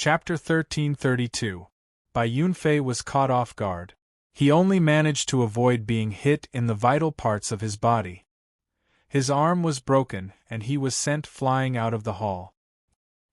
Chapter 1332. By Yunfei was caught off guard. He only managed to avoid being hit in the vital parts of his body. His arm was broken, and he was sent flying out of the hall.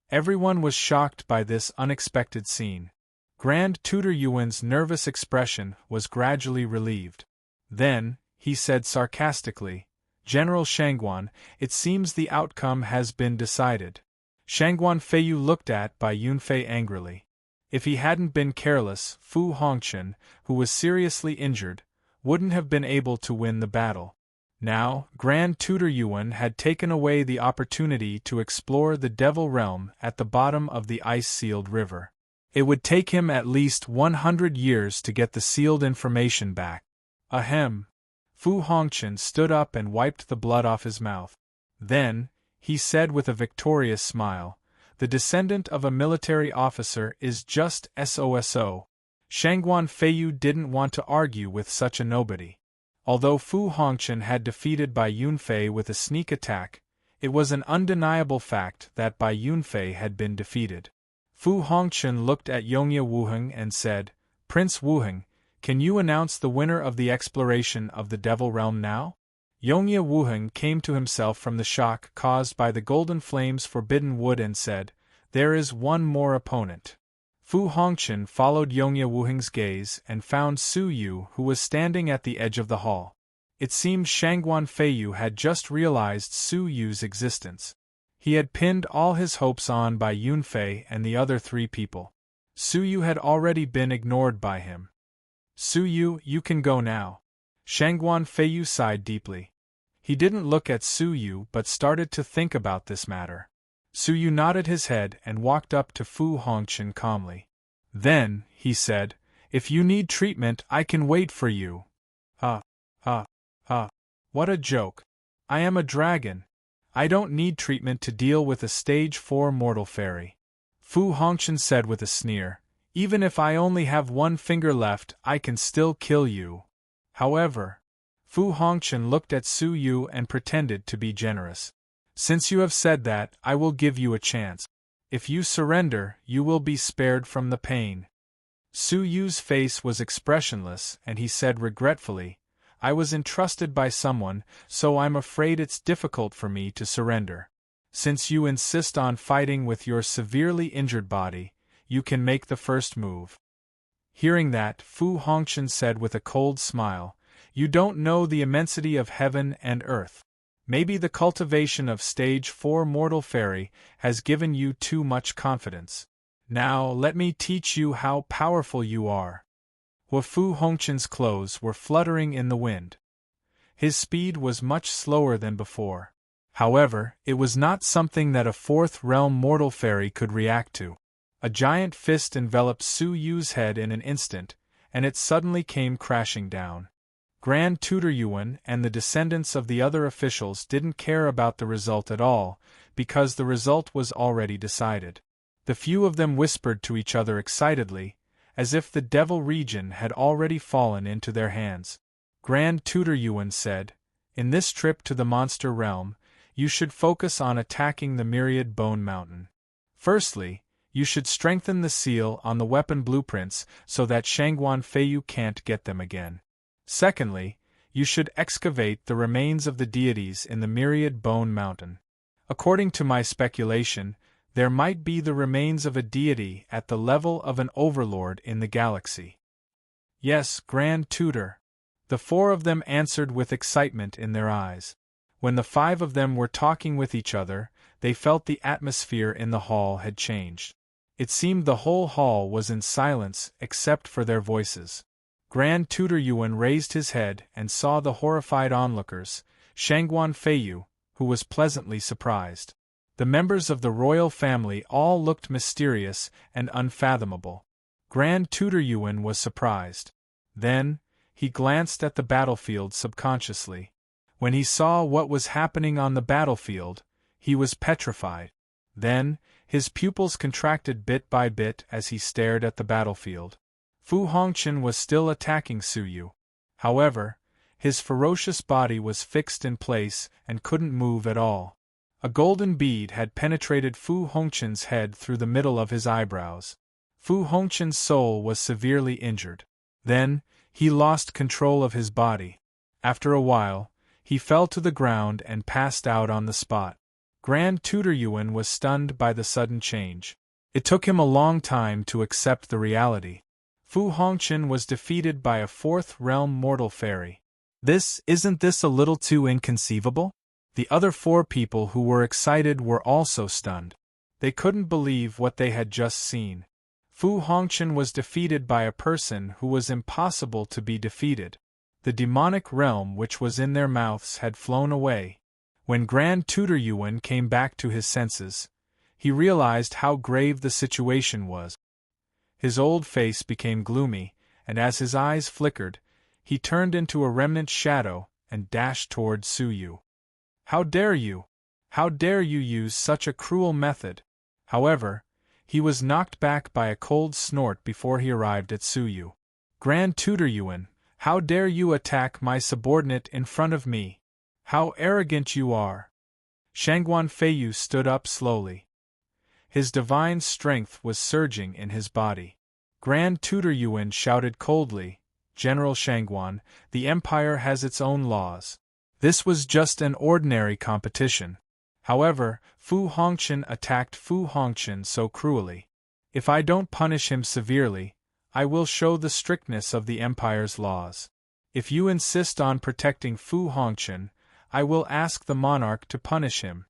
Everyone was shocked by this unexpected scene. Grand Tutor Yuan's nervous expression was gradually relieved. Then, he said sarcastically, "General Shangguan, it seems the outcome has been decided." Shangguan Feiyu looked at Bai Yunfei angrily. If he hadn't been careless, Fu Hongchen, who was seriously injured, wouldn't have been able to win the battle. Now, Grand Tutor Yuan had taken away the opportunity to explore the Devil Realm at the bottom of the ice-sealed river. It would take him at least 100 years to get the sealed information back. Ahem. Fu Hongchen stood up and wiped the blood off his mouth. Then, he said with a victorious smile, "The descendant of a military officer is just SOSO. Shangguan Feiyu didn't want to argue with such a nobody. Although Fu Hongchen had defeated Bai Yunfei with a sneak attack, it was an undeniable fact that Bai Yunfei had been defeated. Fu Hongchen looked at Yongye Wuheng and said, "Prince Wuheng, can you announce the winner of the exploration of the Devil Realm now?" Yongye Wuheng came to himself from the shock caused by the Golden Flame's forbidden wood and said, "There is one more opponent." Fu Hongchen followed Yongye Wuheng's gaze and found Su Yu, who was standing at the edge of the hall. It seemed Shangguan Feiyu had just realized Su Yu's existence. He had pinned all his hopes on Bai Yunfei and the other three people. Su Yu had already been ignored by him. "Su Yu, you can go now." Shangguan Feiyu sighed deeply. He didn't look at Su Yu but started to think about this matter. Su Yu nodded his head and walked up to Fu Hongchen calmly. Then, he said, "If you need treatment, I can wait for you." What a joke. I am a dragon. I don't need treatment to deal with a stage 4 mortal fairy. Fu Hongchen said with a sneer, "Even if I only have one finger left, I can still kill you." However, Fu Hongchen looked at Su Yu and pretended to be generous. "Since you have said that, I will give you a chance. If you surrender, you will be spared from the pain." Su Yu's face was expressionless and he said regretfully, "I was entrusted by someone, so I'm afraid it's difficult for me to surrender. Since you insist on fighting with your severely injured body, you can make the first move." Hearing that, Fu Hongchen said with a cold smile, "You don't know the immensity of heaven and earth. Maybe the cultivation of stage 4 mortal fairy has given you too much confidence. Now let me teach you how powerful you are." Fu Hongchen's clothes were fluttering in the wind. His speed was much slower than before. However, it was not something that a 4th realm mortal fairy could react to. A giant fist enveloped Su Yu's head in an instant, and it suddenly came crashing down. Grand Tutor Yuan and the descendants of the other officials didn't care about the result at all, because the result was already decided. The few of them whispered to each other excitedly, as if the Devil region had already fallen into their hands. Grand Tutor Yuan said, "In this trip to the Monster Realm, you should focus on attacking the Myriad Bone Mountain. Firstly, you should strengthen the seal on the weapon blueprints so that Shangguan Feiyu can't get them again. Secondly, you should excavate the remains of the deities in the Myriad Bone Mountain. According to my speculation, there might be the remains of a deity at the level of an overlord in the galaxy." "Yes, Grand Tutor." The 4 of them answered with excitement in their eyes. When the 5 of them were talking with each other, they felt the atmosphere in the hall had changed. It seemed the whole hall was in silence except for their voices. Grand Tutor Yuan raised his head and saw the horrified onlookers, Shangguan Feiyu, who was pleasantly surprised. The members of the royal family all looked mysterious and unfathomable. Grand Tutor Yuan was surprised. Then, he glanced at the battlefield subconsciously. When he saw what was happening on the battlefield, he was petrified. Then, his pupils contracted bit by bit as he stared at the battlefield. Fu Hongchen was still attacking Su Yu. However, his ferocious body was fixed in place and couldn't move at all. A golden bead had penetrated Fu Hongchen's head through the middle of his eyebrows. Fu Hongchen's soul was severely injured. Then, he lost control of his body. After a while, he fell to the ground and passed out on the spot. Grand Tutor Yuan was stunned by the sudden change. It took him a long time to accept the reality. Fu Hongchen was defeated by a fourth realm mortal fairy. Isn't this a little too inconceivable? The other four people who were excited were also stunned. They couldn't believe what they had just seen. Fu Hongchen was defeated by a person who was impossible to be defeated. The demonic realm which was in their mouths had flown away. When Grand Tutor Yuan came back to his senses, he realized how grave the situation was. His old face became gloomy, and as his eyes flickered, he turned into a remnant shadow and dashed toward Su Yu. How dare you! How dare you use such a cruel method! However, he was knocked back by a cold snort before he arrived at Su Yu. Grand Tutor Yuan, how dare you attack my subordinate in front of me? How arrogant you are! Shangguan Feiyu stood up slowly. His divine strength was surging in his body. Grand Tutor Yuan shouted coldly, General Shangguan, the Empire has its own laws. This was just an ordinary competition. However, Fu Hongchen attacked Fu Hongchen so cruelly. If I don't punish him severely, I will show the strictness of the Empire's laws. If you insist on protecting Fu Hongchen, I will ask the monarch to punish him.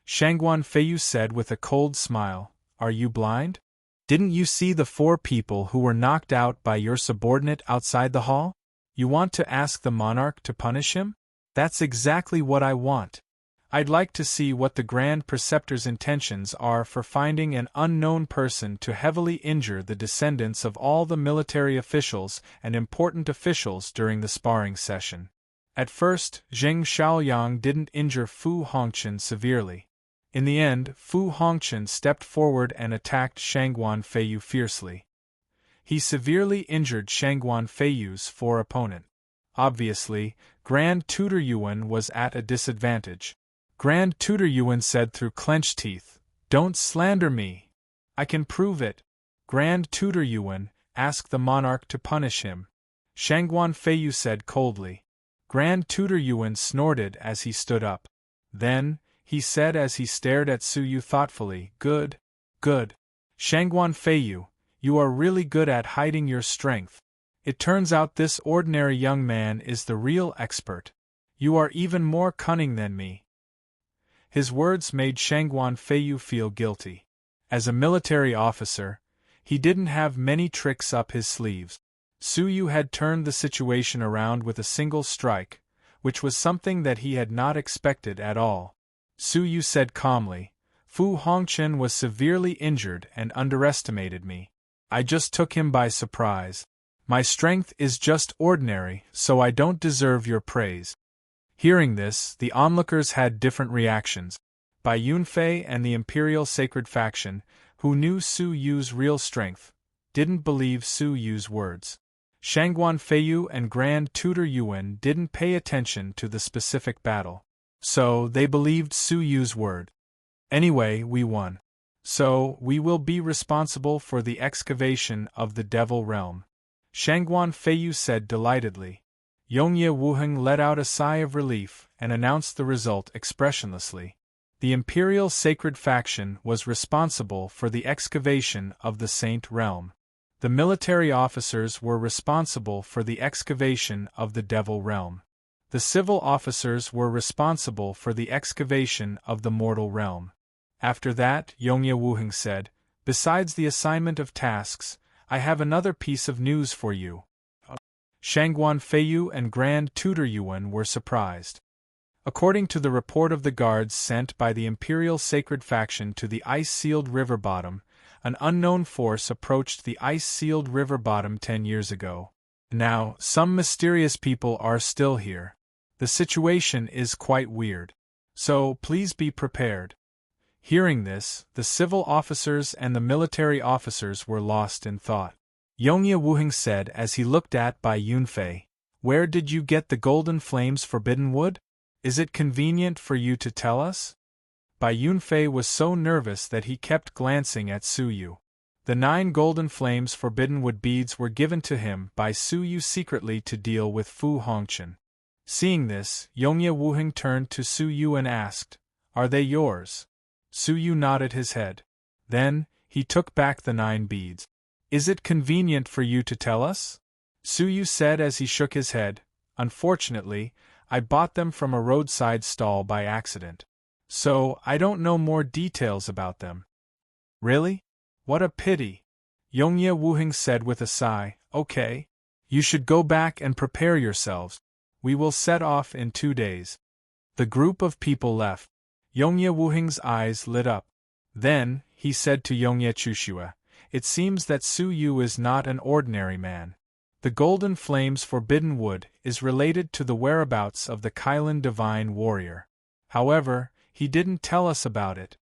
Shangguan Feiyu said with a cold smile, Are you blind? Didn't you see the four people who were knocked out by your subordinate outside the hall? You want to ask the monarch to punish him? That's exactly what I want. I'd like to see what the Grand Preceptor's intentions are for finding an unknown person to heavily injure the descendants of all the military officials and important officials during the sparring session. At first, Zheng Xiaoyang didn't injure Fu Hongchen severely. In the end, Fu Hongchen stepped forward and attacked Shangguan Feiyu fiercely. He severely injured Shangguan Feiyu's four opponent. Obviously, Grand Tutor Yuan was at a disadvantage. Grand Tutor Yuan said through clenched teeth, Don't slander me. I can prove it. Grand Tutor Yuan, ask the monarch to punish him. Shangguan Feiyu said coldly. Grand Tutor Yuan snorted as he stood up. Then, he said as he stared at Su Yu thoughtfully, Good. Shangguan Feiyu, you are really good at hiding your strength. It turns out this ordinary young man is the real expert. You are even more cunning than me. His words made Shangguan Feiyu feel guilty. As a military officer, he didn't have many tricks up his sleeves. Su Yu had turned the situation around with a single strike, which was something that he had not expected at all. Su Yu said calmly, Fu Hongchen was severely injured and underestimated me. I just took him by surprise. My strength is just ordinary, so I don't deserve your praise. Hearing this, the onlookers had different reactions. Bai Yunfei and the Imperial Sacred Faction, who knew Su Yu's real strength, didn't believe Su Yu's words. Shangguan Feiyu and Grand Tutor Yuan didn't pay attention to the specific battle. So, they believed Su Yu's word. Anyway, we won. So, we will be responsible for the excavation of the Devil Realm. Shangguan Feiyu said delightedly. Yongye Wuheng let out a sigh of relief and announced the result expressionlessly. The Imperial Sacred Faction was responsible for the excavation of the Saint Realm. The military officers were responsible for the excavation of the Devil Realm. The civil officers were responsible for the excavation of the Mortal Realm. After that, Yongye Wuheng said, Besides the assignment of tasks, I have another piece of news for you. Shangguan Feiyu and Grand Tutor Yuan were surprised. According to the report of the guards sent by the Imperial Sacred Faction to the ice-sealed river bottom, an unknown force approached the ice-sealed river bottom 10 years ago. Now, some mysterious people are still here. The situation is quite weird. So, please be prepared. Hearing this, the civil officers and the military officers were lost in thought. Yongye Wuheng said as he looked at Bai Yunfei, Where did you get the golden flames forbidden wood? Is it convenient for you to tell us? Bai Yunfei was so nervous that he kept glancing at Su Yu. The 9 golden flames forbidden wood beads were given to him by Su Yu secretly to deal with Fu Hongqian. Seeing this, Yongye Wuheng turned to Su Yu and asked, "Are they yours?" Su Yu nodded his head. Then, he took back the 9 beads. "Is it convenient for you to tell us?" Su Yu said as he shook his head. "Unfortunately, I bought them from a roadside stall by accident. So, I don't know more details about them." "Really? What a pity," Yongye Wuheng said with a sigh. "Okay. You should go back and prepare yourselves. We will set off in 2 days." The group of people left. Yongye Wuheng's eyes lit up. Then, he said to Yongye Chushue, "It seems that Su Yu is not an ordinary man. The Golden Flame's forbidden wood is related to the whereabouts of the Kailan Divine Warrior. However, he didn't tell us about it."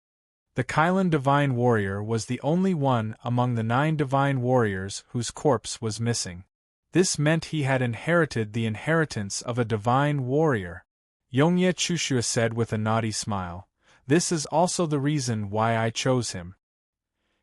The Kailan Divine Warrior was the only one among the 9 Divine Warriors whose corpse was missing. This meant he had inherited the inheritance of a Divine Warrior. Yongye Chushue said with a naughty smile, "This is also the reason why I chose him.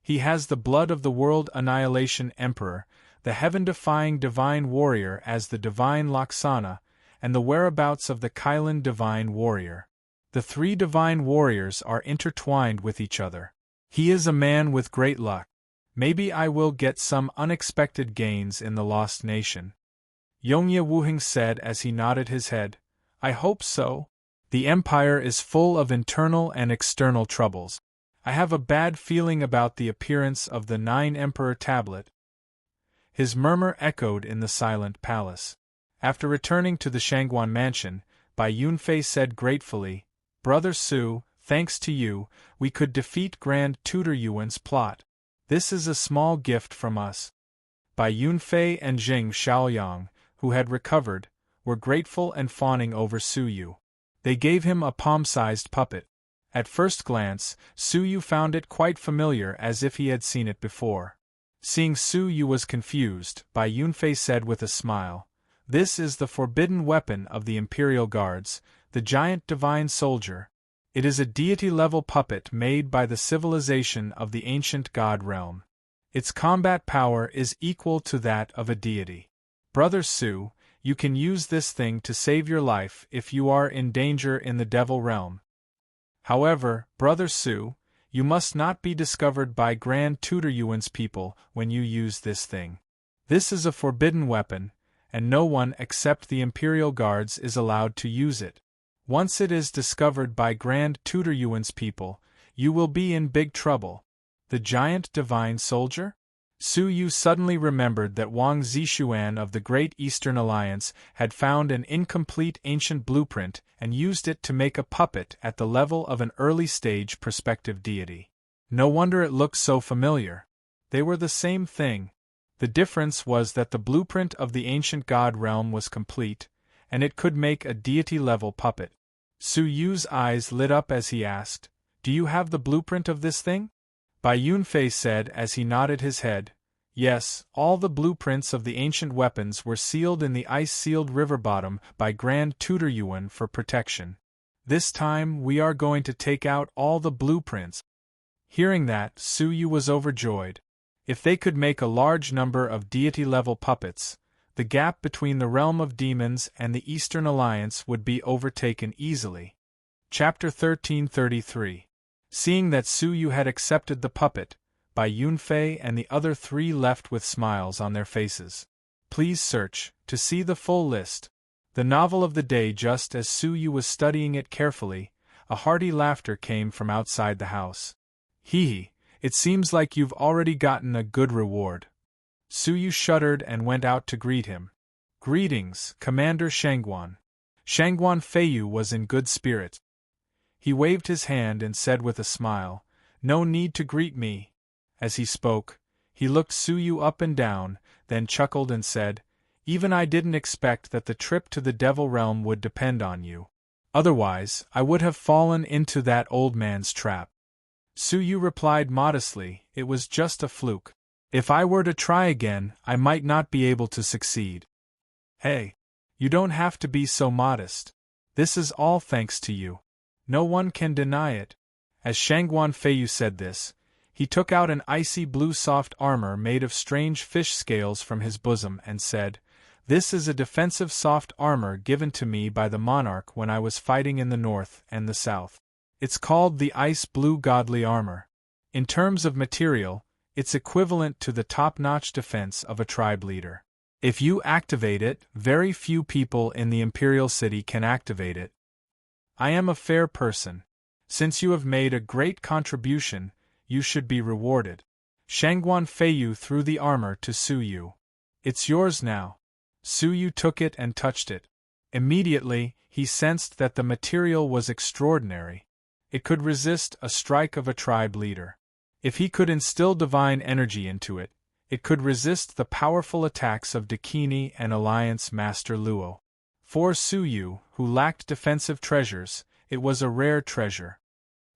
He has the blood of the World Annihilation Emperor, the heaven-defying Divine Warrior as the Divine Laksana, and the whereabouts of the Kailan Divine Warrior. The 3 Divine Warriors are intertwined with each other. He is a man with great luck. Maybe I will get some unexpected gains in the Lost Nation." Yongye Wuheng said as he nodded his head, "I hope so. The Empire is full of internal and external troubles. I have a bad feeling about the appearance of the 9 Emperor tablet." His murmur echoed in the silent palace. After returning to the Shangguan mansion, Bai Yunfei said gratefully, "Brother Su, thanks to you, we could defeat Grand Tutor Yuan's plot. This is a small gift from us." Bai Yunfei and Jing Shaoyang, who had recovered, were grateful and fawning over Su Yu. They gave him a palm-sized puppet. At first glance, Su Yu found it quite familiar as if he had seen it before. Seeing Su Yu was confused, Bai Yunfei said with a smile, "This is the forbidden weapon of the Imperial Guards, the giant divine soldier. It is a deity-level puppet made by the civilization of the ancient god realm. Its combat power is equal to that of a deity. Brother Su, you can use this thing to save your life if you are in danger in the devil realm. However, Brother Su, you must not be discovered by Grand Tutor Yuan's people when you use this thing. This is a forbidden weapon, and no one except the Imperial Guards is allowed to use it. Once it is discovered by Grand Tutor Yuan's people, you will be in big trouble." The giant divine soldier? Su Yu suddenly remembered that Wang Zishuan of the Great Eastern Alliance had found an incomplete ancient blueprint and used it to make a puppet at the level of an early-stage prospective deity. No wonder it looked so familiar. They were the same thing. The difference was that the blueprint of the ancient god realm was complete, and it could make a deity-level puppet. Su Yu's eyes lit up as he asked, "Do you have the blueprint of this thing?" Bai Yunfei said as he nodded his head, "Yes, all the blueprints of the ancient weapons were sealed in the ice-sealed river bottom by Grand Tutor Yuan for protection. This time we are going to take out all the blueprints." Hearing that, Su Yu was overjoyed. If they could make a large number of deity-level puppets, the gap between the realm of demons and the Eastern Alliance would be overtaken easily. Chapter 1333. Seeing that Su Yu had accepted the puppet, Bai Yunfei and the other 3 left with smiles on their faces. Please search to see the full list. The novel of the day. Just as Su Yu was studying it carefully, a hearty laughter came from outside the house. "Hee, it seems like you've already gotten a good reward." Su Yu shuddered and went out to greet him. "Greetings, Commander Shangguan." Shangguan Feiyu was in good spirits. He waved his hand and said with a smile, "No need to greet me." As he spoke, he looked Su Yu up and down, then chuckled and said, "Even I didn't expect that the trip to the Devil Realm would depend on you. Otherwise, I would have fallen into that old man's trap." Su Yu replied modestly, "It was just a fluke. If I were to try again, I might not be able to succeed." "Hey, you don't have to be so modest. This is all thanks to you. No one can deny it." As Shangguan Feiyu said this, he took out an icy blue soft armor made of strange fish scales from his bosom and said, "This is a defensive soft armor given to me by the monarch when I was fighting in the north and the south. It's called the ice blue godly armor. In terms of material, it's equivalent to the top-notch defense of a tribe leader. If you activate it, very few people in the Imperial City can activate it. I am a fair person. Since you have made a great contribution, you should be rewarded." Shangguan Feiyu threw the armor to Su Yu. "It's yours now." Su Yu took it and touched it. Immediately, he sensed that the material was extraordinary. It could resist a strike of a tribe leader. If he could instill divine energy into it, it could resist the powerful attacks of Dakini and Alliance Master Luo. For Su Yu, who lacked defensive treasures, it was a rare treasure.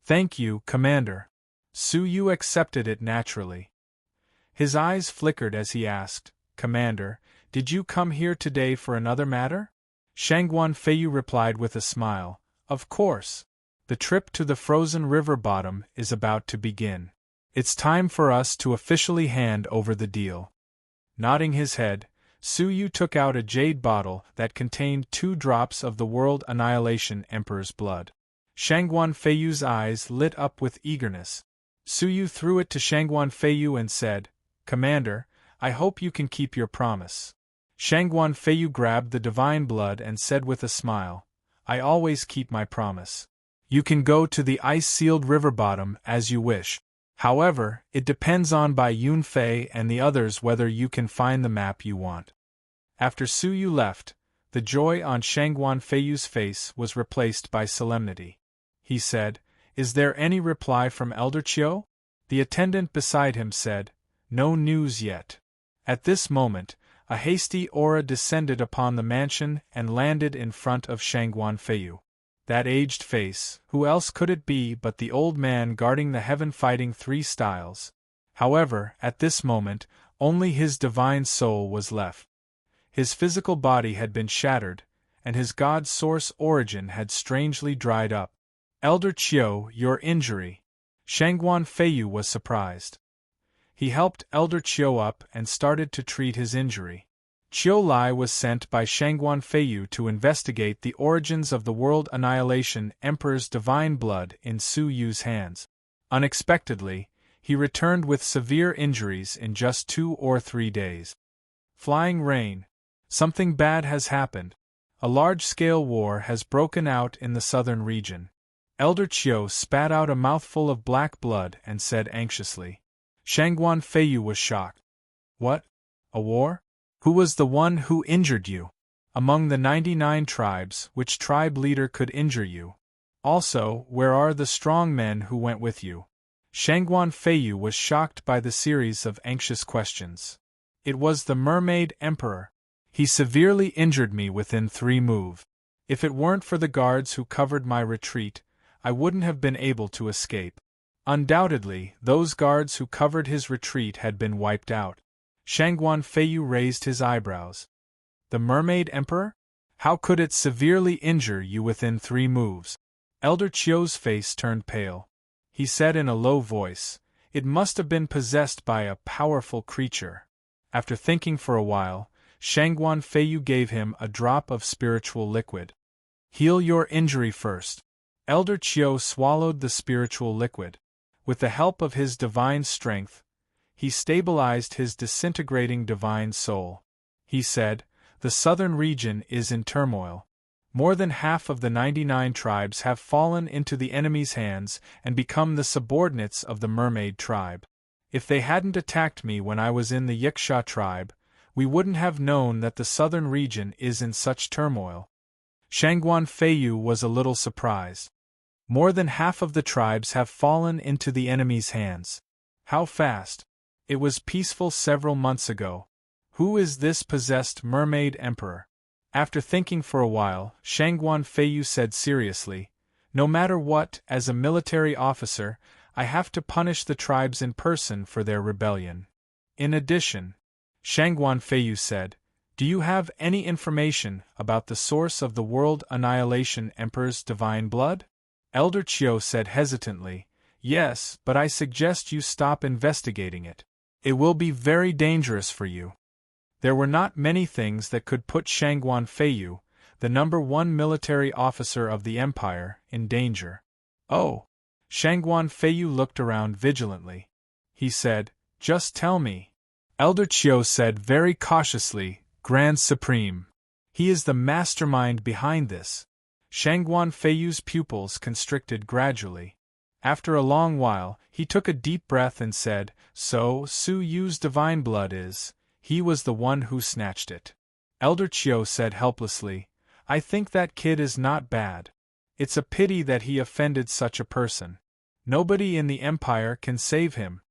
"Thank you, Commander." Su Yu accepted it naturally. His eyes flickered as he asked, "Commander, did you come here today for another matter?" Shangguan Feiyu replied with a smile, "Of course. The trip to the frozen river bottom is about to begin. It's time for us to officially hand over the deal." Nodding his head, Su Yu took out a jade bottle that contained 2 drops of the World Annihilation Emperor's blood. Shangguan Feiyu's eyes lit up with eagerness. Su Yu threw it to Shangguan Feiyu and said, "Commander, I hope you can keep your promise." Shangguan Feiyu grabbed the divine blood and said with a smile, "I always keep my promise. You can go to the ice-sealed river bottom as you wish. However, it depends on Bai Yunfei and the others whether you can find the map you want." After Su Yu left, the joy on Shangguan Feiyu's face was replaced by solemnity. He said, "Is there any reply from Elder Chiu?" The attendant beside him said, "No news yet." At this moment, a hasty aura descended upon the mansion and landed in front of Shangguan Feiyu. That aged face, who else could it be but the old man guarding the heaven-fighting 3 styles? However, at this moment, only his divine soul was left. His physical body had been shattered, and his god source origin had strangely dried up. "Elder Chiu, your injury." Shangguan Feiyu was surprised. He helped Elder Chiu up and started to treat his injury. Chiu Lai was sent by Shangguan Feiyu to investigate the origins of the World Annihilation Emperor's divine blood in Su Yu's hands. Unexpectedly, he returned with severe injuries in just 2 or 3 days. "Flying rain. Something bad has happened. A large-scale war has broken out in the southern region." Elder Chiu spat out a mouthful of black blood and said anxiously. Shangguan Feiyu was shocked. "What? A war? Who was the one who injured you? Among the 99 tribes, which tribe leader could injure you? Also, where are the strong men who went with you?" Shangguan Feiyu was shocked by the series of anxious questions. "It was the Mermaid Emperor. He severely injured me within 3 moves. If it weren't for the guards who covered my retreat, I wouldn't have been able to escape. Undoubtedly, those guards who covered his retreat had been wiped out." Shangguan Feiyu raised his eyebrows. "The Mermaid Emperor? How could it severely injure you within 3 moves? Elder Chiu's face turned pale. He said in a low voice, "It must have been possessed by a powerful creature." After thinking for a while, Shangguan Feiyu gave him a drop of spiritual liquid. "Heal your injury first." Elder Chiu swallowed the spiritual liquid. With the help of his divine strength, he stabilized his disintegrating divine soul. He said, "The southern region is in turmoil. More than half of the 99 tribes have fallen into the enemy's hands and become the subordinates of the Mermaid tribe. If they hadn't attacked me when I was in the Yiksha tribe, we wouldn't have known that the southern region is in such turmoil." Shangguan Feiyu was a little surprised. "More than half of the tribes have fallen into the enemy's hands. How fast? It was peaceful several months ago. Who is this possessed Mermaid Emperor?" After thinking for a while, Shangguan Feiyu said seriously, "No matter what, as a military officer, I have to punish the tribes in person for their rebellion. In addition," Shangguan Feiyu said, "do you have any information about the source of the World Annihilation Emperor's divine blood?" Elder Chiu said hesitantly, Yes, but I suggest you stop investigating it. It will be very dangerous for you. There were not many things that could put Shangguan Feiyu, the #1 military officer of the Empire, in danger. Oh! Shangguan Feiyu looked around vigilantly. He said, "Just tell me." Elder Qiu said very cautiously, "Grand Supreme. He is the mastermind behind this." Shangguan Feiyu's pupils constricted gradually. After a long while, he took a deep breath and said, "So, Su Yu's divine blood is. He was the one who snatched it." Elder Qiu said helplessly, "I think that kid is not bad. It's a pity that he offended such a person. Nobody in the Empire can save him."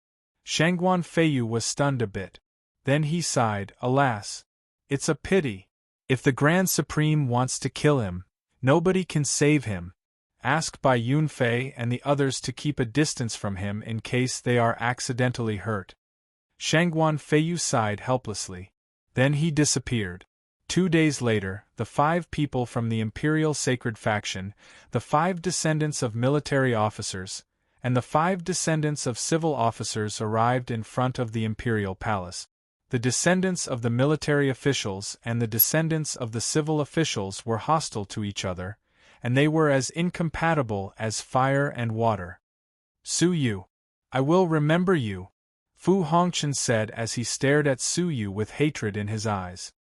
Shangguan Feiyu was stunned a bit. Then he sighed, "Alas! It's a pity. If the Grand Supreme wants to kill him, nobody can save him. Ask Bai Yunfei and the others to keep a distance from him in case they are accidentally hurt." Shangguan Feiyu sighed helplessly. Then he disappeared. 2 days later, the 5 people from the Imperial Sacred Faction, the 5 descendants of military officers, and the 5 descendants of civil officers arrived in front of the Imperial Palace. The descendants of the military officials and the descendants of the civil officials were hostile to each other, and they were as incompatible as fire and water. "Su Yu, I will remember you," Fu Hongqian said as he stared at Su Yu with hatred in his eyes.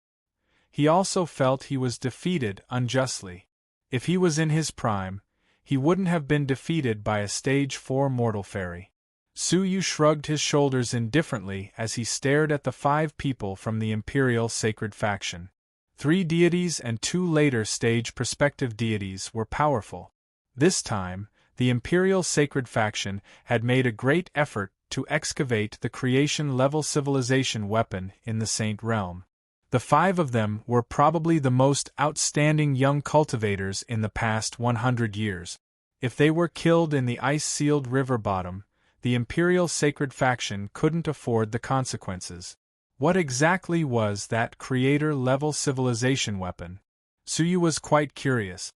He also felt he was defeated unjustly. If he was in his prime, he wouldn't have been defeated by a stage 4 mortal fairy. Su Yu shrugged his shoulders indifferently as he stared at the 5 people from the Imperial Sacred Faction. 3 deities and 2 later stage perspective deities were powerful. This time, the Imperial Sacred Faction had made a great effort to excavate the creation-level civilization weapon in the Saint Realm. The 5 of them were probably the most outstanding young cultivators in the past 100 years. If they were killed in the ice-sealed river bottom, the Imperial Sacred Faction couldn't afford the consequences. What exactly was that creator-level civilization weapon? Su Yu was quite curious.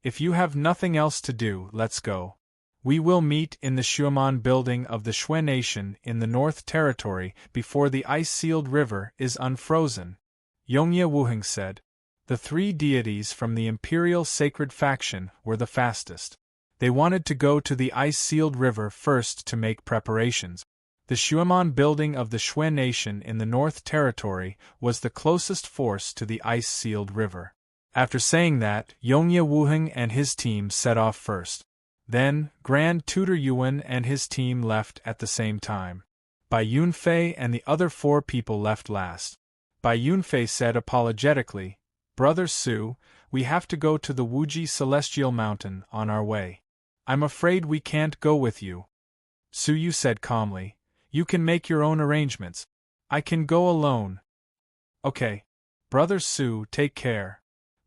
"If you have nothing else to do, let's go. We will meet in the Shuaman building of the Shui Nation in the North Territory before the ice-sealed river is unfrozen," Yongye Wuheng said. The 3 deities from the Imperial Sacred Faction were the fastest. They wanted to go to the ice-sealed river first to make preparations. The Shuaman building of the Shui Nation in the North Territory was the closest force to the ice-sealed river. After saying that, Yongye Wuheng and his team set off first. Then, Grand Tutor Yuan and his team left at the same time. Bai Yunfei and the other 4 people left last. Bai Yunfei said apologetically, "Brother Su, we have to go to the Wuji Celestial Mountain on our way. I'm afraid we can't go with you." Su Yu said calmly, "You can make your own arrangements. I can go alone." "Okay. Brother Su, take care,"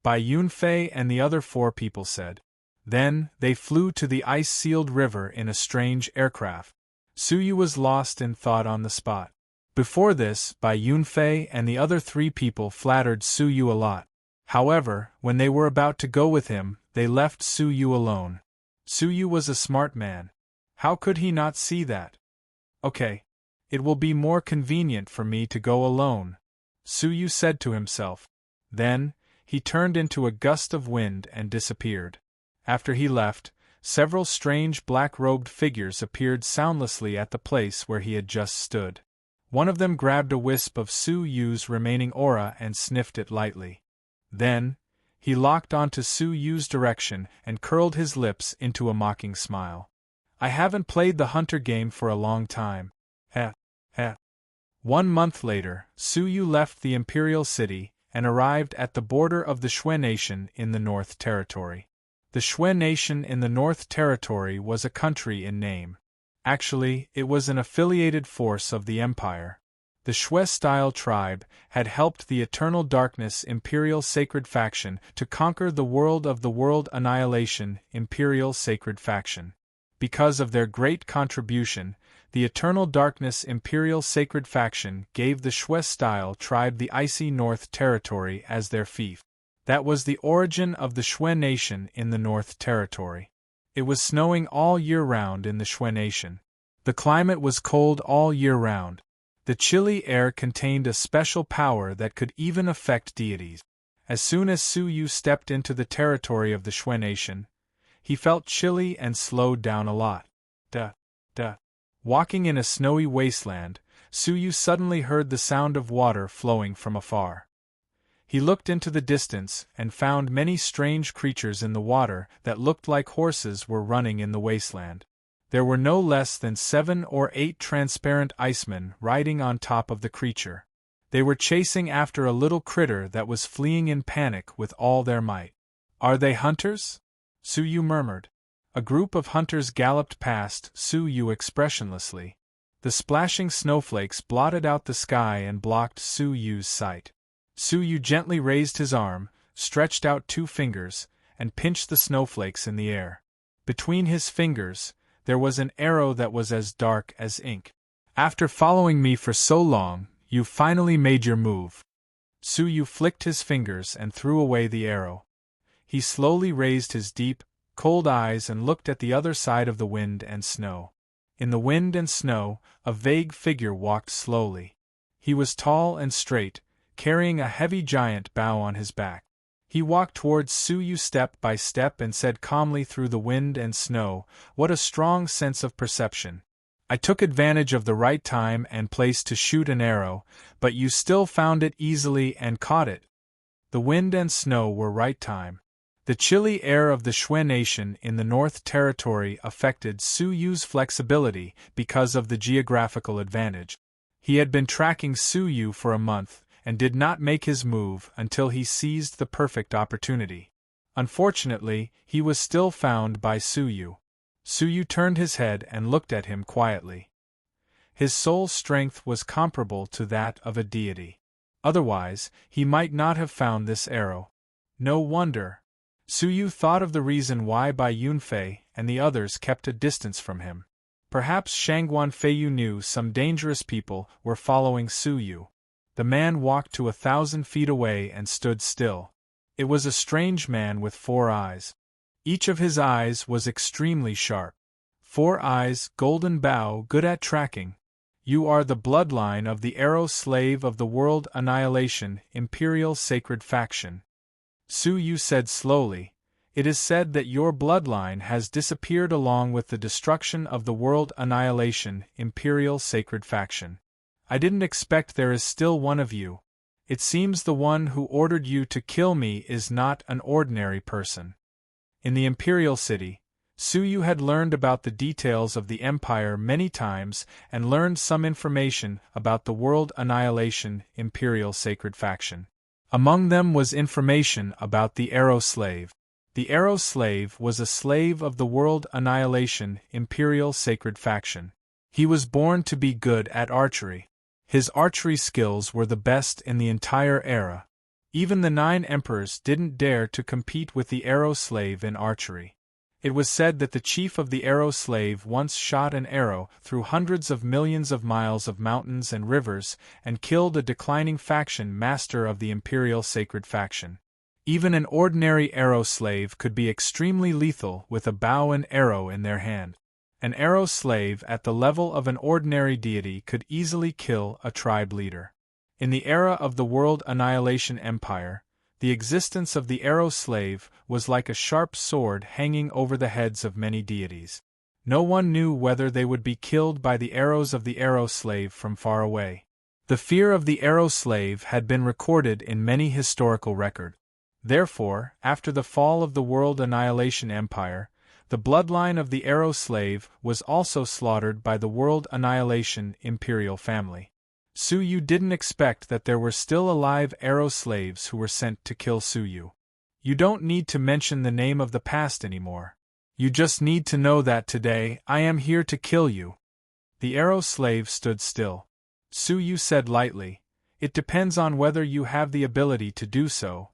Bai Yunfei and the other 4 people said. Then, they flew to the ice-sealed river in a strange aircraft. Su Yu was lost in thought on the spot. Before this, Bai Yunfei and the other 3 people flattered Su Yu a lot. However, when they were about to go with him, they left Su Yu alone. Su Yu was a smart man. How could he not see that? "Okay. It will be more convenient for me to go alone," Su Yu said to himself. Then, he turned into a gust of wind and disappeared. After he left, several strange black-robed figures appeared soundlessly at the place where he had just stood. One of them grabbed a wisp of Su Yu's remaining aura and sniffed it lightly. Then, he locked onto Su Yu's direction and curled his lips into a mocking smile. "I haven't played the hunter game for a long time. Heh, heh." 1 month later, Su Yu left the Imperial City and arrived at the border of the Shui Nation in the North Territory. The Shui Nation in the North Territory was a country in name. Actually, it was an affiliated force of the Empire. The Shui-style tribe had helped the Eternal Darkness Imperial Sacred Faction to conquer the world of the World Annihilation Imperial Sacred Faction. Because of their great contribution, the Eternal Darkness Imperial Sacred Faction gave the Shui-style tribe the Icy North Territory as their fief. That was the origin of the Shui Nation in the North Territory. It was snowing all year round in the Shui Nation. The climate was cold all year round. The chilly air contained a special power that could even affect deities. As soon as Su Yu stepped into the territory of the Shui Nation, he felt chilly and slowed down a lot. Walking in a snowy wasteland, Su Yu suddenly heard the sound of water flowing from afar. He looked into the distance and found many strange creatures in the water that looked like horses were running in the wasteland. There were no less than 7 or 8 transparent icemen riding on top of the creature. They were chasing after a little critter that was fleeing in panic with all their might. "Are they hunters?" Su Yu murmured. A group of hunters galloped past Su Yu expressionlessly. The splashing snowflakes blotted out the sky and blocked Su Yu's sight. Su Yu gently raised his arm, stretched out 2 fingers, and pinched the snowflakes in the air. Between his fingers, there was an arrow that was as dark as ink. "After following me for so long, you finally made your move." Su Yu flicked his fingers and threw away the arrow. He slowly raised his deep, cold eyes and looked at the other side of the wind and snow. In the wind and snow, a vague figure walked slowly. He was tall and straight, carrying a heavy giant bough on his back. He walked towards Su Yu step by step and said calmly through the wind and snow, "What a strong sense of perception. I took advantage of the right time and place to shoot an arrow, but you still found it easily and caught it." The wind and snow were right time. The chilly air of the Shui Nation in the North Territory affected Su Yu's flexibility because of the geographical advantage. He had been tracking Su Yu for a month, and did not make his move until he seized the perfect opportunity. Unfortunately, he was still found by Su Yu. Su Yu turned his head and looked at him quietly. His soul strength was comparable to that of a deity. Otherwise, he might not have found this arrow. No wonder. Su Yu thought of the reason why Bai Yunfei and the others kept a distance from him. Perhaps Shangguan Feiyu knew some dangerous people were following Su Yu. The man walked to 1,000 feet away and stood still. It was a strange man with 4 eyes. Each of his eyes was extremely sharp. 4 eyes, golden bow, good at tracking. "You are the bloodline of the arrow slave of the World Annihilation Imperial Sacred Faction," Su Yu said slowly. "It is said that your bloodline has disappeared along with the destruction of the World Annihilation Imperial Sacred Faction. I didn't expect there is still one of you. It seems the one who ordered you to kill me is not an ordinary person." In the Imperial City, Su Yu had learned about the details of the Empire many times and learned some information about the World Annihilation Imperial Sacred Faction. Among them was information about the Arrow Slave. The Arrow Slave was a slave of the World Annihilation Imperial Sacred Faction. He was born to be good at archery. His archery skills were the best in the entire era. Even the 9 emperors didn't dare to compete with the Arrow Slave in archery. It was said that the chief of the Arrow Slave once shot an arrow through hundreds of millions of miles of mountains and rivers and killed a declining faction master of the Imperial Sacred Faction. Even an ordinary Arrow Slave could be extremely lethal with a bow and arrow in their hand. An Arrow Slave at the level of an ordinary deity could easily kill a tribe leader. In the era of the World Annihilation Empire, the existence of the Arrow Slave was like a sharp sword hanging over the heads of many deities. No one knew whether they would be killed by the arrows of the Arrow Slave from far away. The fear of the Arrow Slave had been recorded in many historical records. Therefore, after the fall of the World Annihilation Empire, the bloodline of the Arrow Slave was also slaughtered by the World Annihilation Imperial family. Su Yu didn't expect that there were still alive Arrow Slaves who were sent to kill Su Yu. You don't need to mention the name of the past anymore. You just need to know that today I am here to kill you. The Arrow Slave stood still. Su Yu said lightly, "It depends on whether you have the ability to do so."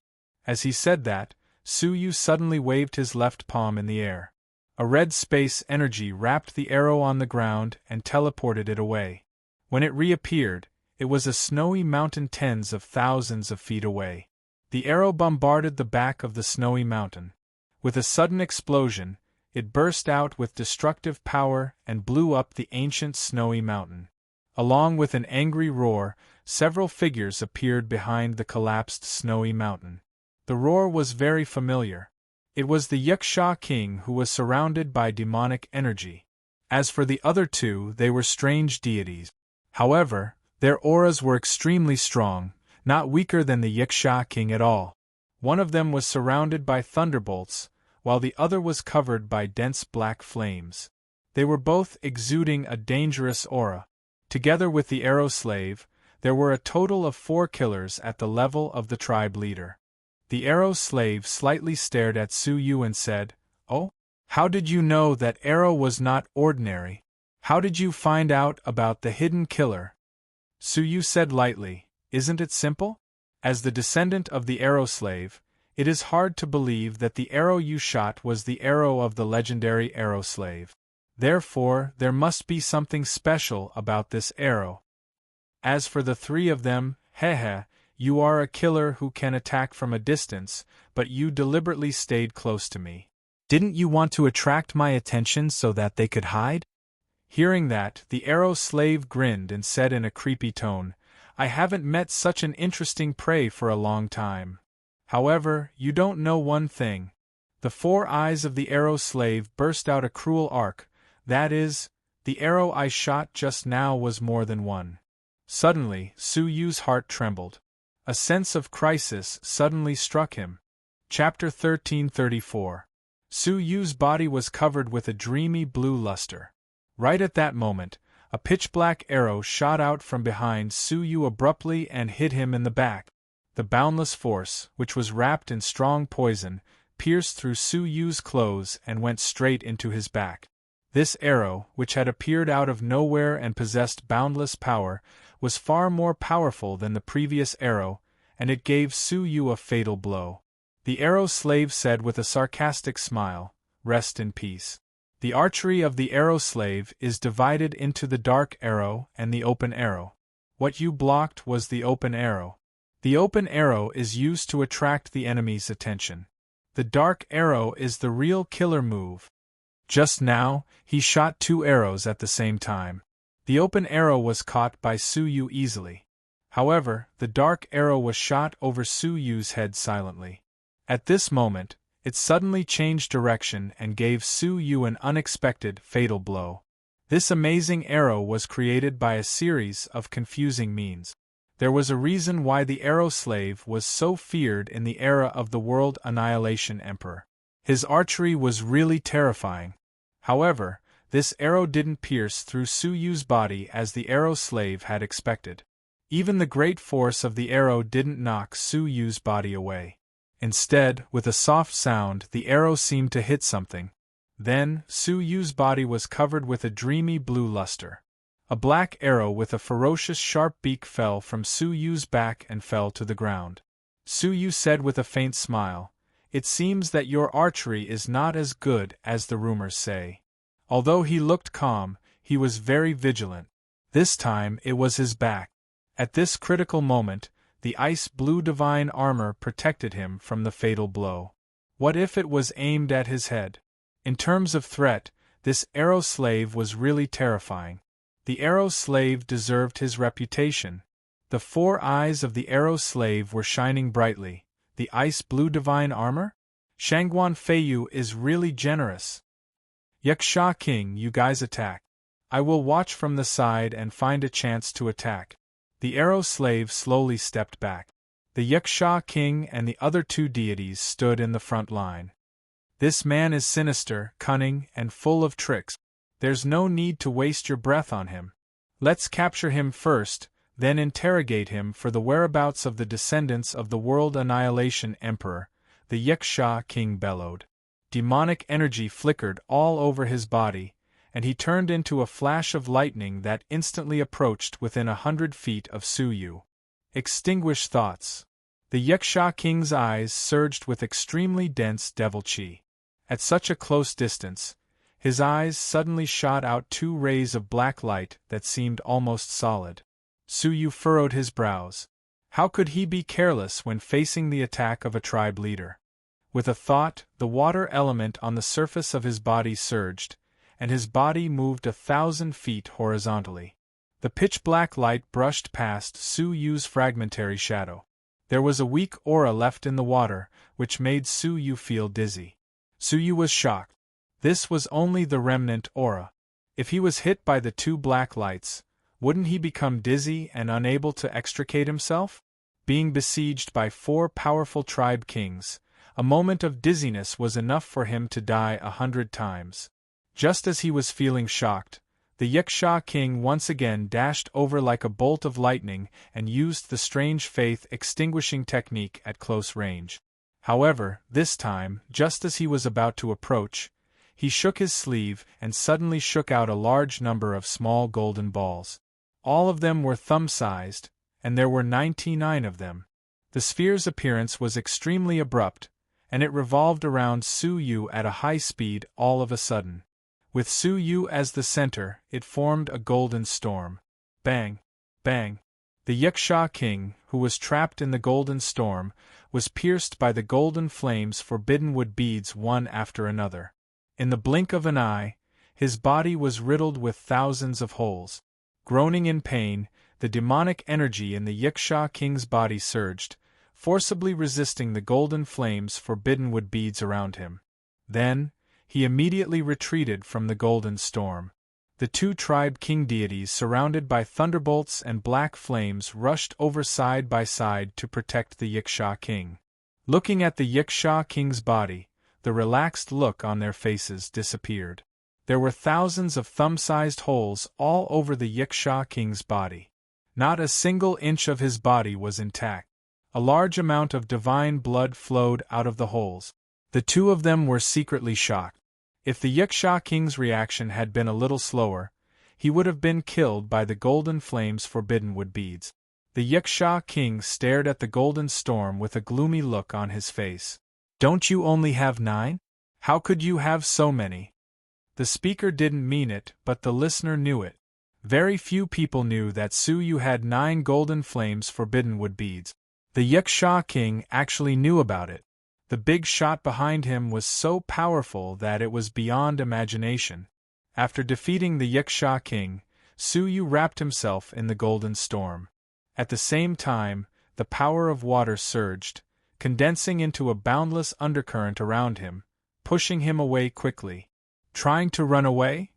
As he said that, Su Yu suddenly waved his left palm in the air. A red space energy wrapped the arrow on the ground and teleported it away. When it reappeared, it was a snowy mountain tens of thousands of feet away. The arrow bombarded the back of the snowy mountain. With a sudden explosion, it burst out with destructive power and blew up the ancient snowy mountain. Along with an angry roar, several figures appeared behind the collapsed snowy mountain. The roar was very familiar. It was the Yaksha king who was surrounded by demonic energy. As for the other two, they were strange deities. However, their auras were extremely strong, not weaker than the Yaksha king at all. One of them was surrounded by thunderbolts, while the other was covered by dense black flames. They were both exuding a dangerous aura. Together with the arrow slave, there were a total of 4 killers at the level of the tribe leader. The arrow slave slightly stared at Su Yu and said, "Oh? How did you know that arrow was not ordinary? How did you find out about the hidden killer?" Su Yu said lightly, "Isn't it simple? As the descendant of the arrow slave, it is hard to believe that the arrow you shot was the arrow of the legendary arrow slave. Therefore, there must be something special about this arrow. As for the 3 of them, you are a killer who can attack from a distance, but you deliberately stayed close to me. Didn't you want to attract my attention so that they could hide?" Hearing that, the arrow slave grinned and said in a creepy tone, "I haven't met such an interesting prey for a long time. However, you don't know one thing. The 4 eyes of the arrow slave burst out a cruel arc, that is, the arrow I shot just now was more than one." Suddenly, Su Yu's heart trembled. A sense of crisis suddenly struck him. Chapter 1334. Su Yu's body was covered with a dreamy blue luster. Right at that moment, a pitch-black arrow shot out from behind Su Yu abruptly and hit him in the back. The boundless force, which was wrapped in strong poison, pierced through Su Yu's clothes and went straight into his back. This arrow, which had appeared out of nowhere and possessed boundless power, was far more powerful than the previous arrow, and it gave Su Yu a fatal blow. The arrow slave said with a sarcastic smile, "Rest in peace." The archery of the arrow slave is divided into the dark arrow and the open arrow. What you blocked was the open arrow. The open arrow is used to attract the enemy's attention. The dark arrow is the real killer move. Just now, he shot 2 arrows at the same time. The open arrow was caught by Su Yu easily. However, the dark arrow was shot over Su Yu's head silently. At this moment, it suddenly changed direction and gave Su Yu an unexpected, fatal blow. This amazing arrow was created by a series of confusing means. There was a reason why the arrow slave was so feared in the era of the World Annihilation Emperor. His archery was really terrifying. However, this arrow didn't pierce through Su Yu's body as the arrow slave had expected. Even the great force of the arrow didn't knock Su Yu's body away. Instead, with a soft sound, the arrow seemed to hit something. Then, Su Yu's body was covered with a dreamy blue luster. A black arrow with a ferocious sharp beak fell from Su Yu's back and fell to the ground. Su Yu said with a faint smile, "It seems that your archery is not as good as the rumors say." Although he looked calm, he was very vigilant. This time it was his back. At this critical moment, the ice-blue divine armor protected him from the fatal blow. What if it was aimed at his head? In terms of threat, this arrow slave was really terrifying. The arrow slave deserved his reputation. The 4 eyes of the arrow slave were shining brightly. The ice-blue divine armor? Shangguan Feiyu is really generous. Yaksha King, you guys attack. I will watch from the side and find a chance to attack. The arrow slave slowly stepped back. The Yaksha King and the other 2 deities stood in the front line. This man is sinister, cunning, and full of tricks. There's no need to waste your breath on him. Let's capture him first, then interrogate him for the whereabouts of the descendants of the World Annihilation Emperor, the Yaksha King bellowed. Demonic energy flickered all over his body, and he turned into a flash of lightning that instantly approached within 100 feet of Su Yu. Extinguish thoughts. The Yaksha King's eyes surged with extremely dense devil chi. At such a close distance, his eyes suddenly shot out 2 rays of black light that seemed almost solid. Su Yu furrowed his brows. How could he be careless when facing the attack of a tribe leader? With a thought, the water element on the surface of his body surged, and his body moved 1,000 feet horizontally. The pitch-black light brushed past Su Yu's fragmentary shadow. There was a weak aura left in the water, which made Su Yu feel dizzy. Su Yu was shocked. This was only the remnant aura. If he was hit by the two black lights, wouldn't he become dizzy and unable to extricate himself? Being besieged by 4 powerful tribe kings, a moment of dizziness was enough for him to die 100 times. Just as he was feeling shocked, the Yiksha king once again dashed over like a bolt of lightning and used the strange faith-extinguishing technique at close range. However, this time, just as he was about to approach, he shook his sleeve and suddenly shook out a large number of small golden balls. All of them were thumb-sized, and there were 99 of them. The sphere's appearance was extremely abrupt, and it revolved around Su Yu at a high speed all of a sudden. With Su Yu as the center, it formed a golden storm. Bang! Bang! The Yiksha king, who was trapped in the golden storm, was pierced by the golden flames forbidden wood beads one after another. In the blink of an eye, his body was riddled with thousands of holes. Groaning in pain, the demonic energy in the Yiksha king's body surged, forcibly resisting the golden flames forbidden wood beads around him. Then, he immediately retreated from the golden storm. The 2 tribe king deities surrounded by thunderbolts and black flames rushed over side by side to protect the Yiksha king. Looking at the Yiksha king's body, the relaxed look on their faces disappeared. There were thousands of thumb-sized holes all over the Yiksha king's body. Not a single inch of his body was intact. A large amount of divine blood flowed out of the holes. The 2 of them were secretly shocked. If the Yiksha king's reaction had been a little slower, he would have been killed by the golden flames forbidden wood beads. The Yiksha king stared at the golden storm with a gloomy look on his face. "Don't you only have 9? How could you have so many?" The speaker didn't mean it, but the listener knew it. Very few people knew that Su Yu had 9 golden flames forbidden wood beads. The Yiksha king actually knew about it. The big shot behind him was so powerful that it was beyond imagination. After defeating the Yiksha king, Su Yu wrapped himself in the golden storm. At the same time, the power of water surged, condensing into a boundless undercurrent around him, pushing him away quickly. Trying to run away?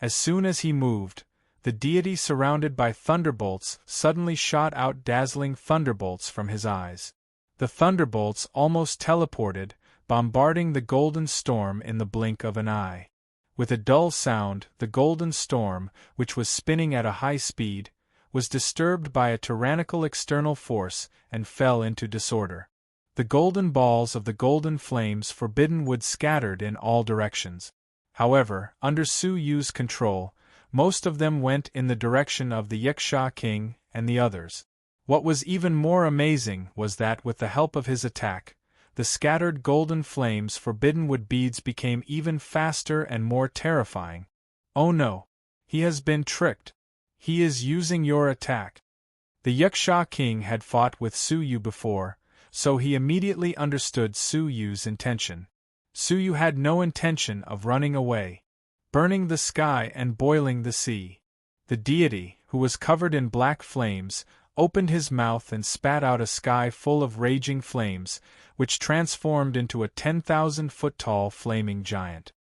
As soon as he moved, the deity surrounded by thunderbolts suddenly shot out dazzling thunderbolts from his eyes. The thunderbolts almost teleported, bombarding the golden storm in the blink of an eye. With a dull sound, the golden storm, which was spinning at a high speed, was disturbed by a tyrannical external force and fell into disorder. The golden balls of the golden flames forbidden wood scattered in all directions. However, under Su Yu's control, most of them went in the direction of the Yiksha king and the others. What was even more amazing was that with the help of his attack, the scattered golden flames forbidden wood beads became even faster and more terrifying. "Oh no! He has been tricked. He is using your attack." The Yiksha king had fought with Su Yu before, so he immediately understood Su Yu's intention. Su Yu had no intention of running away, burning the sky and boiling the sea. The deity, who was covered in black flames, opened his mouth and spat out a sky full of raging flames, which transformed into a 10,000-foot-tall flaming giant.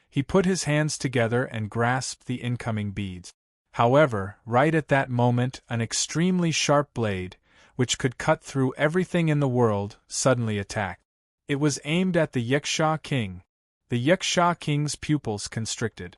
He put his hands together and grasped the incoming beads. However, right at that moment, an extremely sharp blade, which could cut through everything in the world, suddenly attacked. It was aimed at the Yiksha king. The Yiksha king's pupils constricted.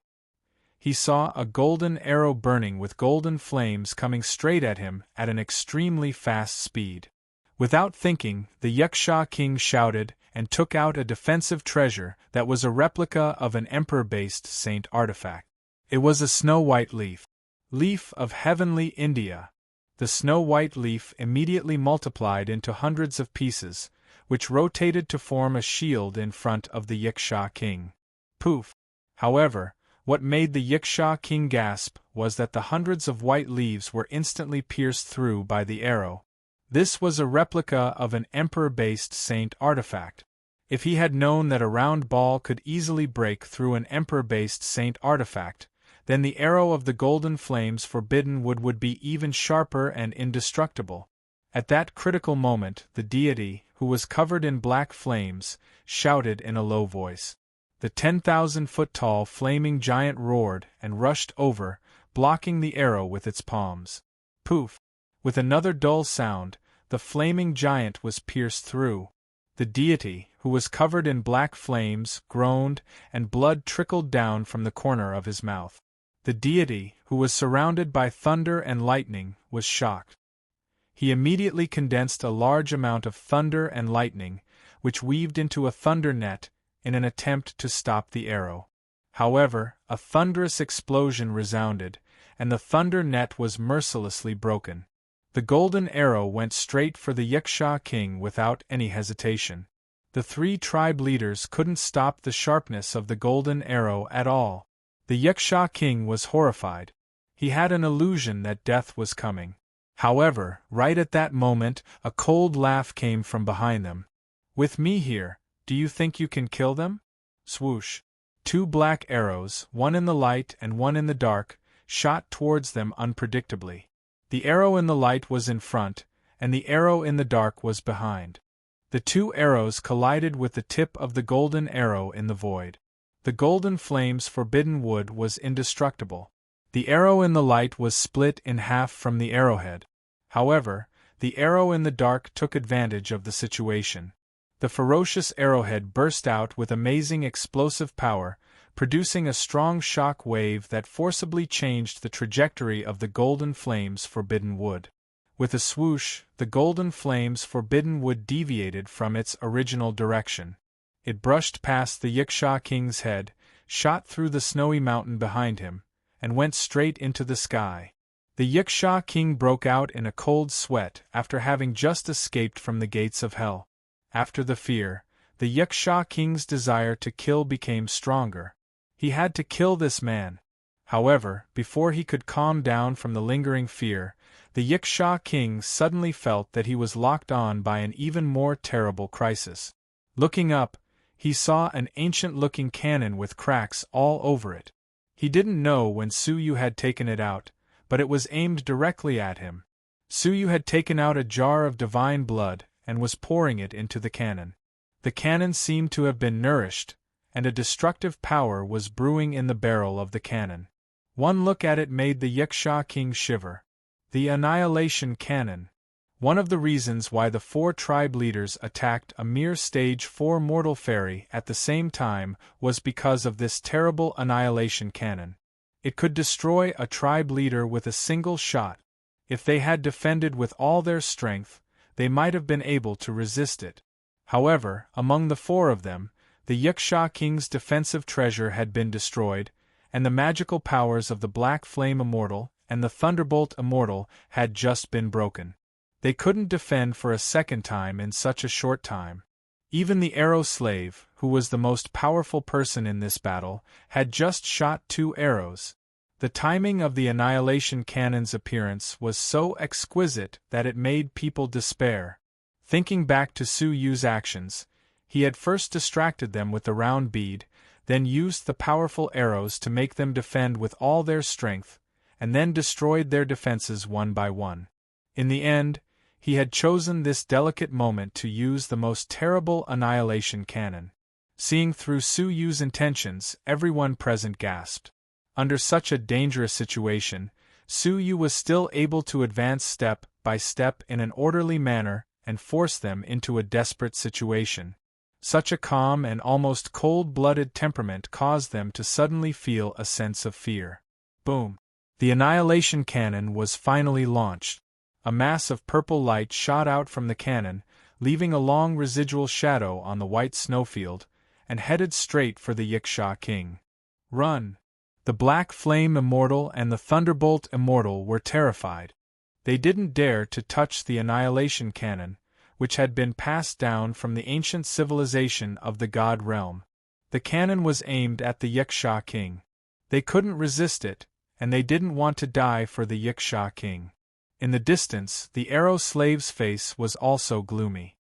He saw a golden arrow burning with golden flames coming straight at him at an extremely fast speed. Without thinking, the Yiksha king shouted and took out a defensive treasure that was a replica of an emperor-based saint artifact. It was a snow-white leaf. Leaf of heavenly India. The snow-white leaf immediately multiplied into hundreds of pieces, which rotated to form a shield in front of the Yiksha king. Poof! However, what made the Yiksha king gasp was that the hundreds of white leaves were instantly pierced through by the arrow. This was a replica of an emperor-based saint artifact. If he had known that a round ball could easily break through an Emperor-based Saint artifact, then the arrow of the golden flames forbidden would be even sharper and indestructible. At that critical moment, the deity, who was covered in black flames, shouted in a low voice. The 10,000-foot-tall flaming giant roared and rushed over, blocking the arrow with its palms. Poof! With another dull sound, the flaming giant was pierced through. The deity, who was covered in black flames, groaned, and blood trickled down from the corner of his mouth. The deity, who was surrounded by thunder and lightning, was shocked. He immediately condensed a large amount of thunder and lightning, which weaved into a thunder net, in an attempt to stop the arrow. However, a thunderous explosion resounded, and the thunder net was mercilessly broken. The golden arrow went straight for the Yiksha king without any hesitation. The 3 tribe leaders couldn't stop the sharpness of the golden arrow at all. The Yiksha king was horrified. He had an illusion that death was coming. However, right at that moment, a cold laugh came from behind them. "With me here, do you think you can kill them?" Swoosh! 2 black arrows, one in the light and one in the dark, shot towards them unpredictably. The arrow in the light was in front, and the arrow in the dark was behind. The 2 arrows collided with the tip of the golden arrow in the void. The golden flame's forbidden wood was indestructible. The arrow in the light was split in half from the arrowhead. However, the arrow in the dark took advantage of the situation. The ferocious arrowhead burst out with amazing explosive power, producing a strong shock wave that forcibly changed the trajectory of the golden flame's forbidden wood. With a swoosh, the golden flame's forbidden wood deviated from its original direction. It brushed past the Yiksha king's head, shot through the snowy mountain behind him, and went straight into the sky. The Yiksha king broke out in a cold sweat after having just escaped from the gates of hell. After the fear, the Yiksha king's desire to kill became stronger. He had to kill this man. However, before he could calm down from the lingering fear, the Yiksha king suddenly felt that he was locked on by an even more terrible crisis. Looking up, he saw an ancient-looking cannon with cracks all over it. He didn't know when Suyu had taken it out, but it was aimed directly at him. Suyu had taken out a jar of divine blood and was pouring it into the cannon. The cannon seemed to have been nourished, and a destructive power was brewing in the barrel of the cannon. One look at it made the Yiksha king shiver. The Annihilation Cannon. One of the reasons why the 4 tribe leaders attacked a mere stage 4 mortal fairy at the same time was because of this terrible Annihilation Cannon. It could destroy a tribe leader with a single shot. If they had defended with all their strength, they might have been able to resist it. However, among the 4 of them, the Yiksha king's defensive treasure had been destroyed, and the magical powers of the Black Flame Immortal and the Thunderbolt Immortal had just been broken. They couldn't defend for a second time in such a short time. Even the Arrow Slave, who was the most powerful person in this battle, had just shot 2 arrows. The timing of the Annihilation Cannon's appearance was so exquisite that it made people despair. Thinking back to Suyu's actions, he had first distracted them with the round bead, then used the powerful arrows to make them defend with all their strength, and then destroyed their defenses one by one. In the end, he had chosen this delicate moment to use the most terrible Annihilation Cannon. Seeing through Suyu's intentions, everyone present gasped. Under such a dangerous situation, Suyu was still able to advance step by step in an orderly manner and force them into a desperate situation. Such a calm and almost cold-blooded temperament caused them to suddenly feel a sense of fear. Boom! The Annihilation Cannon was finally launched. A mass of purple light shot out from the cannon, leaving a long residual shadow on the white snowfield, and headed straight for the Yiksha king. Run! The Black Flame Immortal and the Thunderbolt Immortal were terrified. They didn't dare to touch the Annihilation Cannon, which had been passed down from the ancient civilization of the God Realm. The cannon was aimed at the Yiksha king. They couldn't resist it, and they didn't want to die for the Yiksha king. In the distance, the Arrow Slave's face was also gloomy.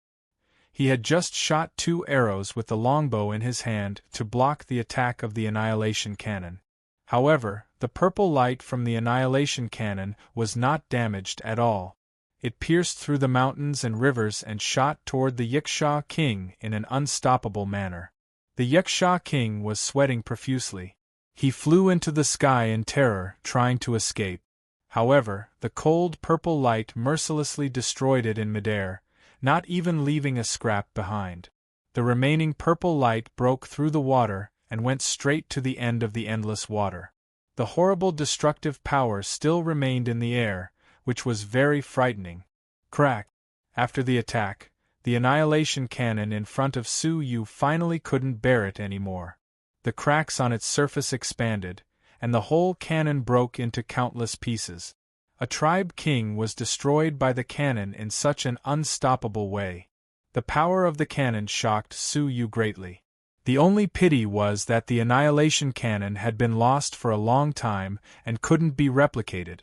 He had just shot 2 arrows with the longbow in his hand to block the attack of the annihilation cannon. However, the purple light from the annihilation cannon was not damaged at all. It pierced through the mountains and rivers and shot toward the Yiksha king in an unstoppable manner. The Yiksha king was sweating profusely. He flew into the sky in terror, trying to escape. However, the cold purple light mercilessly destroyed it in midair, not even leaving a scrap behind. The remaining purple light broke through the water and went straight to the end of the endless water. The horrible destructive power still remained in the air, which was very frightening. Crack! After the attack, the annihilation cannon in front of Su Yu finally couldn't bear it anymore. The cracks on its surface expanded, and the whole cannon broke into countless pieces. A tribe king was destroyed by the cannon in such an unstoppable way. The power of the cannon shocked Su Yu greatly. The only pity was that the annihilation cannon had been lost for a long time and couldn't be replicated.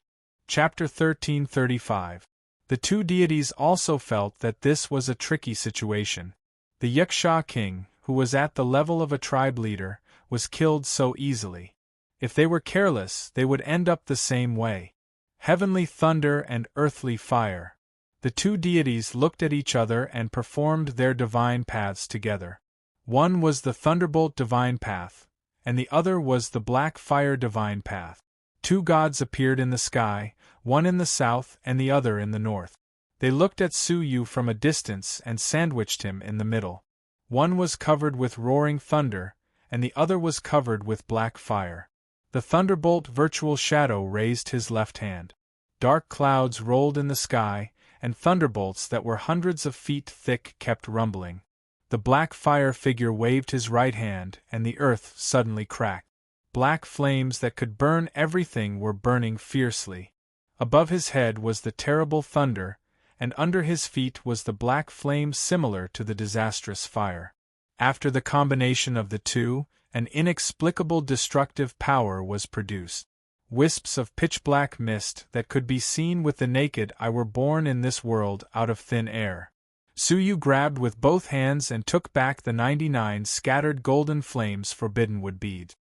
Chapter 1335. The 2 deities also felt that this was a tricky situation. The Yiksha king, who was at the level of a tribe leader, was killed so easily. If they were careless, they would end up the same way. Heavenly thunder and earthly fire. The 2 deities looked at each other and performed their divine paths together. One was the thunderbolt divine path, and the other was the black fire divine path. 2 gods appeared in the sky, one in the south and the other in the north. They looked at Su Yu from a distance and sandwiched him in the middle. One was covered with roaring thunder, and the other was covered with black fire. The thunderbolt virtual shadow raised his left hand. Dark clouds rolled in the sky, and thunderbolts that were hundreds of feet thick kept rumbling. The black fire figure waved his right hand, and the earth suddenly cracked. Black flames that could burn everything were burning fiercely. Above his head was the terrible thunder, and under his feet was the black flame similar to the disastrous fire. After the combination of the 2, an inexplicable destructive power was produced. Wisps of pitch-black mist that could be seen with the naked eye were born in this world out of thin air. Su Yu grabbed with both hands and took back the 99 scattered golden flames forbidden wood beads.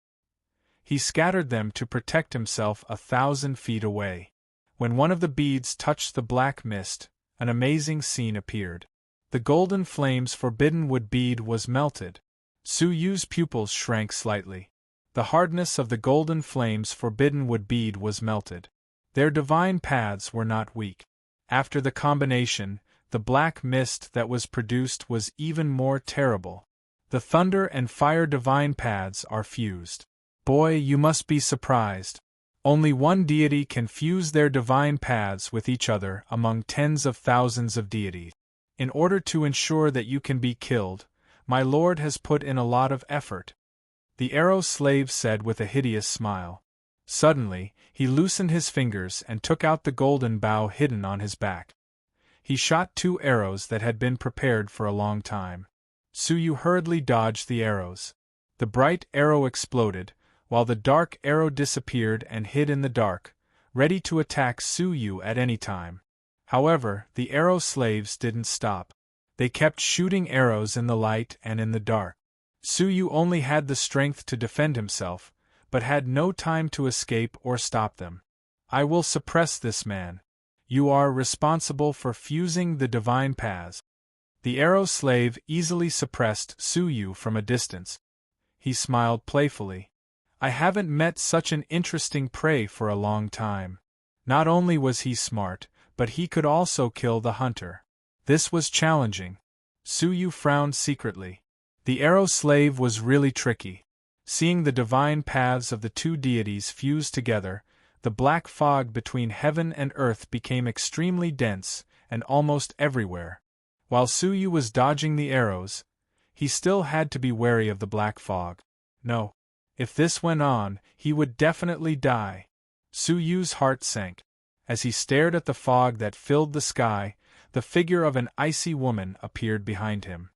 He scattered them to protect himself 1,000 feet away. When one of the beads touched the black mist, an amazing scene appeared. The golden flames forbidden wood bead was melted. Su Yu's pupils shrank slightly. The hardness of the golden flames forbidden wood bead was melted. Their divine paths were not weak. After the combination, the black mist that was produced was even more terrible. The thunder and fire divine paths are fused. Boy, you must be surprised. Only one deity can fuse their divine paths with each other among tens of thousands of deities. In order to ensure that you can be killed, my lord has put in a lot of effort. The arrow slave said with a hideous smile. Suddenly, he loosened his fingers and took out the golden bow hidden on his back. He shot 2 arrows that had been prepared for a long time. Su Yu hurriedly dodged the arrows. The bright arrow exploded, while the dark arrow disappeared and hid in the dark, ready to attack Su Yu at any time. However, the arrow slaves didn't stop. They kept shooting arrows in the light and in the dark. Su Yu only had the strength to defend himself, but had no time to escape or stop them. I will suppress this man. You are responsible for fusing the divine paths. The arrow slave easily suppressed Su Yu from a distance. He smiled playfully. I haven't met such an interesting prey for a long time. Not only was he smart, but he could also kill the hunter. This was challenging. Su Yu frowned secretly. The arrow slave was really tricky. Seeing the divine paths of the 2 deities fuse together, the black fog between heaven and earth became extremely dense and almost everywhere. While Su Yu was dodging the arrows, he still had to be wary of the black fog. No. If this went on, he would definitely die. Su Yu's heart sank. As he stared at the fog that filled the sky, the figure of an icy woman appeared behind him.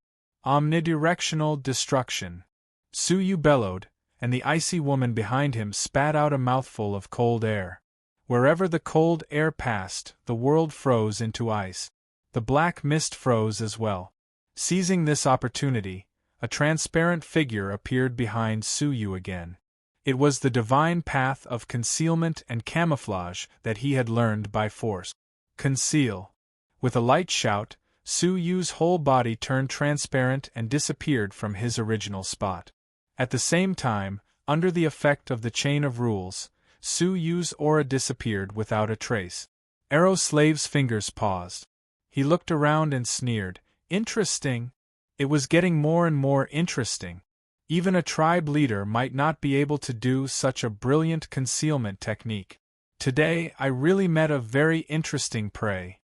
Omnidirectional destruction. Su Yu bellowed, and the icy woman behind him spat out a mouthful of cold air. Wherever the cold air passed, the world froze into ice. The black mist froze as well. Seizing this opportunity, a transparent figure appeared behind Suyu again. It was the divine path of concealment and camouflage that he had learned by force. Conceal. With a light shout, Suyu's whole body turned transparent and disappeared from his original spot. At the same time, under the effect of the chain of rules, Suyu's aura disappeared without a trace. Arrow Slave's fingers paused. He looked around and sneered. Interesting. It was getting more and more interesting. Even a tribe leader might not be able to do such a brilliant concealment technique. Today I really met a very interesting prey.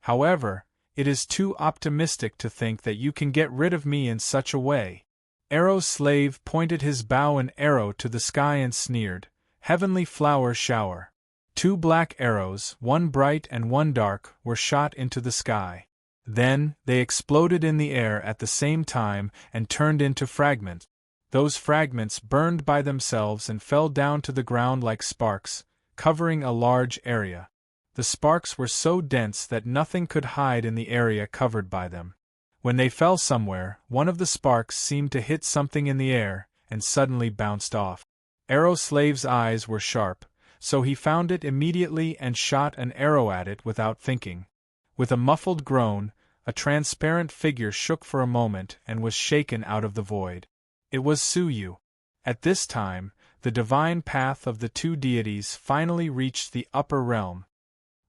However, it is too optimistic to think that you can get rid of me in such a way. Arrow Slave pointed his bow and arrow to the sky and sneered, "Heavenly flower shower." 2 black arrows, one bright and one dark, were shot into the sky. Then, they exploded in the air at the same time and turned into fragments. Those fragments burned by themselves and fell down to the ground like sparks, covering a large area. The sparks were so dense that nothing could hide in the area covered by them. When they fell somewhere, one of the sparks seemed to hit something in the air, and suddenly bounced off. Arrow Slave's eyes were sharp, so he found it immediately and shot an arrow at it without thinking. With a muffled groan, a transparent figure shook for a moment and was shaken out of the void. It was Suyu. At this time, the divine path of the 2 deities finally reached the upper realm.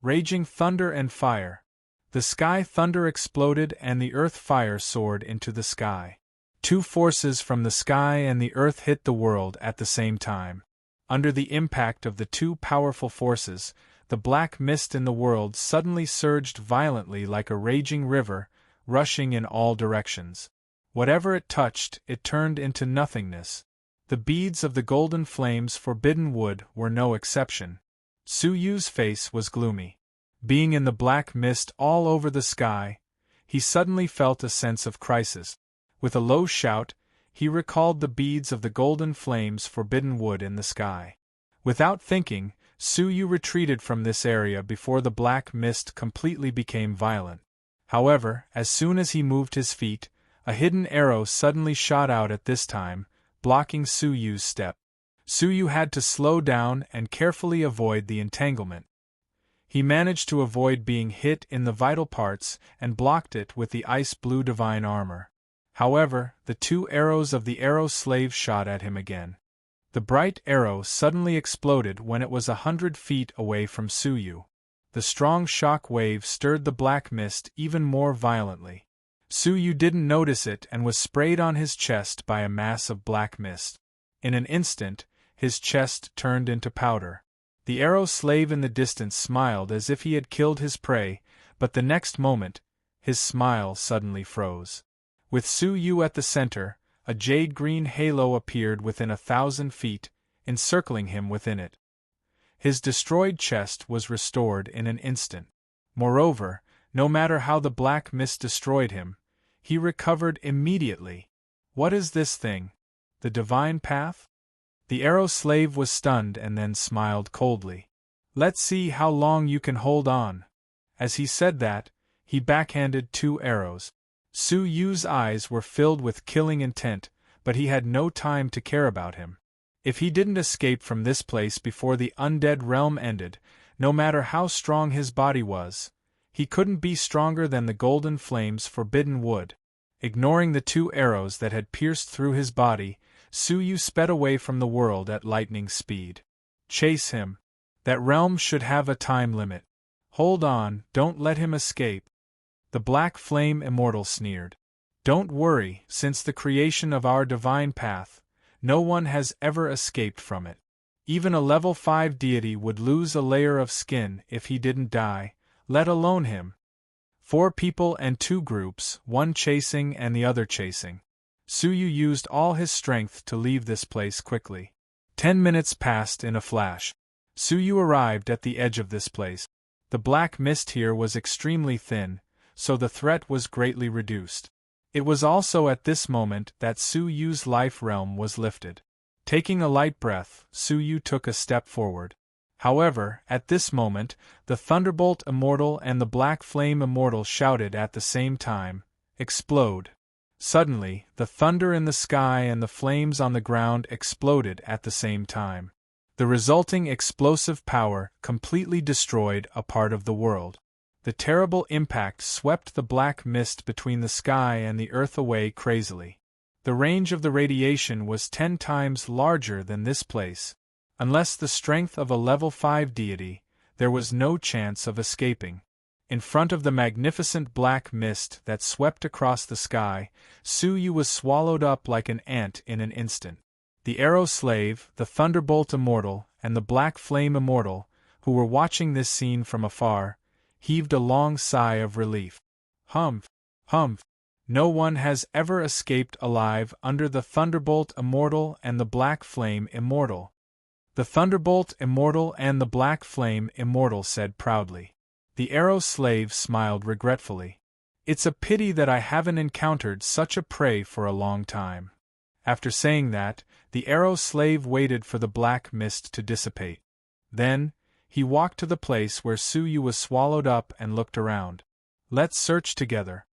Raging thunder and fire. The sky thunder exploded and the earth fire soared into the sky. 2 forces from the sky and the earth hit the world at the same time. Under the impact of the 2 powerful forces, the black mist in the world suddenly surged violently like a raging river, rushing in all directions. Whatever it touched, it turned into nothingness. The beads of the golden flames forbidden wood were no exception. Suyu's face was gloomy. Being in the black mist all over the sky, he suddenly felt a sense of crisis. With a low shout, he recalled the beads of the golden flames forbidden wood in the sky. Without thinking, Suyu retreated from this area before the black mist completely became violent. However, as soon as he moved his feet, a hidden arrow suddenly shot out at this time, blocking Suyu's step. Suyu had to slow down and carefully avoid the entanglement. He managed to avoid being hit in the vital parts and blocked it with the ice-blue divine armor. However, the 2 arrows of the Arrow Slave shot at him again. The bright arrow suddenly exploded when it was 100 feet away from Suyu. The strong shock wave stirred the black mist even more violently. Suyu didn't notice it and was sprayed on his chest by a mass of black mist. In an instant, his chest turned into powder. The Arrow Slave in the distance smiled as if he had killed his prey, but the next moment, his smile suddenly froze. With Suyu at the center, a jade-green halo appeared within 1,000 feet, encircling him within it. His destroyed chest was restored in an instant. Moreover, no matter how the black mist destroyed him, he recovered immediately. What is this thing? The divine path? The Arrow Slave was stunned and then smiled coldly. Let's see how long you can hold on. As he said that, he backhanded 2 arrows. Suyu's eyes were filled with killing intent, but he had no time to care about him. If he didn't escape from this place before the undead realm ended, no matter how strong his body was, he couldn't be stronger than the golden flames forbidden wood. Ignoring the 2 arrows that had pierced through his body, Suyu sped away from the world at lightning speed. Chase him. That realm should have a time limit. Hold on, don't let him escape. The Black Flame Immortal sneered. Don't worry, since the creation of our divine path, no one has ever escaped from it. Even a level 5 deity would lose a layer of skin if he didn't die, let alone him. 4 people and 2 groups, one chasing and the other chasing. Suyu used all his strength to leave this place quickly. 10 minutes passed in a flash. Suyu arrived at the edge of this place. The black mist here was extremely thin, so the threat was greatly reduced. It was also at this moment that Suyu's life realm was lifted. Taking a light breath, Suyu took a step forward. However, at this moment, the Thunderbolt Immortal and the Black Flame Immortal shouted at the same time, explode. Suddenly, the thunder in the sky and the flames on the ground exploded at the same time. The resulting explosive power completely destroyed a part of the world. The terrible impact swept the black mist between the sky and the earth away crazily. The range of the radiation was 10 times larger than this place. Unless the strength of a level 5 deity, there was no chance of escaping. In front of the magnificent black mist that swept across the sky, Suyu was swallowed up like an ant in an instant. The Arrow Slave, the Thunderbolt Immortal, and the Black Flame Immortal, who were watching this scene from afar, heaved a long sigh of relief. Humph! Humph! No one has ever escaped alive under the Thunderbolt Immortal and the Black Flame Immortal. The Thunderbolt Immortal and the Black Flame Immortal said proudly. The Arrow Slave smiled regretfully. It's a pity that I haven't encountered such a prey for a long time. After saying that, the Arrow Slave waited for the black mist to dissipate. Then, he walked to the place where Suyu was swallowed up and looked around. Let's search together.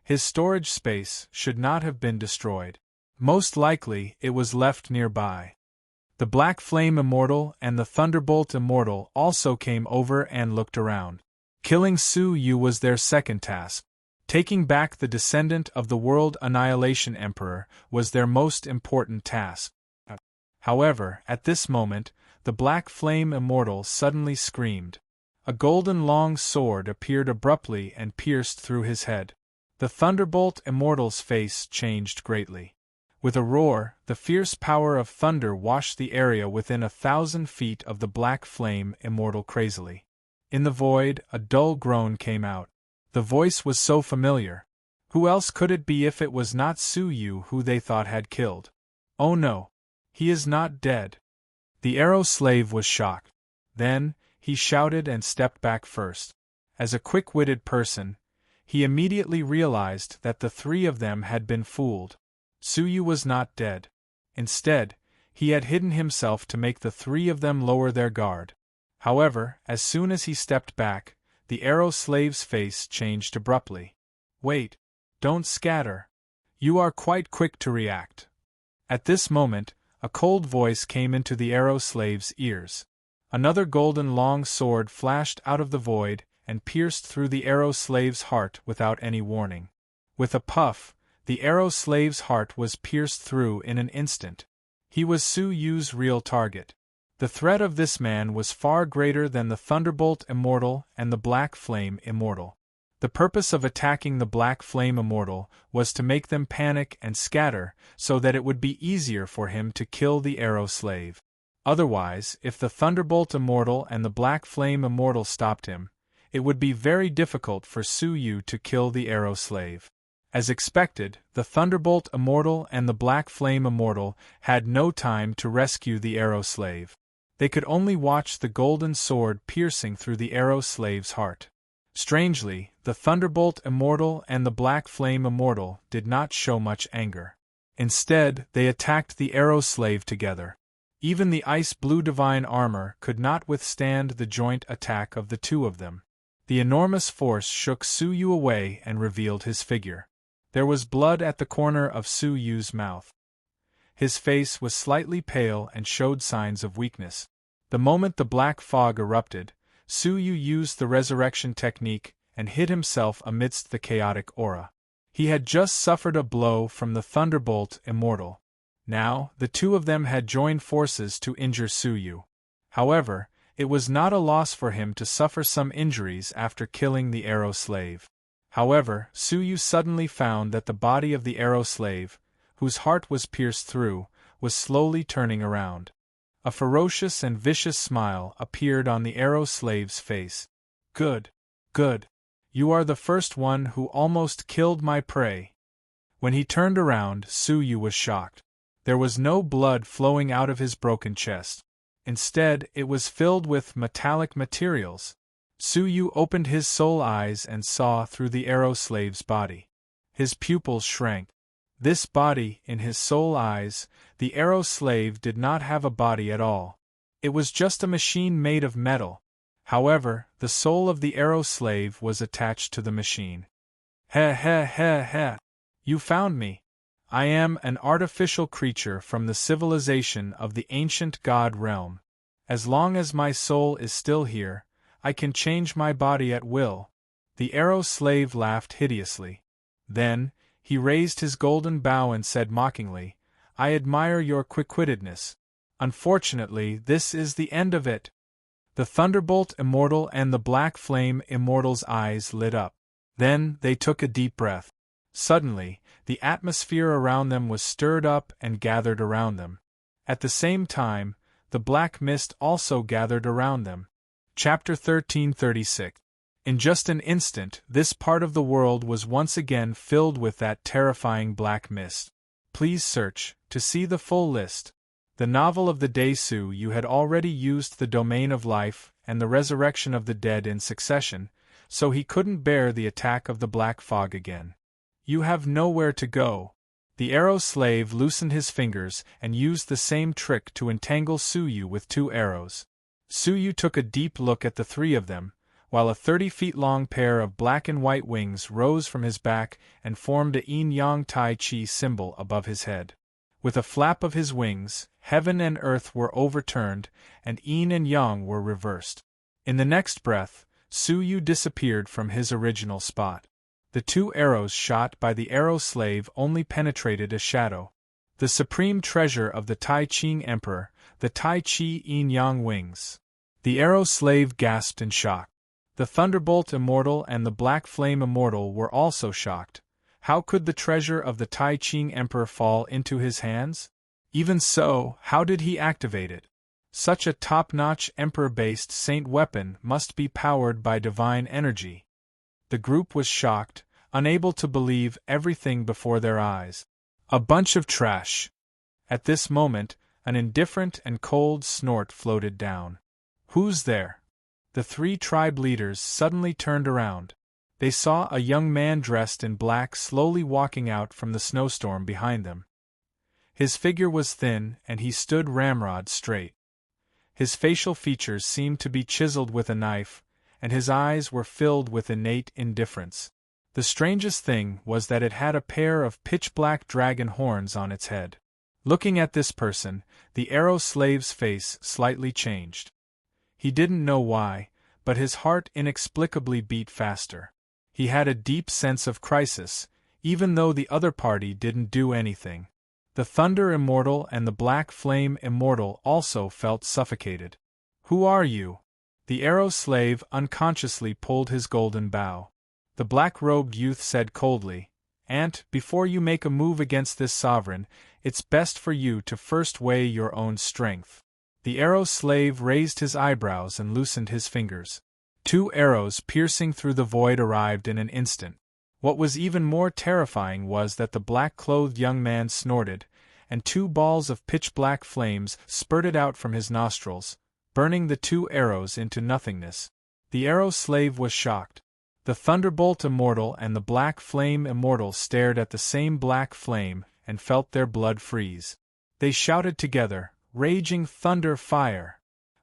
His storage space should not have been destroyed. Most likely, it was left nearby. The Black Flame Immortal and the Thunderbolt Immortal also came over and looked around. Killing Suyu was their second task. Taking back the descendant of the World Annihilation Emperor was their most important task. However, at this moment, the Black Flame Immortal suddenly screamed. A golden long sword appeared abruptly and pierced through his head. The Thunderbolt Immortal's face changed greatly. With a roar, the fierce power of thunder washed the area within 1,000 feet of the Black Flame Immortal crazily. In the void, a dull groan came out. The voice was so familiar. Who else could it be if it was not Suyu who they thought had killed? Oh no! He is not dead. The Arrow Slave was shocked. Then, he shouted and stepped back first. As a quick-witted person, he immediately realized that the three of them had been fooled. Suyu was not dead. Instead, he had hidden himself to make the three of them lower their guard. However, as soon as he stepped back, the Arrow Slave's face changed abruptly. Wait! Don't scatter! You are quite quick to react. At this moment, a cold voice came into the Arrow Slave's ears. Another golden long sword flashed out of the void and pierced through the Arrow Slave's heart without any warning. With a puff, the Arrow Slave's heart was pierced through in an instant. He was Suyu's real target. The threat of this man was far greater than the Thunderbolt Immortal and the Black Flame Immortal. The purpose of attacking the Black Flame Immortal was to make them panic and scatter so that it would be easier for him to kill the Arrow Slave. Otherwise, if the Thunderbolt Immortal and the Black Flame Immortal stopped him, it would be very difficult for Suyu to kill the Arrow Slave. As expected, the Thunderbolt Immortal and the Black Flame Immortal had no time to rescue the Arrow Slave. They could only watch the golden sword piercing through the Arrow Slave's heart. Strangely, the Thunderbolt Immortal and the Black Flame Immortal did not show much anger. Instead, they attacked the Arrow Slave together. Even the ice-blue divine armor could not withstand the joint attack of the two of them. The enormous force shook Suyu away and revealed his figure. There was blood at the corner of Suyu's mouth. His face was slightly pale and showed signs of weakness. The moment the black fog erupted, Suyu used the resurrection technique and hid himself amidst the chaotic aura. He had just suffered a blow from the Thunderbolt Immortal. Now, the two of them had joined forces to injure Suyu. However, it was not a loss for him to suffer some injuries after killing the Arrow Slave. However, Suyu suddenly found that the body of the Arrow Slave, whose heart was pierced through, was slowly turning around. A ferocious and vicious smile appeared on the Arrow Slave's face. Good. Good. You are the first one who almost killed my prey. When he turned around, Suyu was shocked. There was no blood flowing out of his broken chest. Instead, it was filled with metallic materials. Suyu opened his soul eyes and saw through the Arrow Slave's body. His pupils shrank. This body, in his soul eyes, the Arrow Slave did not have a body at all. It was just a machine made of metal. However, the soul of the Arrow Slave was attached to the machine. Heh heh heh heh. You found me. I am an artificial creature from the civilization of the ancient god realm. As long as my soul is still here, I can change my body at will. The arrow slave laughed hideously. Then, he raised his golden bow and said mockingly, I admire your quick-wittedness. Unfortunately, this is the end of it. The Thunderbolt Immortal and the Black Flame Immortal's eyes lit up. Then they took a deep breath. Suddenly, the atmosphere around them was stirred up and gathered around them. At the same time, the black mist also gathered around them. Chapter 1336. In just an instant, this part of the world was once again filled with that terrifying black mist. Please search to see the full list. The novel of the day. Su Yu had already used the domain of life and the resurrection of the dead in succession, so he couldn't bear the attack of the black fog again. You have nowhere to go. The arrow slave loosened his fingers and used the same trick to entangle Su Yu with 2 arrows. Su Yu took a deep look at the 3 of them, while a 30-feet-long pair of black and white wings rose from his back and formed a yin-yang tai chi symbol above his head. With a flap of his wings, heaven and earth were overturned, and yin and yang were reversed. In the next breath, Su Yu disappeared from his original spot. The 2 arrows shot by the arrow slave only penetrated a shadow. The supreme treasure of the Tai Ching Emperor, the Tai Chi yin-yang wings. The arrow slave gasped in shock. The Thunderbolt Immortal and the Black Flame Immortal were also shocked. How could the treasure of the Tai Ching Emperor fall into his hands? Even so, how did he activate it? Such a top-notch Emperor-based saint weapon must be powered by divine energy. The group was shocked, unable to believe everything before their eyes. A bunch of trash. At this moment, an indifferent and cold snort floated down. Who's there? The 3 tribe leaders suddenly turned around. They saw a young man dressed in black slowly walking out from the snowstorm behind them. His figure was thin and he stood ramrod straight. His facial features seemed to be chiseled with a knife, and his eyes were filled with innate indifference. The strangest thing was that it had a pair of pitch-black dragon horns on its head. Looking at this person, the arrow slave's face slightly changed. He didn't know why, but his heart inexplicably beat faster. He had a deep sense of crisis, even though the other party didn't do anything. The Thunder Immortal and the Black Flame Immortal also felt suffocated. Who are you? The arrow slave unconsciously pulled his golden bow. The black-robed youth said coldly, Aunt, before you make a move against this sovereign, it's best for you to first weigh your own strength. The arrow slave raised his eyebrows and loosened his fingers. 2 arrows piercing through the void arrived in an instant. What was even more terrifying was that the black-clothed young man snorted, and 2 balls of pitch-black flames spurted out from his nostrils, burning the 2 arrows into nothingness. The arrow slave was shocked. The Thunderbolt Immortal and the Black Flame Immortal stared at the same black flame and felt their blood freeze. They shouted together, Raging Thunder Fire!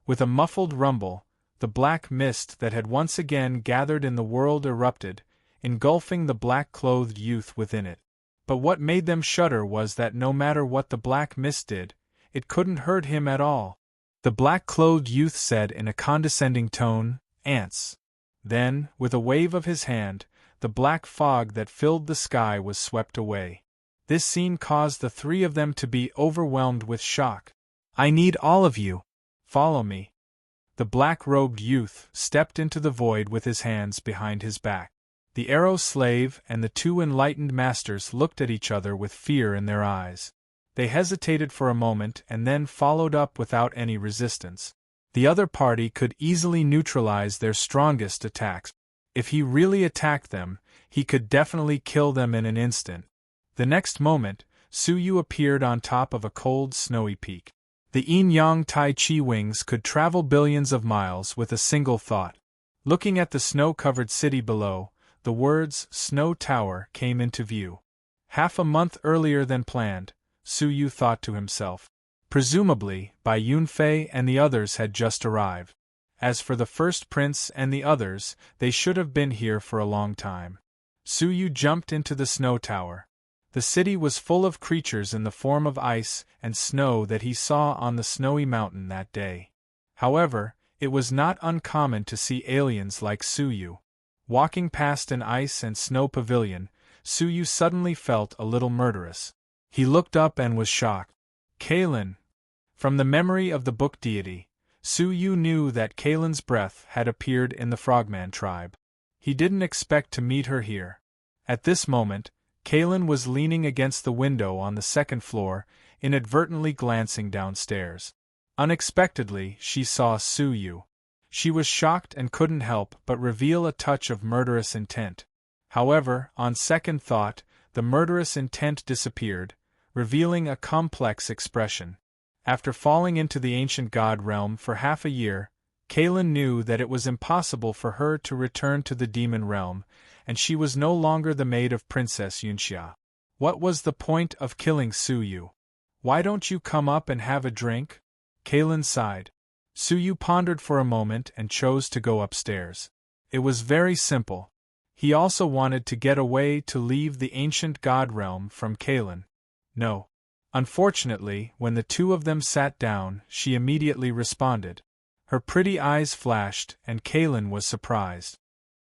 With a muffled rumble, the black mist that had once again gathered in the world erupted, engulfing the black-clothed youth within it. But what made them shudder was that no matter what the black mist did, it couldn't hurt him at all. The black-clothed youth said in a condescending tone, Ants. Then, with a wave of his hand, the black fog that filled the sky was swept away. This scene caused the 3 of them to be overwhelmed with shock. I need all of you. Follow me. The black-robed youth stepped into the void with his hands behind his back. The arrow slave and the 2 enlightened masters looked at each other with fear in their eyes. They hesitated for a moment and then followed up without any resistance. The other party could easily neutralize their strongest attacks. If he really attacked them, he could definitely kill them in an instant. The next moment, Su Yu appeared on top of a cold, snowy peak. The yin-yang tai chi wings could travel billions of miles with a single thought. Looking at the snow-covered city below, the words Snow Tower came into view. Half a month earlier than planned, Su Yu thought to himself. Presumably, Bai Yunfei and the others had just arrived. As for the first prince and the others, they should have been here for a long time. Suyu jumped into the snow tower. The city was full of creatures in the form of ice and snow that he saw on the snowy mountain that day. However, it was not uncommon to see aliens like Suyu. Walking past an ice and snow pavilion, Suyu suddenly felt a little murderous. He looked up and was shocked. Kalin. From the memory of the book deity, Suyu knew that Kalin's breath had appeared in the Frogman tribe. He didn't expect to meet her here. At this moment, Kalin was leaning against the window on the second floor, inadvertently glancing downstairs. Unexpectedly, she saw Suyu. She was shocked and couldn't help but reveal a touch of murderous intent. However, on second thought, the murderous intent disappeared, revealing a complex expression. After falling into the ancient god realm for half a year, Kalin knew that it was impossible for her to return to the demon realm, and she was no longer the maid of Princess Yunxia. What was the point of killing Suyu? Why don't you come up and have a drink? Kalin sighed. Suyu pondered for a moment and chose to go upstairs. It was very simple. He also wanted to get away to leave the ancient god realm from Kalin. No. Unfortunately, when the two of them sat down, she immediately responded. Her pretty eyes flashed, and Kalin was surprised.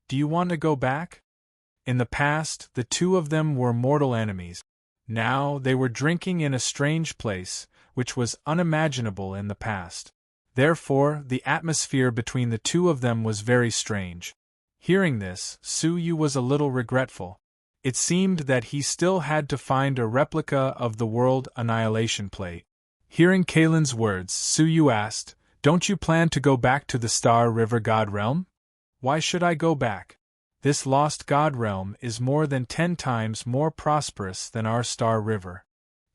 Do you want to go back? In the past, the two of them were mortal enemies. Now, they were drinking in a strange place, which was unimaginable in the past. Therefore, the atmosphere between the two of them was very strange. Hearing this, Suyu was a little regretful. It seemed that he still had to find a replica of the World Annihilation Plate. Hearing Kalin's words, Suyu asked, Don't you plan to go back to the Star River God Realm? Why should I go back? This lost God Realm is more than 10 times more prosperous than our Star River.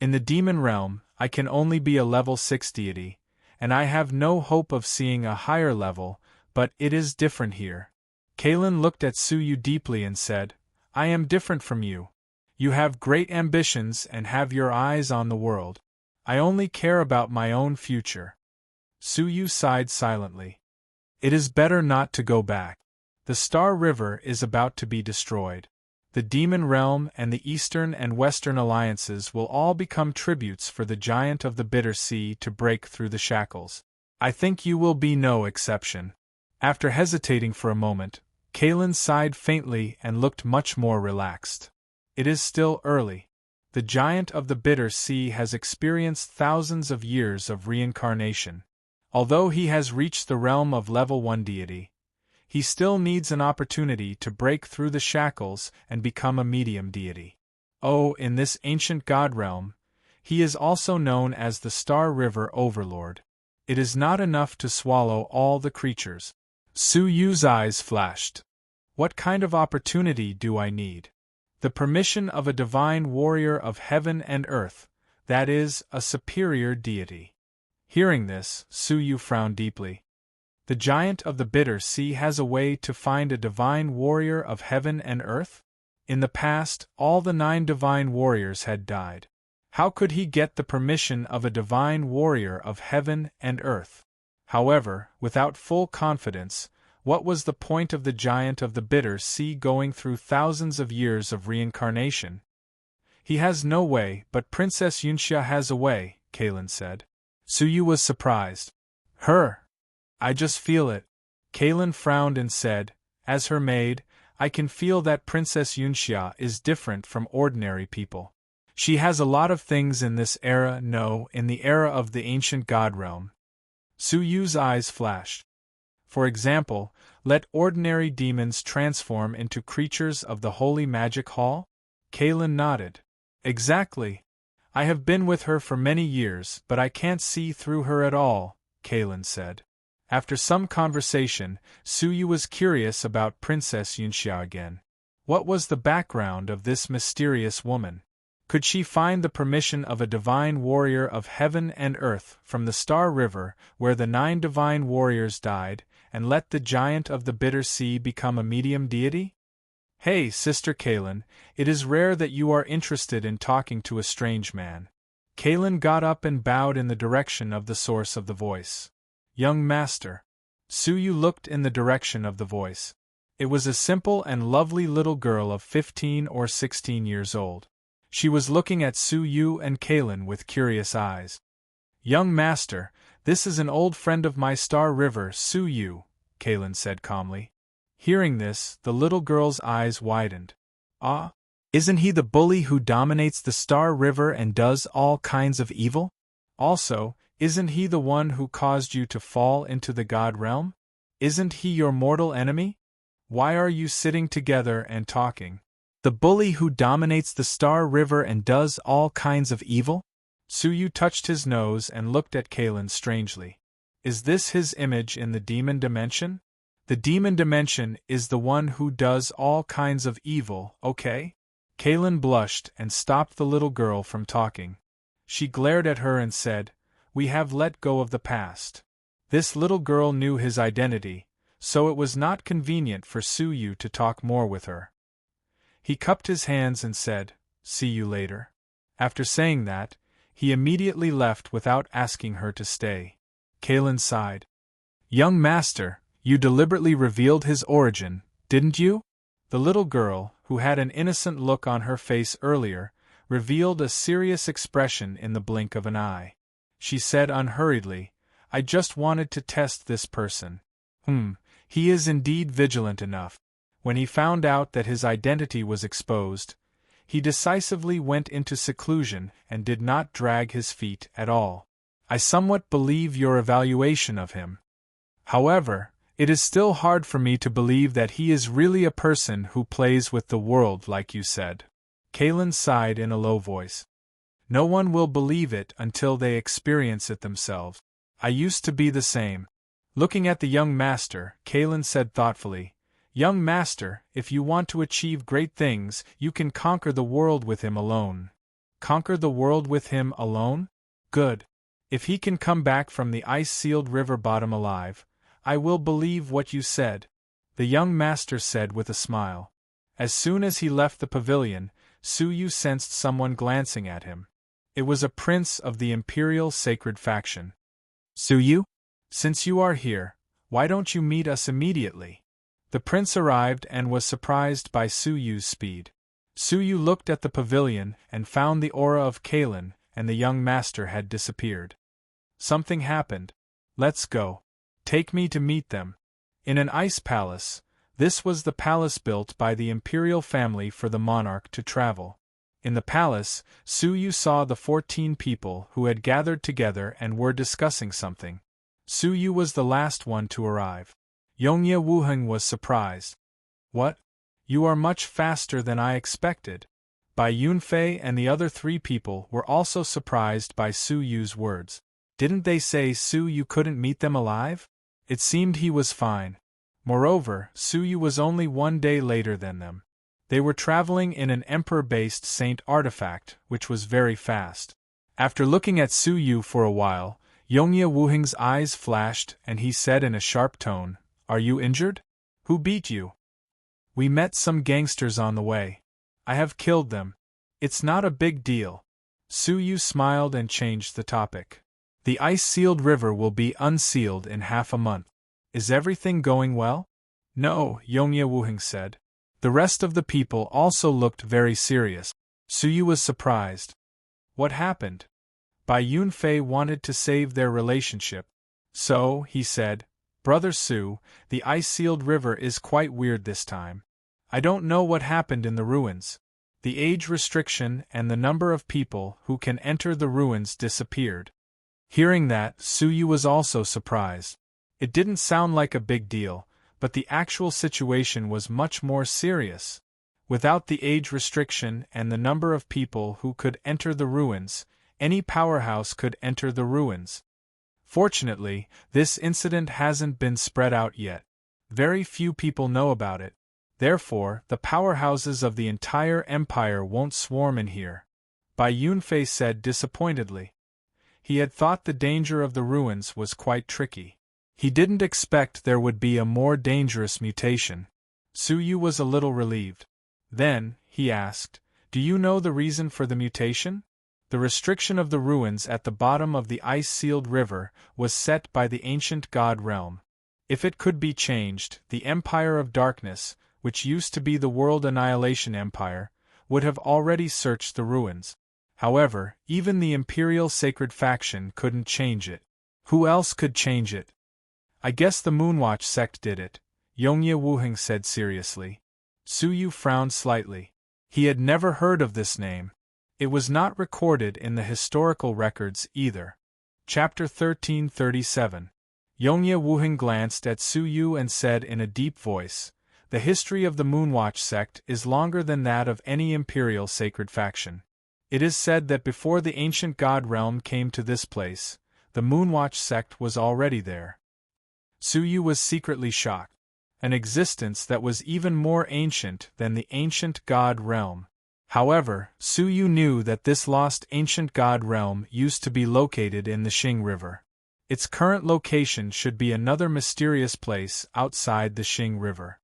In the Demon Realm, I can only be a level 6 deity, and I have no hope of seeing a higher level, but it is different here. Kalin looked at Suyu deeply and said, I am different from you. You have great ambitions and have your eyes on the world. I only care about my own future. Suyu sighed silently. It is better not to go back. The Star River is about to be destroyed. The Demon Realm and the Eastern and Western alliances will all become tributes for the Giant of the Bitter Sea to break through the shackles. I think you will be no exception. After hesitating for a moment, Kalin sighed faintly and looked much more relaxed. It is still early. The Giant of the Bitter Sea has experienced thousands of years of reincarnation. Although he has reached the realm of level 1 deity, he still needs an opportunity to break through the shackles and become a medium deity. Oh, in this ancient god realm, he is also known as the Star River Overlord. It is not enough to swallow all the creatures. Suyu's eyes flashed. What kind of opportunity do I need? The permission of a divine warrior of heaven and earth, that is, a superior deity. Hearing this, Suyu frowned deeply. The Giant of the Bitter Sea has a way to find a divine warrior of heaven and earth? In the past, all the 9 divine warriors had died. How could he get the permission of a divine warrior of heaven and earth? However, without full confidence, what was the point of the Giant of the Bitter Sea going through thousands of years of reincarnation? He has no way, but Princess Yunxia has a way, Kalin said. Suyu was surprised. Her! I just feel it. Kalin frowned and said, As her maid, I can feel that Princess Yunxia is different from ordinary people. She has a lot of things in this era, no, in the era of the ancient god realm. Suyu's eyes flashed. For example, let ordinary demons transform into creatures of the Holy Magic Hall? Kalin nodded. Exactly. I have been with her for many years, but I can't see through her at all, Kalin said. After some conversation, Suyu was curious about Princess Yunxia again. What was the background of this mysterious woman? Could she find the permission of a divine warrior of heaven and earth from the Star River, where the 9 divine warriors died, and let the Giant of the Bitter Sea become a medium deity? Hey, Sister Kalin, it is rare that you are interested in talking to a strange man. Kalin got up and bowed in the direction of the source of the voice. Young master. Suyu looked in the direction of the voice. It was a simple and lovely little girl of 15 or 16 years old. She was looking at Su Yu and Kalen with curious eyes. "Young master, this is an old friend of my Star River, Su Yu," Kalen said calmly. Hearing this, the little girl's eyes widened. "Ah? Isn't he the bully who dominates the Star River and does all kinds of evil? Also, isn't he the one who caused you to fall into the God realm? Isn't he your mortal enemy? Why are you sitting together and talking? The bully who dominates the Star River and does all kinds of evil?" Su Yu touched his nose and looked at Kalen strangely. "Is this his image in the demon dimension? The demon dimension is the one who does all kinds of evil, okay?" Kalen blushed and stopped the little girl from talking. She glared at her and said, "We have let go of the past." This little girl knew his identity, so it was not convenient for Su Yu to talk more with her. He cupped his hands and said, "See you later." After saying that, he immediately left without asking her to stay. Kalen sighed. "Young master, you deliberately revealed his origin, didn't you?" The little girl, who had an innocent look on her face earlier, revealed a serious expression in the blink of an eye. She said unhurriedly, "I just wanted to test this person. He is indeed vigilant enough. When he found out that his identity was exposed, he decisively went into seclusion and did not drag his feet at all. I somewhat believe your evaluation of him. However, it is still hard for me to believe that he is really a person who plays with the world like you said." Kalen sighed in a low voice. "No one will believe it until they experience it themselves. I used to be the same." Looking at the young master, Kalen said thoughtfully, "Young master, if you want to achieve great things, you can conquer the world with him alone." "Conquer the world with him alone? Good. If he can come back from the ice-sealed river bottom alive, I will believe what you said," the young master said with a smile. As soon as he left the pavilion, Su Yu sensed someone glancing at him. It was a prince of the Imperial Sacred Faction. "Su Yu? Since you are here, why don't you meet us immediately?" The prince arrived and was surprised by Su Yu's speed. Su Yu looked at the pavilion and found the aura of Kalen, and the young master had disappeared. "Something happened. Let's go. Take me to meet them." In an ice palace, this was the palace built by the imperial family for the monarch to travel. In the palace, Su Yu saw the 14 people who had gathered together and were discussing something. Su Yu was the last one to arrive. Yongye Wuheng was surprised. "What? You are much faster than I expected." Bai Yunfei and the other 3 people were also surprised by Su Yu's words. Didn't they say Su Yu couldn't meet them alive? It seemed he was fine. Moreover, Su Yu was only 1 day later than them. They were traveling in an emperor-based Saint artifact, which was very fast. After looking at Su Yu for a while, Yongye Wuheng's eyes flashed and he said in a sharp tone, "Are you injured? Who beat you?" "We met some gangsters on the way. I have killed them. It's not a big deal." Su Yu smiled and changed the topic. "The ice-sealed river will be unsealed in half a month. Is everything going well?" "No," Yongye Wuheng said. The rest of the people also looked very serious. Su Yu was surprised. What happened? Bai Yunfei wanted to save their relationship. "So," he said, "Brother Su, the ice-sealed river is quite weird this time. I don't know what happened in the ruins. The age restriction and the number of people who can enter the ruins disappeared." Hearing that, Su Yu was also surprised. It didn't sound like a big deal, but the actual situation was much more serious. Without the age restriction and the number of people who could enter the ruins, any powerhouse could enter the ruins. Fortunately, this incident hasn't been spread out yet. Very few people know about it. Therefore, the powerhouses of the entire empire won't swarm in here. Bai Yunfei said disappointedly. He had thought the danger of the ruins was quite tricky. He didn't expect there would be a more dangerous mutation. Su Yu was a little relieved. Then, he asked, "Do you know the reason for the mutation?" The restriction of the ruins at the bottom of the ice-sealed river was set by the ancient god realm. If it could be changed, the Empire of Darkness, which used to be the World Annihilation Empire, would have already searched the ruins. However, even the Imperial Sacred Faction couldn't change it. Who else could change it? I guess the Moonwatch sect did it, Yongye Wuheng said seriously. Suyu frowned slightly. He had never heard of this name. It was not recorded in the historical records either. Chapter 1337. Yongye Wuheng glanced at Suyu and said in a deep voice, "The history of the Moonwatch sect is longer than that of any Imperial Sacred Faction. It is said that before the ancient god realm came to this place, the Moonwatch sect was already there." Suyu was secretly shocked. An existence that was even more ancient than the ancient god realm. However, Suyu knew that this lost ancient god realm used to be located in the Xing River. Its current location should be another mysterious place outside the Xing River.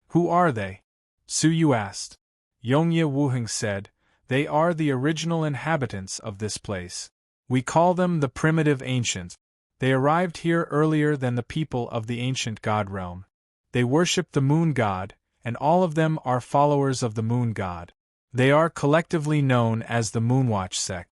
Who are they? Suyu asked. Yongye Wuheng said, "They are the original inhabitants of this place. We call them the primitive ancients. They arrived here earlier than the people of the ancient god realm. They worship the moon god, and all of them are followers of the moon god. They are collectively known as the Moonwatch sect."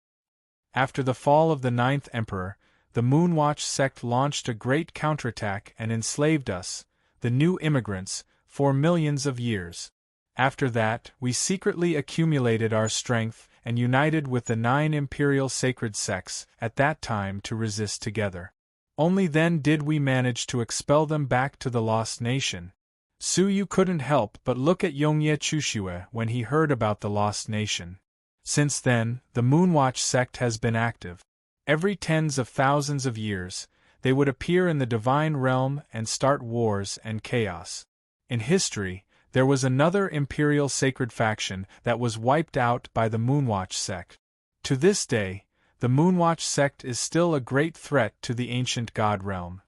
After the fall of the 9th Emperor, the Moonwatch sect launched a great counterattack and enslaved us, the new immigrants, for millions of years. After that, we secretly accumulated our strength and united with the 9 imperial sacred sects at that time to resist together. Only then did we manage to expel them back to the lost nation. Suyu couldn't help but look at Yongye Chushue when he heard about the lost nation. Since then, the Moonwatch sect has been active. Every tens of thousands of years, they would appear in the divine realm and start wars and chaos. In history, there was another imperial sacred faction that was wiped out by the Moonwatch sect. To this day, the Moonwatch sect is still a great threat to the ancient god realm.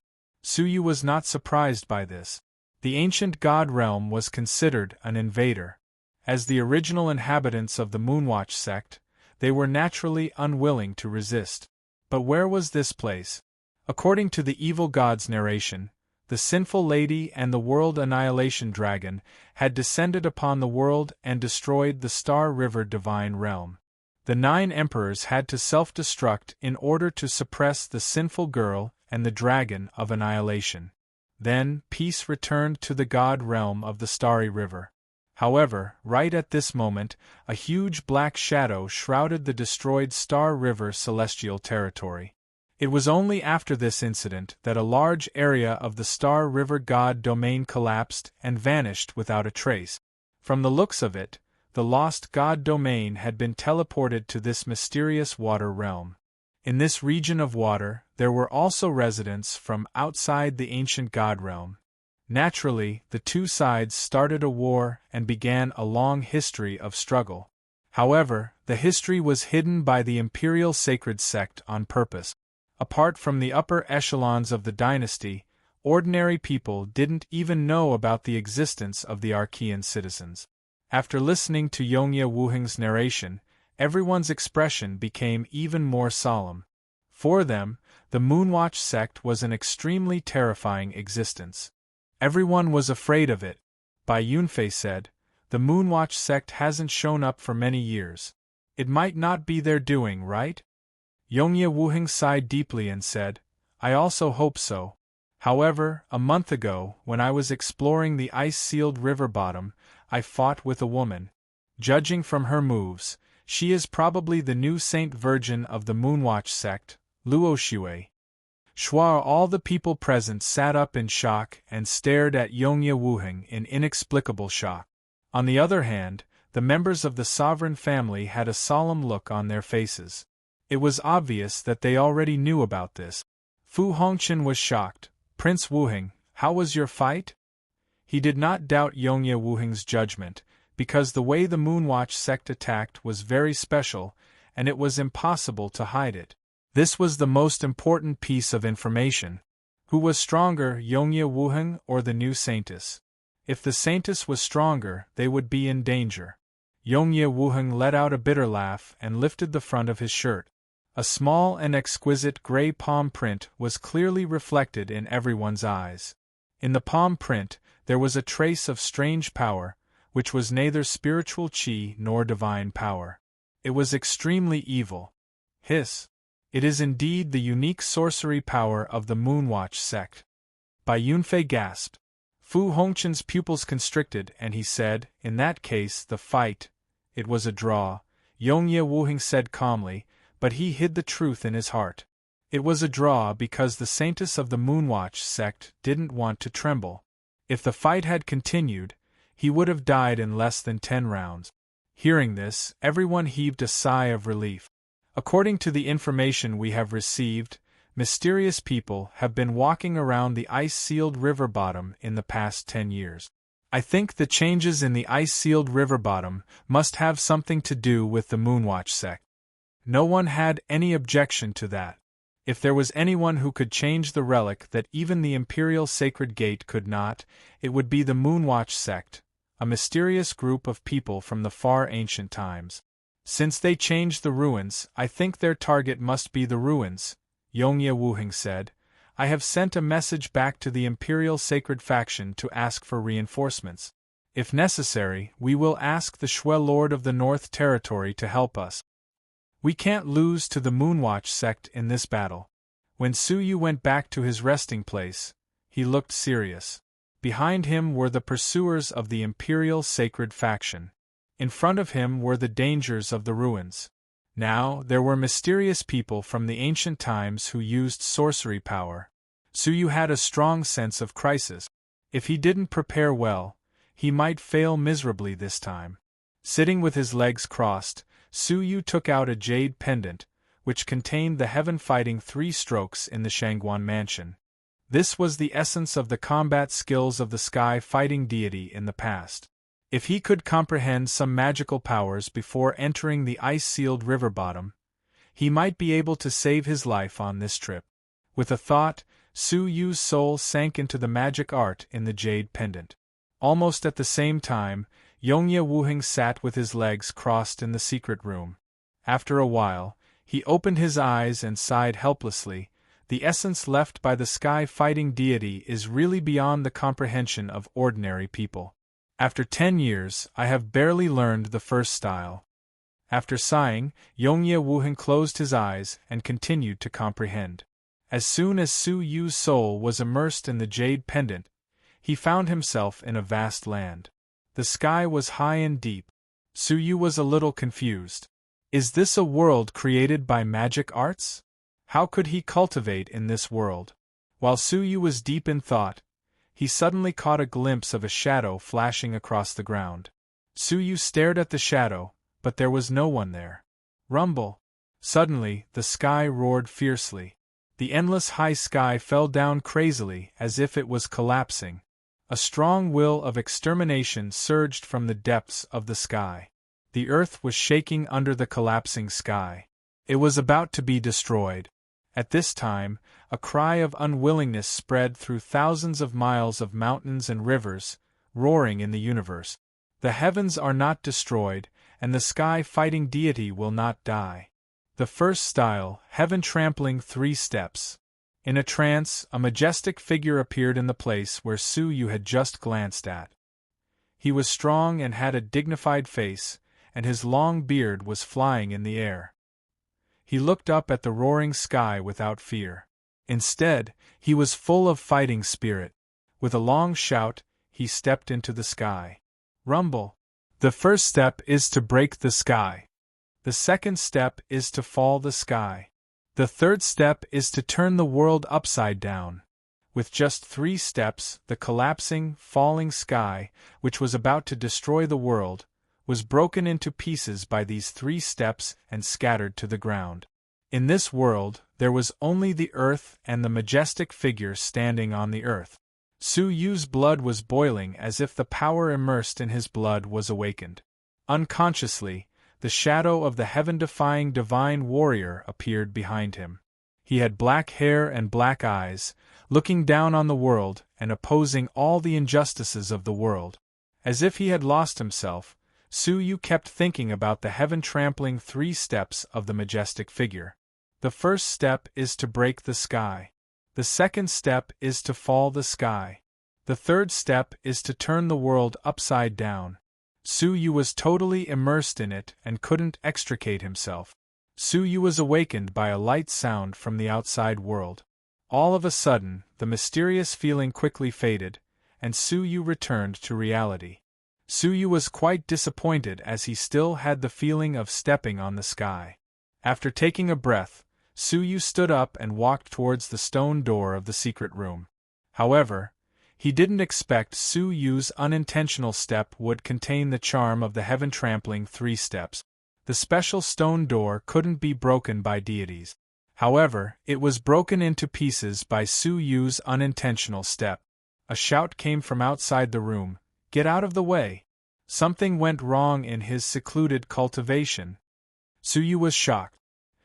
Suyu was not surprised by this. The ancient god realm was considered an invader. As the original inhabitants of the Moonwatch sect, they were naturally unwilling to resist. But where was this place? According to the evil god's narration, the sinful lady and the world annihilation dragon had descended upon the world and destroyed the Star River divine realm. The 9 emperors had to self-destruct in order to suppress the sinful girl and the dragon of annihilation. Then, peace returned to the god realm of the Starry River. However, right at this moment, a huge black shadow shrouded the destroyed Star River celestial territory. It was only after this incident that a large area of the Star River god domain collapsed and vanished without a trace. From the looks of it, the lost god domain had been teleported to this mysterious water realm. In this region of water, there were also residents from outside the ancient god realm. Naturally, the two sides started a war and began a long history of struggle. However, the history was hidden by the Imperial Sacred Sect on purpose. Apart from the upper echelons of the dynasty, ordinary people didn't even know about the existence of the Archean citizens. After listening to Yongye Wuheng's narration, everyone's expression became even more solemn. For them, the Moonwatch sect was an extremely terrifying existence. Everyone was afraid of it. Bai Yunfei said, "The Moonwatch sect hasn't shown up for many years. It might not be their doing, right?" Yongye Wuheng sighed deeply and said, "I also hope so. However, a month ago, when I was exploring the ice-sealed river bottom, I fought with a woman. Judging from her moves, she is probably the new Saint Virgin of the Moonwatch sect, Luo Xue." All the people present sat up in shock and stared at Yongye Wuheng in inexplicable shock. On the other hand, the members of the sovereign family had a solemn look on their faces. It was obvious that they already knew about this. Fu Hongqin was shocked. "Prince Wuheng, how was your fight?" He did not doubt Yongye Wuheng's judgment, because the way the Moonwatch sect attacked was very special, and it was impossible to hide it. This was the most important piece of information. Who was stronger, Yongye Wuheng or the new Saintess? If the Saintess was stronger, they would be in danger. Yongye Wuheng let out a bitter laugh and lifted the front of his shirt. A small and exquisite gray palm print was clearly reflected in everyone's eyes. In the palm print, there was a trace of strange power, which was neither spiritual chi nor divine power. It was extremely evil. Hiss! It is indeed the unique sorcery power of the Moonwatch sect. Bai Yunfei gasped. Fu Hongchen's pupils constricted, and he said, "In that case, the fight, it was a draw," Yongye Wuheng said calmly, but he hid the truth in his heart. It was a draw because the saintess of the Moonwatch sect didn't want to tremble. If the fight had continued, he would have died in less than 10 rounds. Hearing this, everyone heaved a sigh of relief. According to the information we have received, mysterious people have been walking around the ice-sealed river bottom in the past 10 years. I think the changes in the ice-sealed river bottom must have something to do with the Moonwatch sect. No one had any objection to that. If there was anyone who could change the relic that even the Imperial Sacred Gate could not, it would be the Moonwatch sect, a mysterious group of people from the far ancient times. Since they changed the ruins, I think their target must be the ruins, Yongye Wuheng said. I have sent a message back to the Imperial Sacred Faction to ask for reinforcements. If necessary, we will ask the Shui Lord of the North Territory to help us. We can't lose to the Moonwatch sect in this battle. When Su Yu went back to his resting place, he looked serious. Behind him were the pursuers of the Imperial Sacred Faction. In front of him were the dangers of the ruins. Now, there were mysterious people from the ancient times who used sorcery power. Su Yu had a strong sense of crisis. If he didn't prepare well, he might fail miserably this time. Sitting with his legs crossed, Su Yu took out a jade pendant, which contained the heaven-fighting 3 strokes in the Shangguan mansion. This was the essence of the combat skills of the sky-fighting deity in the past. If he could comprehend some magical powers before entering the ice-sealed river bottom, he might be able to save his life on this trip. With a thought, Su Yu's soul sank into the magic art in the jade pendant. Almost at the same time, Yongye Wuheng sat with his legs crossed in the secret room. After a while, he opened his eyes and sighed helplessly. The essence left by the sky-fighting deity is really beyond the comprehension of ordinary people. After 10 years, I have barely learned the first style. After sighing, Yongye Wuheng closed his eyes and continued to comprehend. As soon as Su Yu's soul was immersed in the jade pendant, he found himself in a vast land. The sky was high and deep. Su Yu was a little confused. Is this a world created by magic arts? How could he cultivate in this world? While Su Yu was deep in thought, he suddenly caught a glimpse of a shadow flashing across the ground. Su Yu stared at the shadow, but there was no one there. Rumble! Suddenly, the sky roared fiercely. The endless high sky fell down crazily as if it was collapsing. A strong will of extermination surged from the depths of the sky. The earth was shaking under the collapsing sky. It was about to be destroyed. At this time, a cry of unwillingness spread through thousands of miles of mountains and rivers, roaring in the universe. The heavens are not destroyed, and the sky-fighting deity will not die. The first style, heaven trampling 3 steps. In a trance, a majestic figure appeared in the place where Su Yu had just glanced at. He was strong and had a dignified face, and his long beard was flying in the air. He looked up at the roaring sky without fear. Instead, he was full of fighting spirit. With a long shout, he stepped into the sky. Rumble! The first step is to break the sky. The second step is to fall the sky. The third step is to turn the world upside down. With just 3 steps, the collapsing, falling sky, which was about to destroy the world, was broken into pieces by these 3 steps and scattered to the ground. In this world, there was only the earth and the majestic figure standing on the earth. Su Yu's blood was boiling as if the power immersed in his blood was awakened. Unconsciously, the shadow of the heaven-defying divine warrior appeared behind him. He had black hair and black eyes, looking down on the world and opposing all the injustices of the world. As if he had lost himself, Su Yu kept thinking about the heaven-trampling 3 steps of the majestic figure. The first step is to break the sky. The second step is to fall the sky. The third step is to turn the world upside down. Su Yu was totally immersed in it and couldn't extricate himself. Su Yu was awakened by a light sound from the outside world. All of a sudden, the mysterious feeling quickly faded, and Su Yu returned to reality. Su Yu was quite disappointed as he still had the feeling of stepping on the sky. After taking a breath, Su Yu stood up and walked towards the stone door of the secret room. However, he didn't expect Su Yu's unintentional step would contain the charm of the heaven-trampling 3 steps. The special stone door couldn't be broken by deities. However, it was broken into pieces by Su Yu's unintentional step. A shout came from outside the room, "Get out of the way!" Something went wrong in his secluded cultivation. Su Yu was shocked.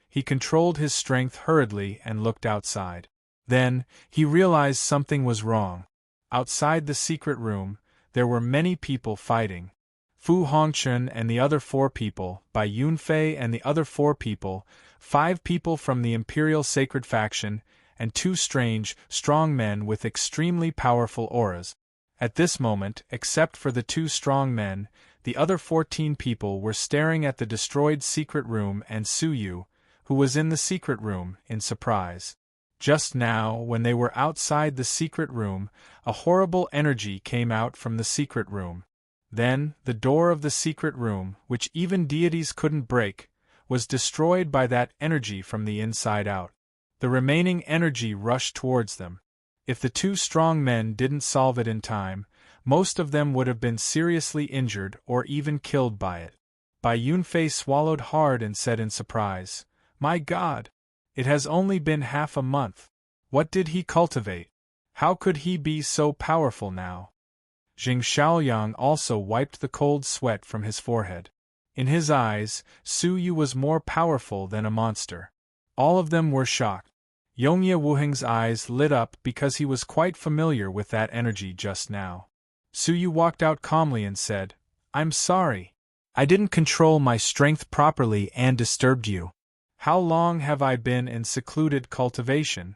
He controlled his strength hurriedly and looked outside. Then, he realized something was wrong. Outside the secret room, there were many people fighting. Fu Hongchen and the other 4 people, Bai Yunfei and the other 4 people, 5 people from the Imperial Sacred Faction, and 2 strange, strong men with extremely powerful auras. At this moment, except for the 2 strong men, the other 14 people were staring at the destroyed secret room and Su Yu, who was in the secret room, in surprise. Just now, when they were outside the secret room, a horrible energy came out from the secret room. Then, the door of the secret room, which even deities couldn't break, was destroyed by that energy from the inside out. The remaining energy rushed towards them. If the 2 strong men didn't solve it in time, most of them would have been seriously injured or even killed by it. Bai Yunfei swallowed hard and said in surprise, "My God! It has only been half a month. What did he cultivate? How could he be so powerful now?" Jing Shaoyang also wiped the cold sweat from his forehead. In his eyes, Su Yu was more powerful than a monster. All of them were shocked. Yongye Wuheng's eyes lit up because he was quite familiar with that energy just now. Su Yu walked out calmly and said, "I'm sorry. I didn't control my strength properly and disturbed you. How long have I been in secluded cultivation?"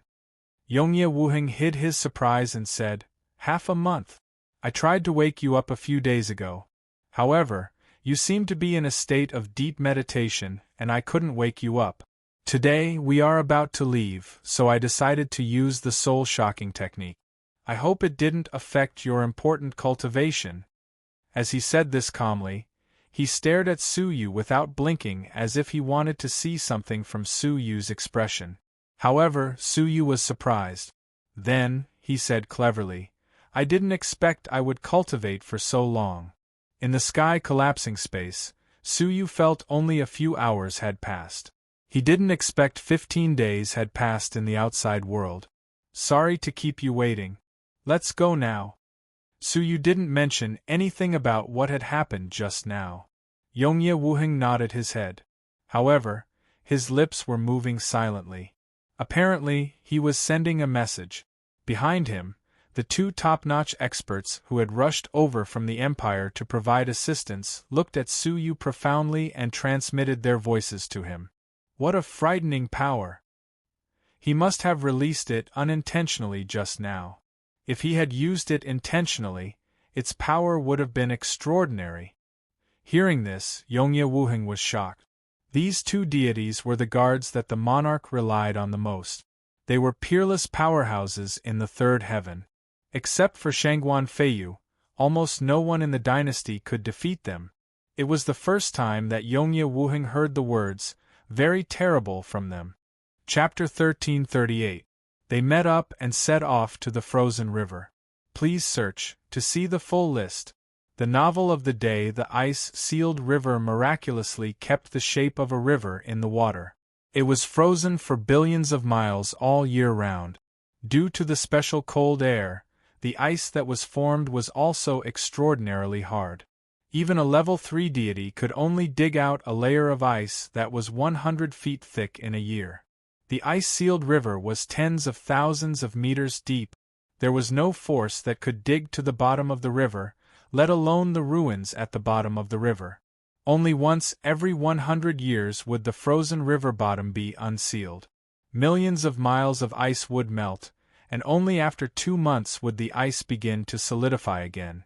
Yongye Wuheng hid his surprise and said, "Half a month. I tried to wake you up a few days ago. However, you seem to be in a state of deep meditation, and I couldn't wake you up. Today we are about to leave, so I decided to use the soul-shocking technique. I hope it didn't affect your important cultivation." As he said this calmly, he stared at Su Yu without blinking as if he wanted to see something from Su Yu's expression. However, Su Yu was surprised. Then, he said cleverly, "I didn't expect I would cultivate for so long." In the sky collapsing space, Su Yu felt only a few hours had passed. He didn't expect 15 days had passed in the outside world. "Sorry to keep you waiting. Let's go now." Su Yu didn't mention anything about what had happened just now. Yongye Wuheng nodded his head. However, his lips were moving silently. Apparently, he was sending a message. Behind him, the 2 top-notch experts who had rushed over from the Empire to provide assistance looked at Su Yu profoundly and transmitted their voices to him. What a frightening power! He must have released it unintentionally just now. If he had used it intentionally, its power would have been extraordinary. Hearing this, Yongye Wuheng was shocked. These 2 deities were the guards that the monarch relied on the most. They were peerless powerhouses in the 3rd heaven. Except for Shangguan Feiyu, almost no one in the dynasty could defeat them. It was the first time that Yongye Wuheng heard the words, "very terrible," from them. Chapter 1338. They met up and set off to the frozen river. Please search to see the full list. The novel of the day. The ice-sealed river miraculously kept the shape of a river in the water. It was frozen for billions of miles all year round. Due to the special cold air, the ice that was formed was also extraordinarily hard. Even a level 3 deity could only dig out a layer of ice that was 100 feet thick in a year. The ice-sealed river was tens of thousands of meters deep. There was no force that could dig to the bottom of the river, let alone the ruins at the bottom of the river. Only once every 100 years would the frozen river bottom be unsealed. Millions of miles of ice would melt, and only after 2 months would the ice begin to solidify again.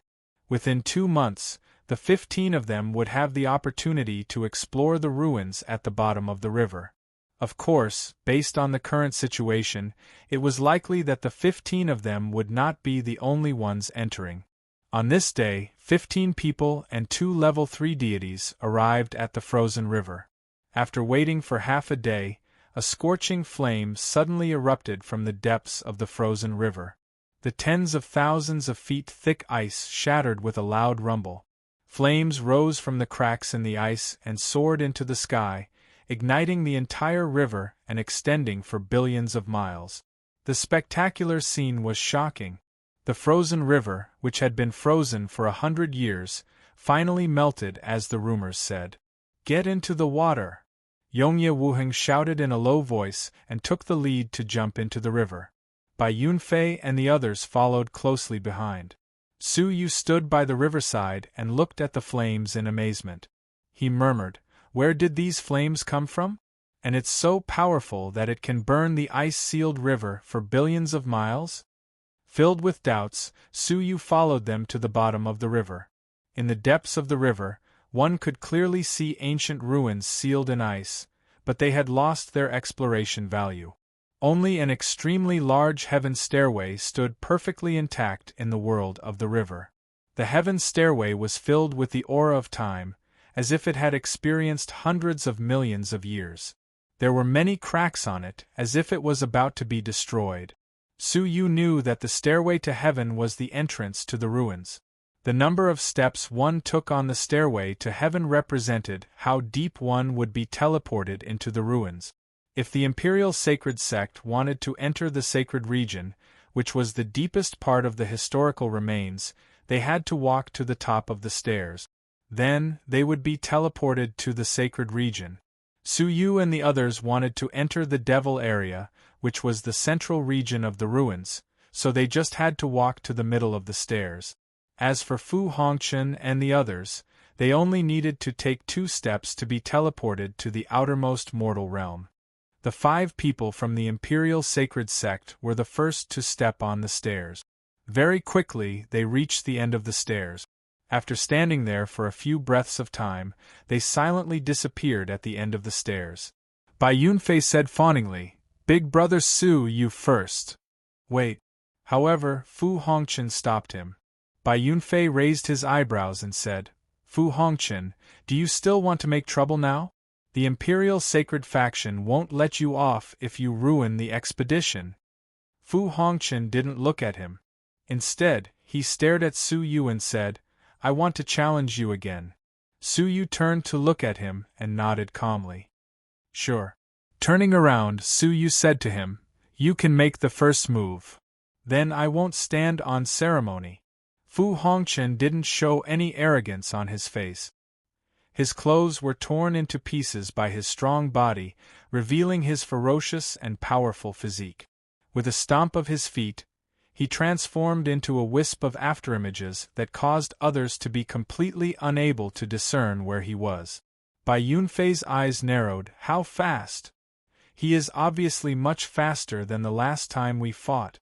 Within 2 months, the 15 of them would have the opportunity to explore the ruins at the bottom of the river. Of course, based on the current situation, it was likely that the 15 of them would not be the only ones entering. On this day, 15 people and 2 level 3 deities arrived at the frozen river. After waiting for half a day, a scorching flame suddenly erupted from the depths of the frozen river. The tens of thousands of feet thick ice shattered with a loud rumble. Flames rose from the cracks in the ice and soared into the sky, igniting the entire river and extending for billions of miles. The spectacular scene was shocking. The frozen river, which had been frozen for 100 years, finally melted as the rumors said. "Get into the water!" Yongye Wuheng shouted in a low voice and took the lead to jump into the river. Bai Yunfei and the others followed closely behind. Su Yu stood by the riverside and looked at the flames in amazement. He murmured, "Where did these flames come from? And it's so powerful that it can burn the ice-sealed river for billions of miles?" Filled with doubts, Su Yu followed them to the bottom of the river. In the depths of the river, one could clearly see ancient ruins sealed in ice, but they had lost their exploration value. Only an extremely large heaven stairway stood perfectly intact in the world of the river. The heaven stairway was filled with the aura of time, as if it had experienced hundreds of millions of years. There were many cracks on it, as if it was about to be destroyed. Su Yu knew that the stairway to heaven was the entrance to the ruins. The number of steps one took on the stairway to heaven represented how deep one would be teleported into the ruins. If the Imperial Sacred Sect wanted to enter the sacred region, which was the deepest part of the historical remains, they had to walk to the top of the stairs. Then, they would be teleported to the sacred region. Su Yu and the others wanted to enter the Devil area, which was the central region of the ruins, so they just had to walk to the middle of the stairs. As for Fu Hongchen and the others, they only needed to take 2 steps to be teleported to the outermost mortal realm. The 5 people from the Imperial Sacred Sect were the first to step on the stairs. Very quickly they reached the end of the stairs. After standing there for a few breaths of time, they silently disappeared at the end of the stairs. Bai Yunfei said fawningly, "Big brother Su, you first." "Wait." However, Fu Hongchen stopped him. Bai Yunfei raised his eyebrows and said, "Fu Hongchen, do you still want to make trouble now? The Imperial Sacred Faction won't let you off if you ruin the expedition." Fu Hongchen didn't look at him. Instead, he stared at Su Yu and said, "I want to challenge you again." Su Yu turned to look at him and nodded calmly. "Sure." Turning around, Su Yu said to him, "You can make the first move. Then I won't stand on ceremony." Fu Hongchen didn't show any arrogance on his face. His clothes were torn into pieces by his strong body, revealing his ferocious and powerful physique. With a stomp of his feet, he transformed into a wisp of afterimages that caused others to be completely unable to discern where he was. Bai Yunfei's eyes narrowed. "How fast? He is obviously much faster than the last time we fought."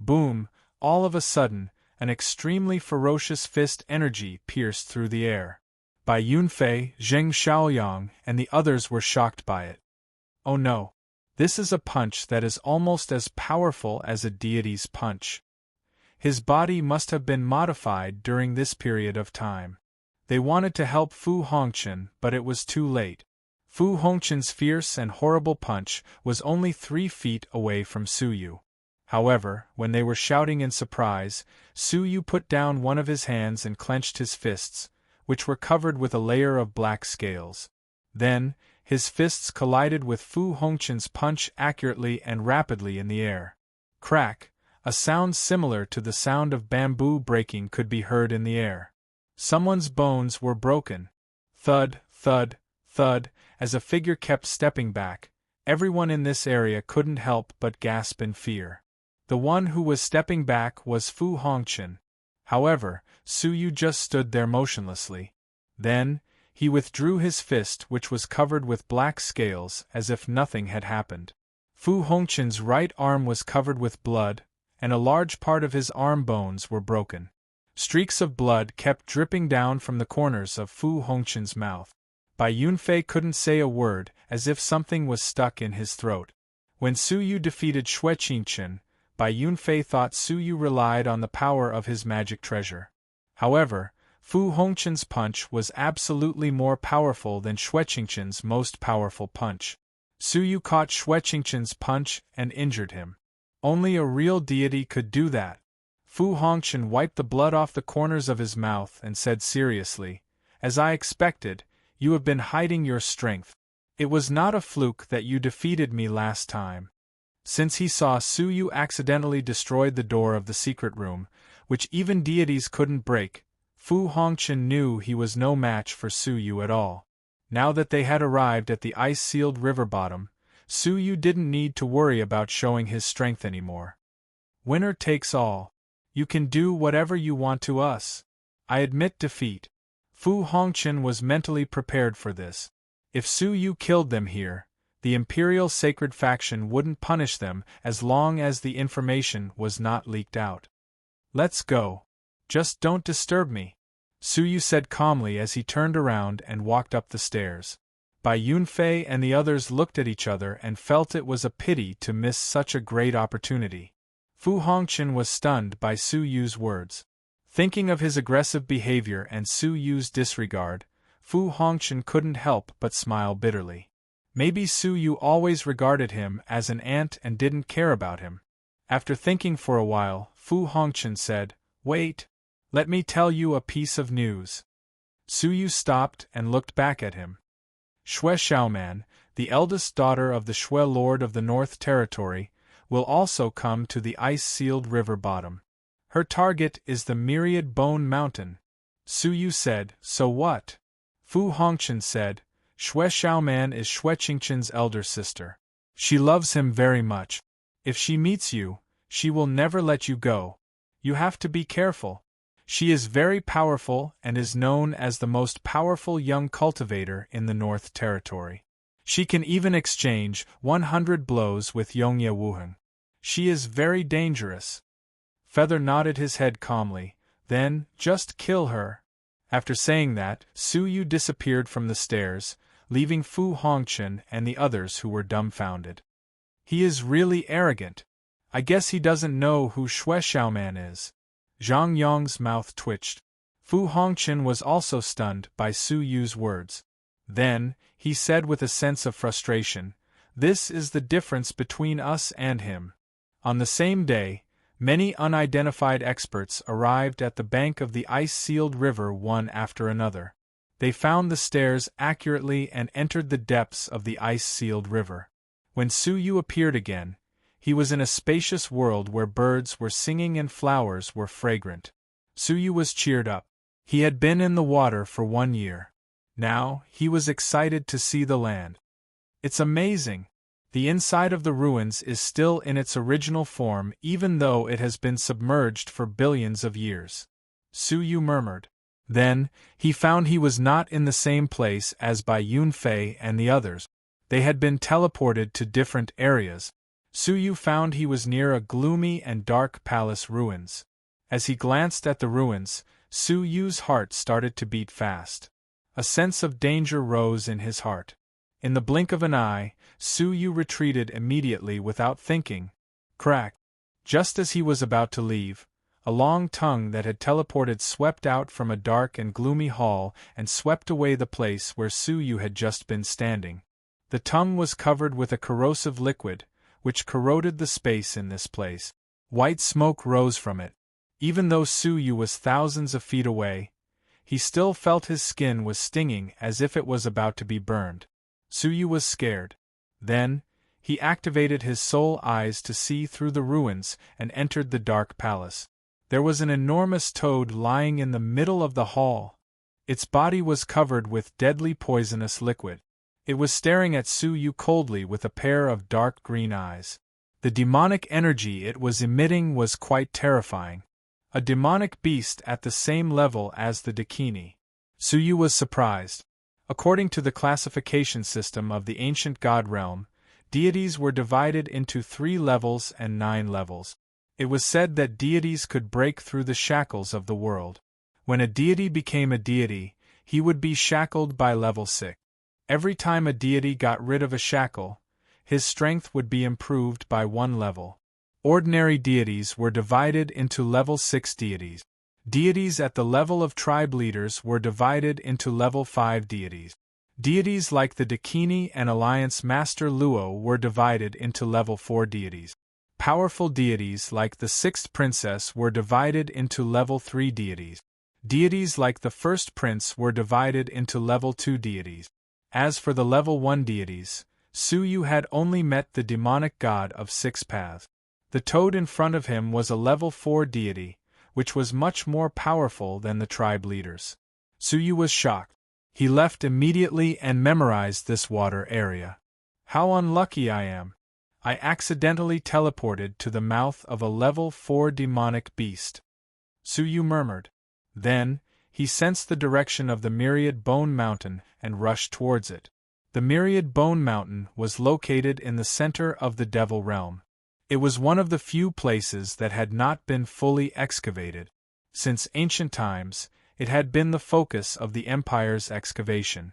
Boom! All of a sudden, an extremely ferocious fist energy pierced through the air. Bai Yunfei, Zheng Xiaoyang, and the others were shocked by it. "Oh no! This is a punch that is almost as powerful as a deity's punch. His body must have been modified during this period of time." They wanted to help Fu Hongchen, but it was too late. Fu Hongchen's fierce and horrible punch was only 3 feet away from Su Yu. However, when they were shouting in surprise, Su Yu put down one of his hands and clenched his fists, which were covered with a layer of black scales. Then, his fists collided with Fu Hongchen's punch accurately and rapidly in the air. Crack! A sound similar to the sound of bamboo breaking could be heard in the air. Someone's bones were broken. Thud, thud, thud, as a figure kept stepping back. Everyone in this area couldn't help but gasp in fear. The one who was stepping back was Fu Hongchen. However, Su Yu just stood there motionlessly. Then, he withdrew his fist, which was covered with black scales, as if nothing had happened. Fu Hongchen's right arm was covered with blood, and a large part of his arm bones were broken. Streaks of blood kept dripping down from the corners of Fu Hongqin's mouth. Bai Yunfei couldn't say a word, as if something was stuck in his throat. When Su Yu defeated Xue Qingchen, Bai Yunfei thought Su Yu relied on the power of his magic treasure. However, Fu Hongqin's punch was absolutely more powerful than Xue Qingchen's most powerful punch. Su Yu caught Xue Qingchen's punch and injured him. Only a real deity could do that. Fu Hongqin wiped the blood off the corners of his mouth and said seriously, "As I expected, you have been hiding your strength. It was not a fluke that you defeated me last time." Since he saw Su Yu accidentally destroyed the door of the secret room, which even deities couldn't break, Fu Hongqin knew he was no match for Su Yu at all. Now that they had arrived at the ice-sealed river bottom, Su Yu didn't need to worry about showing his strength anymore. "Winner takes all. You can do whatever you want to us. I admit defeat." Fu Hongqin was mentally prepared for this. If Su Yu killed them here, the Imperial Sacred Faction wouldn't punish them as long as the information was not leaked out. "Let's go. Just don't disturb me," Su Yu said calmly as he turned around and walked up the stairs. Bai Yunfei and the others looked at each other and felt it was a pity to miss such a great opportunity. Fu Hongqin was stunned by Su Yu's words. Thinking of his aggressive behavior and Su Yu's disregard, Fu Hongqin couldn't help but smile bitterly. Maybe Su Yu always regarded him as an ant and didn't care about him. After thinking for a while, Fu Hongqin said, "Wait. Let me tell you a piece of news." Su Yu stopped and looked back at him. Xue Xiaoman, the eldest daughter of the Xue Lord of the North Territory, will also come to the ice-sealed river bottom. Her target is the Myriad Bone Mountain. Su Yu said, "So what?" Fu Hongqin said, "Xue Xiaoman is Xue Qingchen's elder sister. She loves him very much. If she meets you, she will never let you go. You have to be careful. She is very powerful and is known as the most powerful young cultivator in the North Territory. She can even exchange 100 blows with Yongye Wuheng. She is very dangerous." Feather nodded his head calmly, "Then, just kill her." After saying that, Su Yu disappeared from the stairs, leaving Fu Hongqin and the others who were dumbfounded. "He is really arrogant. I guess he doesn't know who Xue Xiaoman is." Zhang Yong's mouth twitched. Fu Hongqin was also stunned by Su Yu's words. Then, he said with a sense of frustration, "This is the difference between us and him." On the same day, many unidentified experts arrived at the bank of the ice-sealed river one after another. They found the stairs accurately and entered the depths of the ice-sealed river. When Su Yu appeared again, he was in a spacious world where birds were singing and flowers were fragrant. Su Yu was cheered up. He had been in the water for 1 year. Now, he was excited to see the land. "It's amazing. The inside of the ruins is still in its original form even though it has been submerged for billions of years," Su Yu murmured. Then, he found he was not in the same place as Bai Yunfei and the others. They had been teleported to different areas. Su Yu found he was near a gloomy and dark palace ruins. As he glanced at the ruins, Su Yu's heart started to beat fast. A sense of danger rose in his heart. In the blink of an eye, Su Yu retreated immediately without thinking. Crack! Just as he was about to leave, a long tongue that had teleported swept out from a dark and gloomy hall and swept away the place where Su Yu had just been standing. The tongue was covered with a corrosive liquid, which corroded the space in this place. White smoke rose from it. Even though Su Yu was thousands of feet away, he still felt his skin was stinging as if it was about to be burned. Su Yu was scared. Then, he activated his soul eyes to see through the ruins and entered the dark palace. There was an enormous toad lying in the middle of the hall. Its body was covered with deadly poisonous liquid. It was staring at Su Yu coldly with a pair of dark green eyes. The demonic energy it was emitting was quite terrifying. A demonic beast at the same level as the Dakini. Su Yu was surprised. According to the classification system of the ancient god realm, deities were divided into 3 levels and 9 levels. It was said that deities could break through the shackles of the world. When a deity became a deity, he would be shackled by level 6. Every time a deity got rid of a shackle, his strength would be improved by 1 level. Ordinary deities were divided into level 6 deities. Deities at the level of tribe leaders were divided into level 5 deities. Deities like the Dakini and Alliance Master Luo were divided into level 4 deities. Powerful deities like the 6th Princess were divided into level 3 deities. Deities like the 1st Prince were divided into level 2 deities. As for the level 1 deities, Su Yu had only met the demonic god of 6 paths. The toad in front of him was a level 4 deity, which was much more powerful than the tribe leaders. Su Yu was shocked. He left immediately and memorized this water area. How unlucky I am! I accidentally teleported to the mouth of a level 4 demonic beast. Su Yu murmured. Then, he sensed the direction of the Myriad Bone Mountain and rushed towards it. The Myriad Bone Mountain was located in the center of the Devil Realm. It was one of the few places that had not been fully excavated. Since ancient times, it had been the focus of the Empire's excavation.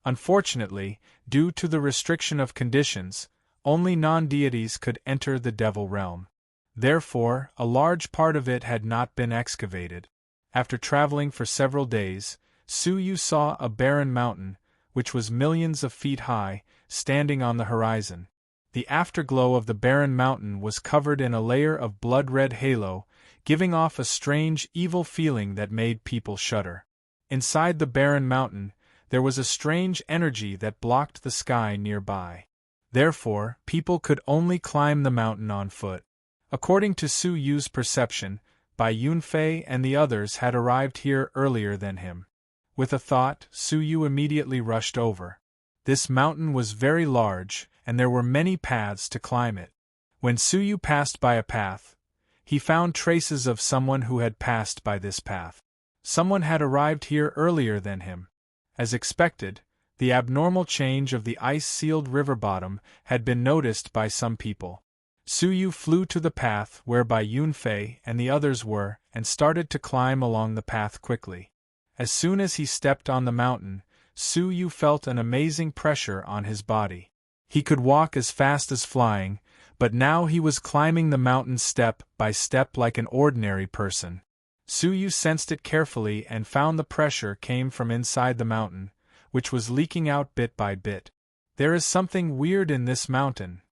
Unfortunately, due to the restriction of conditions, only non-deities could enter the Devil Realm. Therefore, a large part of it had not been excavated. After traveling for several days, Su Yu saw a barren mountain, which was millions of feet high, standing on the horizon. The afterglow of the barren mountain was covered in a layer of blood-red halo, giving off a strange, evil feeling that made people shudder. Inside the barren mountain, there was a strange energy that blocked the sky nearby. Therefore, people could only climb the mountain on foot. According to Su Yu's perception, Bai Yunfei and the others had arrived here earlier than him. With a thought, Su Yu immediately rushed over. This mountain was very large, and there were many paths to climb it. When Su Yu passed by a path, he found traces of someone who had passed by this path. Someone had arrived here earlier than him. As expected, the abnormal change of the ice-sealed river bottom had been noticed by some people. Su Yu flew to the path where Bai Yunfei and the others were and started to climb along the path quickly. As soon as he stepped on the mountain, Su Yu felt an amazing pressure on his body. He could walk as fast as flying, but now he was climbing the mountain step by step like an ordinary person. Su Yu sensed it carefully and found the pressure came from inside the mountain, which was leaking out bit by bit. There is something weird in this mountain.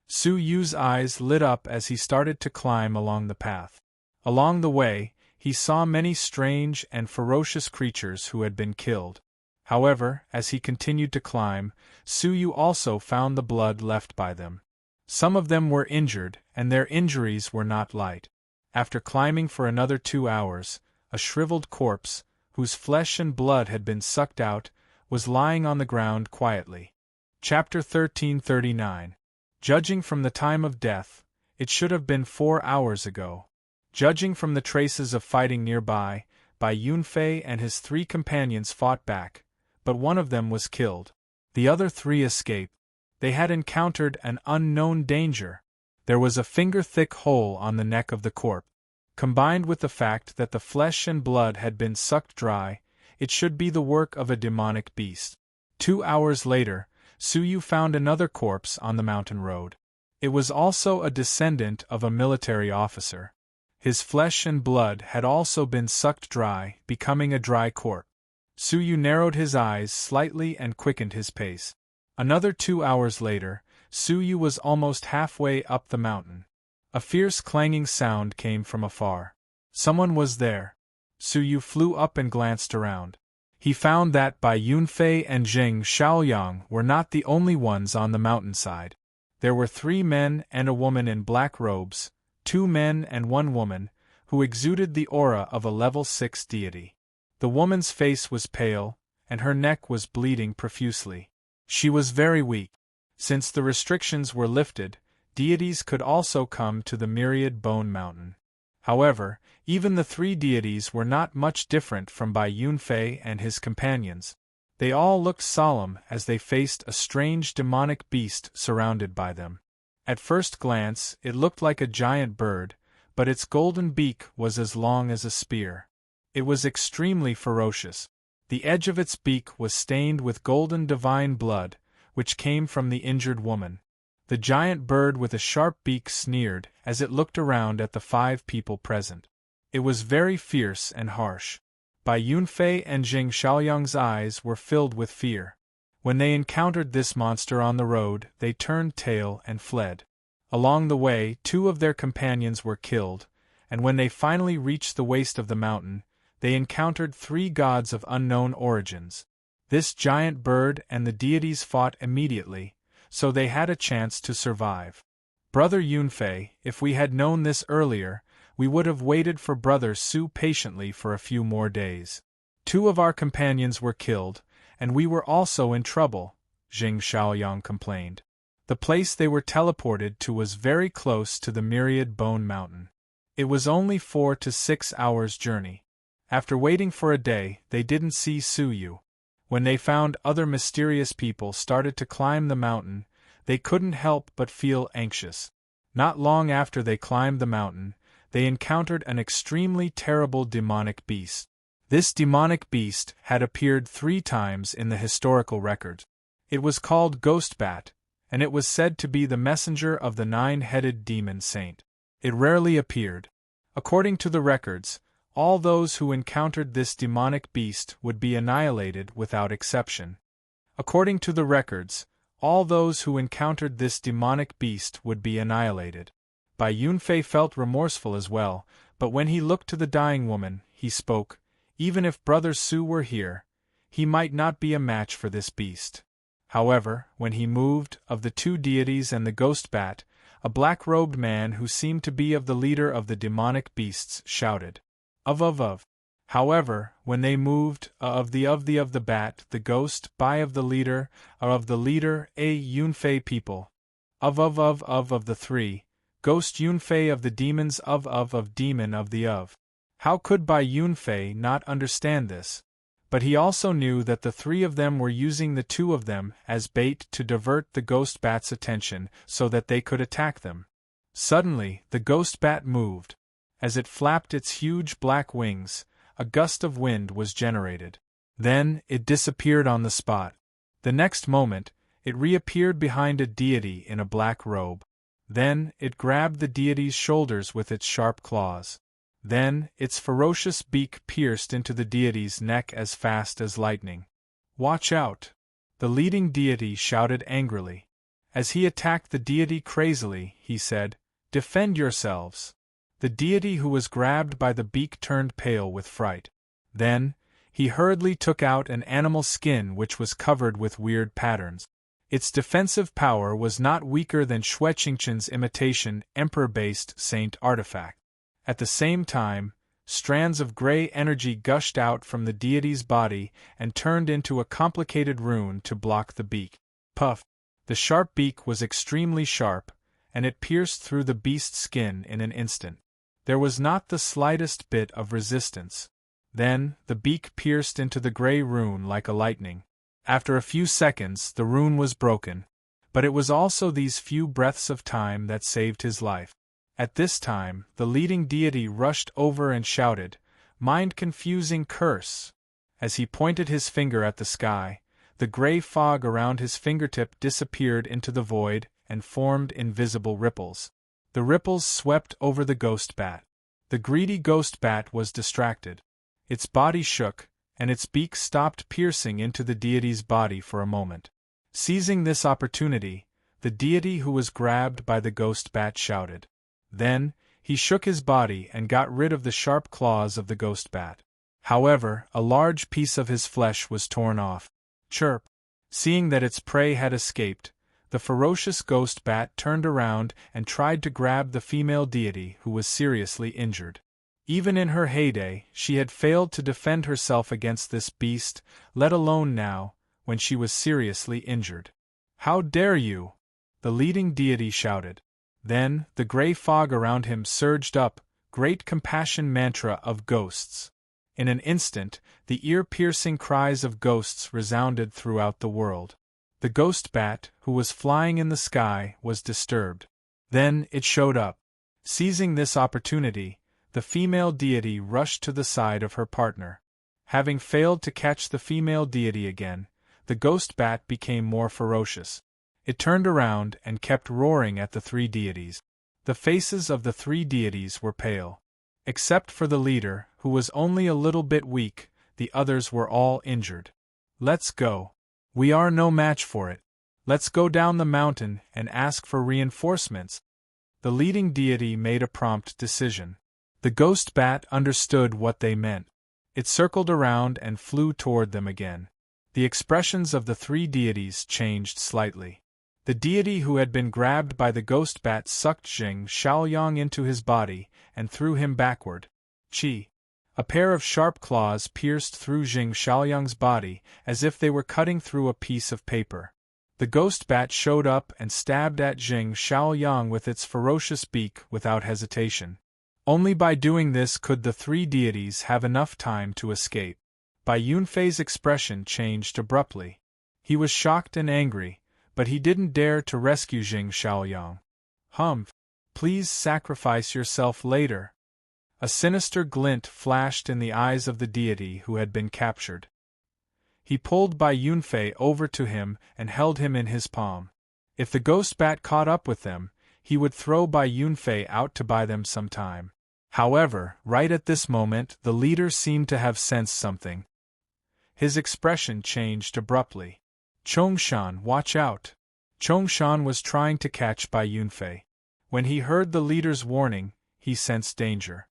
Su Yu's eyes lit up as he started to climb along the path. Along the way, he saw many strange and ferocious creatures who had been killed. However, as he continued to climb, Su Yu also found the blood left by them. Some of them were injured, and their injuries were not light. After climbing for another 2 hours, a shriveled corpse, whose flesh and blood had been sucked out, was lying on the ground quietly. Chapter 1339. Judging from the time of death, it should have been 4 hours ago. Judging from the traces of fighting nearby, Bai Yunfei and his 3 companions fought back, but one of them was killed. The other 3 escaped. They had encountered an unknown danger. There was a finger-thick hole on the neck of the corpse. Combined with the fact that the flesh and blood had been sucked dry, it should be the work of a demonic beast. 2 hours later, Su Yu found another corpse on the mountain road. It was also a descendant of a military officer. His flesh and blood had also been sucked dry, becoming a dry corpse. Su Yu narrowed his eyes slightly and quickened his pace. Another 2 hours later, Su Yu was almost halfway up the mountain. A fierce clanging sound came from afar. Someone was there. Su Yu flew up and glanced around. He found that Bai Yunfei and Zheng Shaoyang were not the only ones on the mountainside. There were 3 men and a woman in black robes, 2 men and 1 woman, who exuded the aura of a level 6 deity. The woman's face was pale, and her neck was bleeding profusely. She was very weak. Since the restrictions were lifted, deities could also come to the Myriad Bone Mountain. However, even the 3 deities were not much different from Bai Yunfei and his companions. They all looked solemn as they faced a strange demonic beast surrounded by them. At first glance, it looked like a giant bird, but its golden beak was as long as a spear. It was extremely ferocious. The edge of its beak was stained with golden divine blood, which came from the injured woman. The giant bird with a sharp beak sneered as it looked around at the 5 people present. It was very fierce and harsh. Bai Yunfei and Jing Xiaoyang's eyes were filled with fear. When they encountered this monster on the road, they turned tail and fled. Along the way, 2 of their companions were killed, and when they finally reached the waist of the mountain, they encountered 3 gods of unknown origins. This giant bird and the deities fought immediately, so they had a chance to survive. Brother Yunfei, if we had known this earlier, we would have waited for Brother Su patiently for a few more days. 2 of our companions were killed, and we were also in trouble, Jing Xiaoyang complained. The place they were teleported to was very close to the Myriad Bone Mountain. It was only 4 to 6 hours' journey. After waiting for a day, they didn't see Su Yu. When they found other mysterious people started to climb the mountain, they couldn't help but feel anxious. Not long after they climbed the mountain, they encountered an extremely terrible demonic beast. This demonic beast had appeared 3 times in the historical record. It was called Ghostbat, and it was said to be the messenger of the 9-headed demon saint. It rarely appeared. According to the records, all those who encountered this demonic beast would be annihilated without exception. According to the records, all those who encountered this demonic beast would be annihilated. Bai Yunfei felt remorseful as well, but when he looked to the dying woman, he spoke, even if Brother Su were here, he might not be a match for this beast. However, when he moved, of the 2 deities and the ghost bat, a black-robed man who seemed to be of the leader of the demonic beasts shouted, Of. However, when they moved, of the bat, the ghost, Bai of the leader, a Yunfei people. Of the 3, ghost Yunfei of the demons of demon of the of. How could Bai Yunfei not understand this? But he also knew that the 3 of them were using the 2 of them as bait to divert the ghost bat's attention so that they could attack them. Suddenly, the ghost bat moved. As it flapped its huge black wings, a gust of wind was generated. Then, it disappeared on the spot. The next moment, it reappeared behind a deity in a black robe. Then, it grabbed the deity's shoulders with its sharp claws. Then, its ferocious beak pierced into the deity's neck as fast as lightning. Watch out! The leading deity shouted angrily. As he attacked the deity crazily, he said, Defend yourselves! The deity who was grabbed by the beak turned pale with fright. Then, he hurriedly took out an animal skin which was covered with weird patterns. Its defensive power was not weaker than Xue Qingchen's imitation emperor-based saint artifact. At the same time, strands of gray energy gushed out from the deity's body and turned into a complicated rune to block the beak. Puff! The sharp beak was extremely sharp, and it pierced through the beast's skin in an instant. There was not the slightest bit of resistance. Then, the beak pierced into the gray rune like a lightning. After a few seconds, the rune was broken, but it was also these few breaths of time that saved his life. At this time, the leading deity rushed over and shouted, Mind-confusing curse! As he pointed his finger at the sky, the gray fog around his fingertip disappeared into the void and formed invisible ripples. The ripples swept over the ghost bat. The greedy ghost bat was distracted. Its body shook, and its beak stopped piercing into the deity's body for a moment. Seizing this opportunity, the deity who was grabbed by the ghost bat shouted. Then, he shook his body and got rid of the sharp claws of the ghost bat. However, a large piece of his flesh was torn off. Chirp! Seeing that its prey had escaped, the ferocious ghost bat turned around and tried to grab the female deity who was seriously injured. Even in her heyday, she had failed to defend herself against this beast, let alone now, when she was seriously injured. How dare you! The leading deity shouted. Then, the gray fog around him surged up, great compassion mantra of ghosts. In an instant, the ear-piercing cries of ghosts resounded throughout the world. The ghost bat, who was flying in the sky, was disturbed. Then, it showed up. Seizing this opportunity, the female deity rushed to the side of her partner. Having failed to catch the female deity again, the ghost bat became more ferocious. It turned around and kept roaring at the three deities. The faces of the three deities were pale. Except for the leader, who was only a little bit weak, the others were all injured. Let's go. We are no match for it. Let's go down the mountain and ask for reinforcements. The leading deity made a prompt decision. The ghost bat understood what they meant. It circled around and flew toward them again. The expressions of the three deities changed slightly. The deity who had been grabbed by the ghost bat sucked Jing Shaoyang into his body and threw him backward. Chi! A pair of sharp claws pierced through Jing Shaoyang's body as if they were cutting through a piece of paper. The ghost bat showed up and stabbed at Jing Shaoyang with its ferocious beak without hesitation. Only by doing this could the three deities have enough time to escape. Bai Yunfei's expression changed abruptly. He was shocked and angry, but he didn't dare to rescue Jing Shaoyang. Please sacrifice yourself later. A sinister glint flashed in the eyes of the deity who had been captured. He pulled Bai Yunfei over to him and held him in his palm. If the ghost bat caught up with them, he would throw Bai Yunfei out to buy them some time. However, right at this moment the leader seemed to have sensed something. His expression changed abruptly. Chongshan, watch out! Chongshan was trying to catch Bai Yunfei. When he heard the leader's warning, he sensed danger.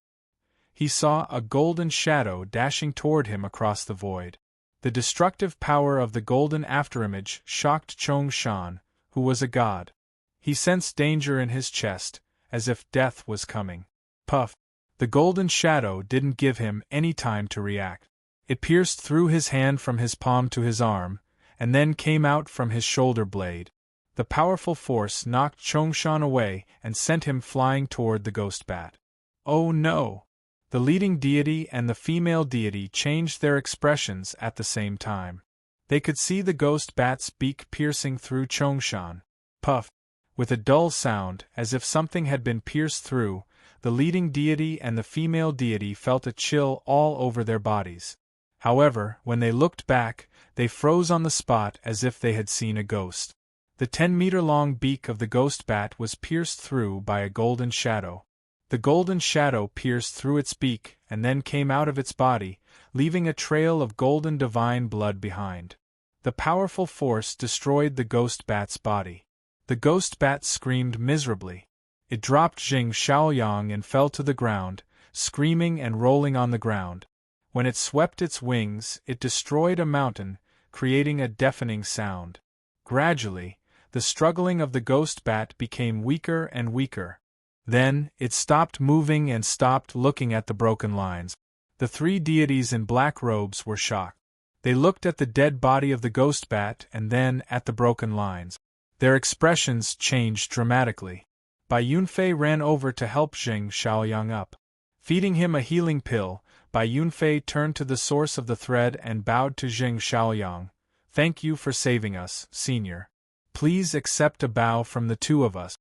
He saw a golden shadow dashing toward him across the void. The destructive power of the golden afterimage shocked Chongshan, who was a god. He sensed danger in his chest, as if death was coming. Puff! The golden shadow didn't give him any time to react. It pierced through his hand from his palm to his arm, and then came out from his shoulder blade. The powerful force knocked Chongshan away and sent him flying toward the ghost bat. Oh no! The leading deity and the female deity changed their expressions at the same time. They could see the ghost bat's beak piercing through Chongshan. Puff! With a dull sound, as if something had been pierced through, the leading deity and the female deity felt a chill all over their bodies. However, when they looked back, they froze on the spot as if they had seen a ghost. The 10-meter-long beak of the ghost bat was pierced through by a golden shadow. The golden shadow pierced through its beak and then came out of its body, leaving a trail of golden divine blood behind. The powerful force destroyed the ghost bat's body. The ghost bat screamed miserably. It dropped Jing Shaoyang and fell to the ground, screaming and rolling on the ground. When it swept its wings, it destroyed a mountain, creating a deafening sound. Gradually, the struggling of the ghost bat became weaker and weaker. Then, it stopped moving and stopped looking at the broken lines. The three deities in black robes were shocked. They looked at the dead body of the ghost bat and then at the broken lines. Their expressions changed dramatically. Bai Yunfei ran over to help Jing Shaoyang up. Feeding him a healing pill, Bai Yunfei turned to the source of the thread and bowed to Jing Shaoyang. Thank you for saving us, Senior. Please accept a bow from the two of us.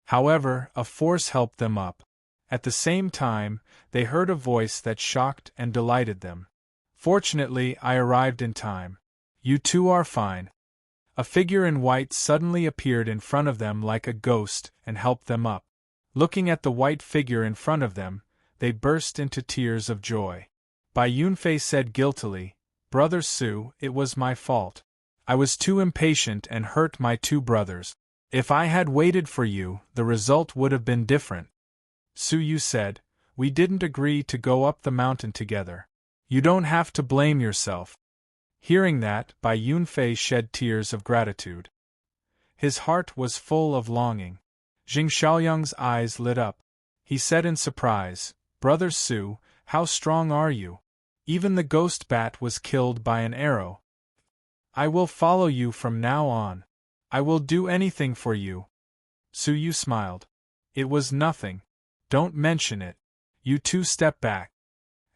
However, a force helped them up. At the same time, they heard a voice that shocked and delighted them. Fortunately, I arrived in time. You two are fine. A figure in white suddenly appeared in front of them like a ghost and helped them up. Looking at the white figure in front of them, they burst into tears of joy. Bai Yunfei said guiltily, Brother Su, it was my fault. I was too impatient and hurt my two brothers. If I had waited for you, the result would have been different. Su Yu said, we didn't agree to go up the mountain together. You don't have to blame yourself. Hearing that, Bai Yunfei shed tears of gratitude. His heart was full of longing. Jing Shaoyang's eyes lit up. He said in surprise, Brother Su, how strong are you? Even the ghost bat was killed by an arrow. I will follow you from now on. I will do anything for you. Su Yu smiled. It was nothing. Don't mention it. You two step back.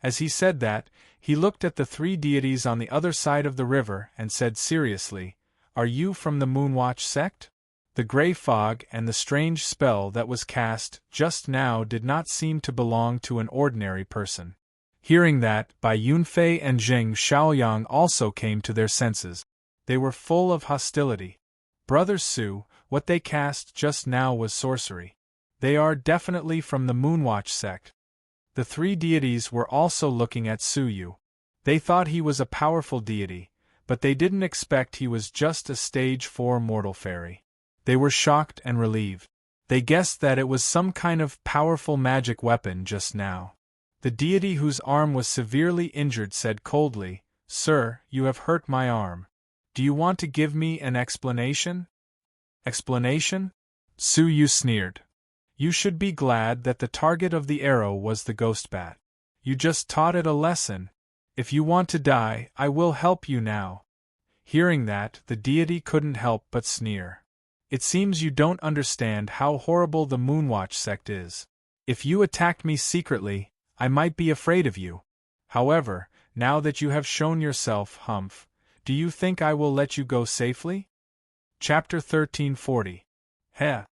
As he said that, he looked at the three deities on the other side of the river and said seriously, Are you from the Moonwatch sect? The gray fog and the strange spell that was cast just now did not seem to belong to an ordinary person. Hearing that, Bai Yunfei and Zheng Xiaoyang also came to their senses. They were full of hostility. Brother Su, what they cast just now was sorcery. They are definitely from the Moonwatch sect. The three deities were also looking at Su Yu. They thought he was a powerful deity, but they didn't expect he was just a stage 4 mortal fairy. They were shocked and relieved. They guessed that it was some kind of powerful magic weapon just now. The deity whose arm was severely injured said coldly, "Sir, you have hurt my arm. Do you want to give me an explanation?" "Explanation?" Su Yu sneered. "You should be glad that the target of the arrow was the ghost bat. You just taught it a lesson. If you want to die, I will help you now." Hearing that, the deity couldn't help but sneer. "It seems you don't understand how horrible the Moonwatch sect is. If you attacked me secretly, I might be afraid of you. However, now that you have shown yourself, Humph, do you think I will let you go safely?" Chapter 1340. Heh.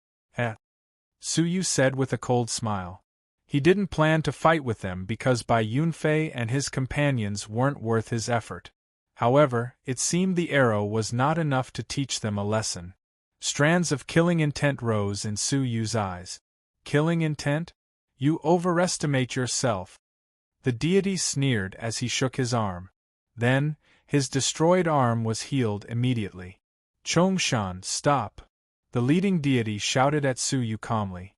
Su Yu said with a cold smile. He didn't plan to fight with them because Bai Yunfei and his companions weren't worth his effort. However, it seemed the arrow was not enough to teach them a lesson. Strands of killing intent rose in Su Yu's eyes. "Killing intent? You overestimate yourself." The deity sneered as he shook his arm. Then, his destroyed arm was healed immediately. "Chongshan, stop!" The leading deity shouted at Su Yu calmly.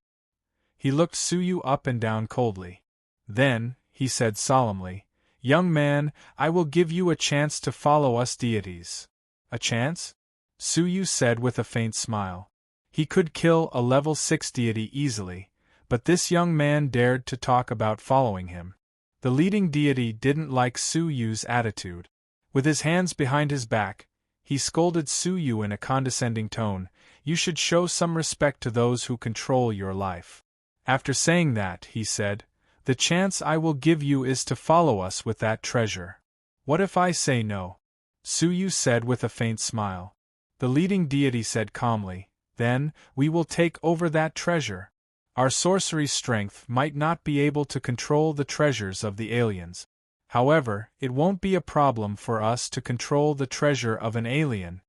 He looked Su Yu up and down coldly. Then, he said solemnly, "Young man, I will give you a chance to follow us deities." "A chance?" Su Yu said with a faint smile. He could kill a level 6 deity easily, but this young man dared to talk about following him. The leading deity didn't like Su Yu's attitude. With his hands behind his back, he scolded Su Yu in a condescending tone, "You should show some respect to those who control your life." After saying that, he said, "The chance I will give you is to follow us with that treasure." "What if I say no?" Su Yu said with a faint smile. The leading deity said calmly, "Then, we will take over that treasure. Our sorcery strength might not be able to control the treasures of the aliens. However, it won't be a problem for us to control the treasure of an alien."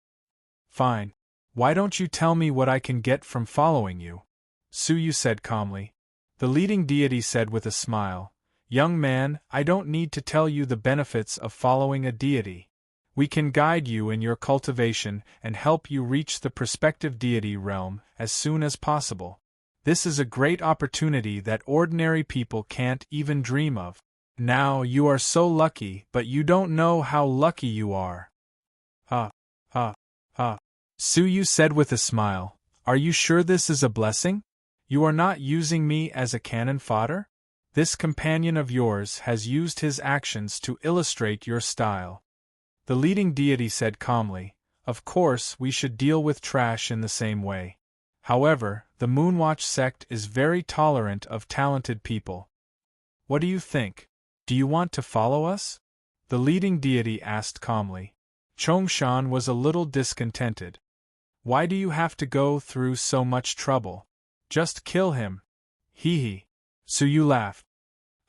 "Fine. Why don't you tell me what I can get from following you?" Su Yu said calmly. The leading deity said with a smile, "Young man, I don't need to tell you the benefits of following a deity. We can guide you in your cultivation and help you reach the prospective deity realm as soon as possible. This is a great opportunity that ordinary people can't even dream of. Now you are so lucky, but you don't know how lucky you are." "Ha. Su Yu said with a smile, "Are you sure this is a blessing? You are not using me as a cannon fodder? This companion of yours has used his actions to illustrate your style." The leading deity said calmly, "Of course we should deal with trash in the same way. However, the Moonwatch sect is very tolerant of talented people. What do you think? Do you want to follow us?" The leading deity asked calmly. Chongshan was a little discontented. "Why do you have to go through so much trouble? Just kill him." Hee. Su Yu laughed.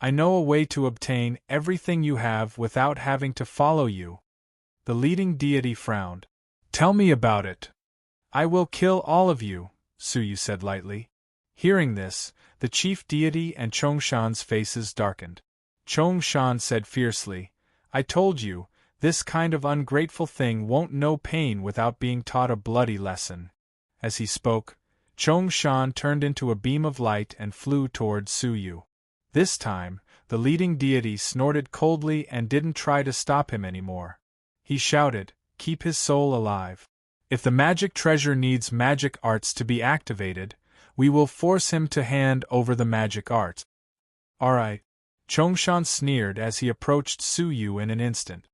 "I know a way to obtain everything you have without having to follow you." The leading deity frowned. "Tell me about it." "I will kill all of you," Su Yu said lightly. Hearing this, the chief deity and Chongshan's faces darkened. Chongshan said fiercely, "I told you, this kind of ungrateful thing won't know pain without being taught a bloody lesson." As he spoke, Chongshan turned into a beam of light and flew toward Su Yu. This time, the leading deity snorted coldly and didn't try to stop him anymore. He shouted, "Keep his soul alive. If the magic treasure needs magic arts to be activated, we will force him to hand over the magic arts." "Alright." Chongshan sneered as he approached Su Yu in an instant.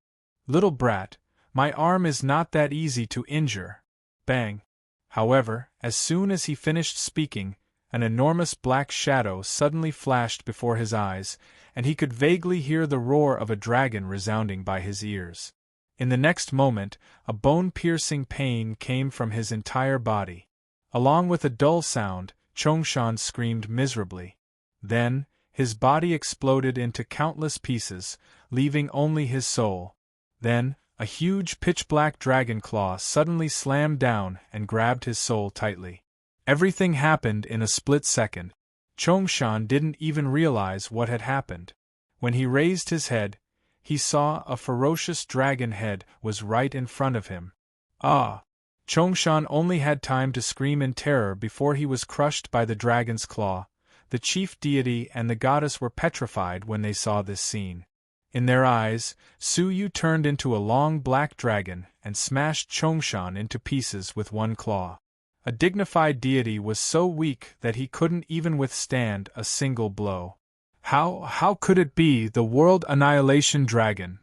"Little brat, my arm is not that easy to injure." Bang. However, as soon as he finished speaking, an enormous black shadow suddenly flashed before his eyes, and he could vaguely hear the roar of a dragon resounding by his ears. In the next moment, a bone-piercing pain came from his entire body. Along with a dull sound, Chongshan screamed miserably. Then, his body exploded into countless pieces, leaving only his soul. Then, a huge pitch-black dragon claw suddenly slammed down and grabbed his soul tightly. Everything happened in a split second. Chongshan didn't even realize what had happened. When he raised his head, he saw a ferocious dragon head was right in front of him. Ah! Chongshan only had time to scream in terror before he was crushed by the dragon's claw. The chief deity and the goddess were petrified when they saw this scene. In their eyes, Suyu turned into a long black dragon and smashed Chongshan into pieces with one claw. A dignified deity was so weak that he couldn't even withstand a single blow. How could it be the world annihilation dragon?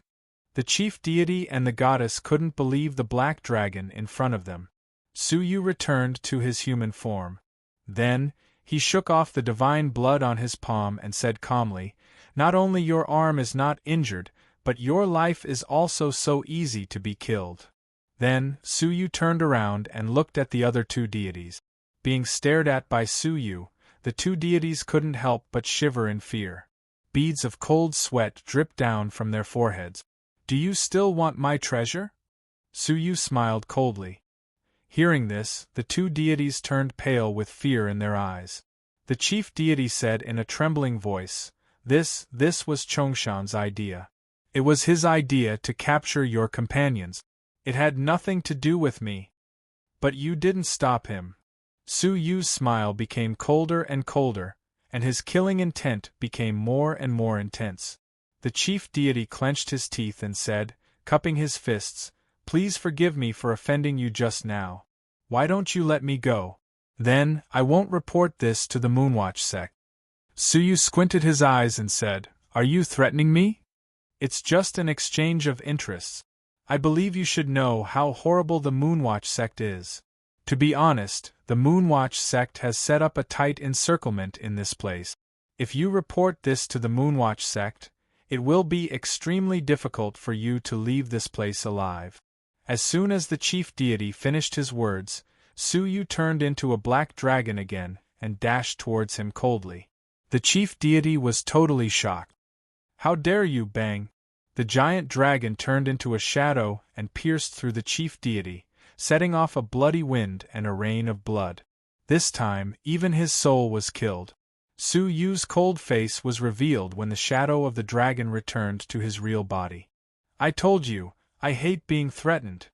The chief deity and the goddess couldn't believe the black dragon in front of them. Suyu returned to his human form. Then, he shook off the divine blood on his palm and said calmly, "Not only your arm is not injured, but your life is also so easy to be killed." Then, Suyu turned around and looked at the other two deities. Being stared at by Suyu, the two deities couldn't help but shiver in fear. Beads of cold sweat dripped down from their foreheads. "Do you still want my treasure?" Suyu smiled coldly. Hearing this, the two deities turned pale with fear in their eyes. The chief deity said in a trembling voice, This was Chongshan's idea. It was his idea to capture your companions. It had nothing to do with me. But you didn't stop him." Suyu's smile became colder and colder, and his killing intent became more and more intense. The chief deity clenched his teeth and said, cupping his fists, "Please forgive me for offending you just now. Why don't you let me go? Then, I won't report this to the Moonwatch sect." Suyu squinted his eyes and said, "Are you threatening me? It's just an exchange of interests. I believe you should know how horrible the Moonwatch sect is. To be honest, the Moonwatch sect has set up a tight encirclement in this place. If you report this to the Moonwatch sect, it will be extremely difficult for you to leave this place alive." As soon as the chief deity finished his words, Suyu turned into a black dragon again and dashed towards him coldly. The chief deity was totally shocked. "How dare you, Bang!" The giant dragon turned into a shadow and pierced through the chief deity, setting off a bloody wind and a rain of blood. This time, even his soul was killed. Suyu's cold face was revealed when the shadow of the dragon returned to his real body. "I told you, I hate being threatened."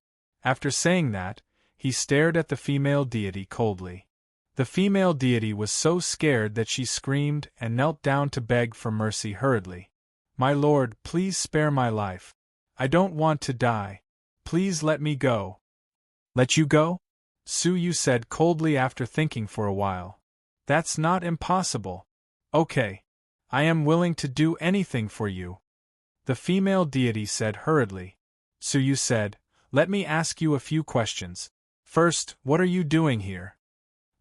After saying that, he stared at the female deity coldly. The female deity was so scared that she screamed and knelt down to beg for mercy hurriedly. "My lord, please spare my life. I don't want to die. Please let me go." "Let you go?" Suyu said coldly after thinking for a while. "That's not impossible. Okay. I am willing to do anything for you." The female deity said hurriedly. Suyu said, "Let me ask you a few questions. First, what are you doing here?"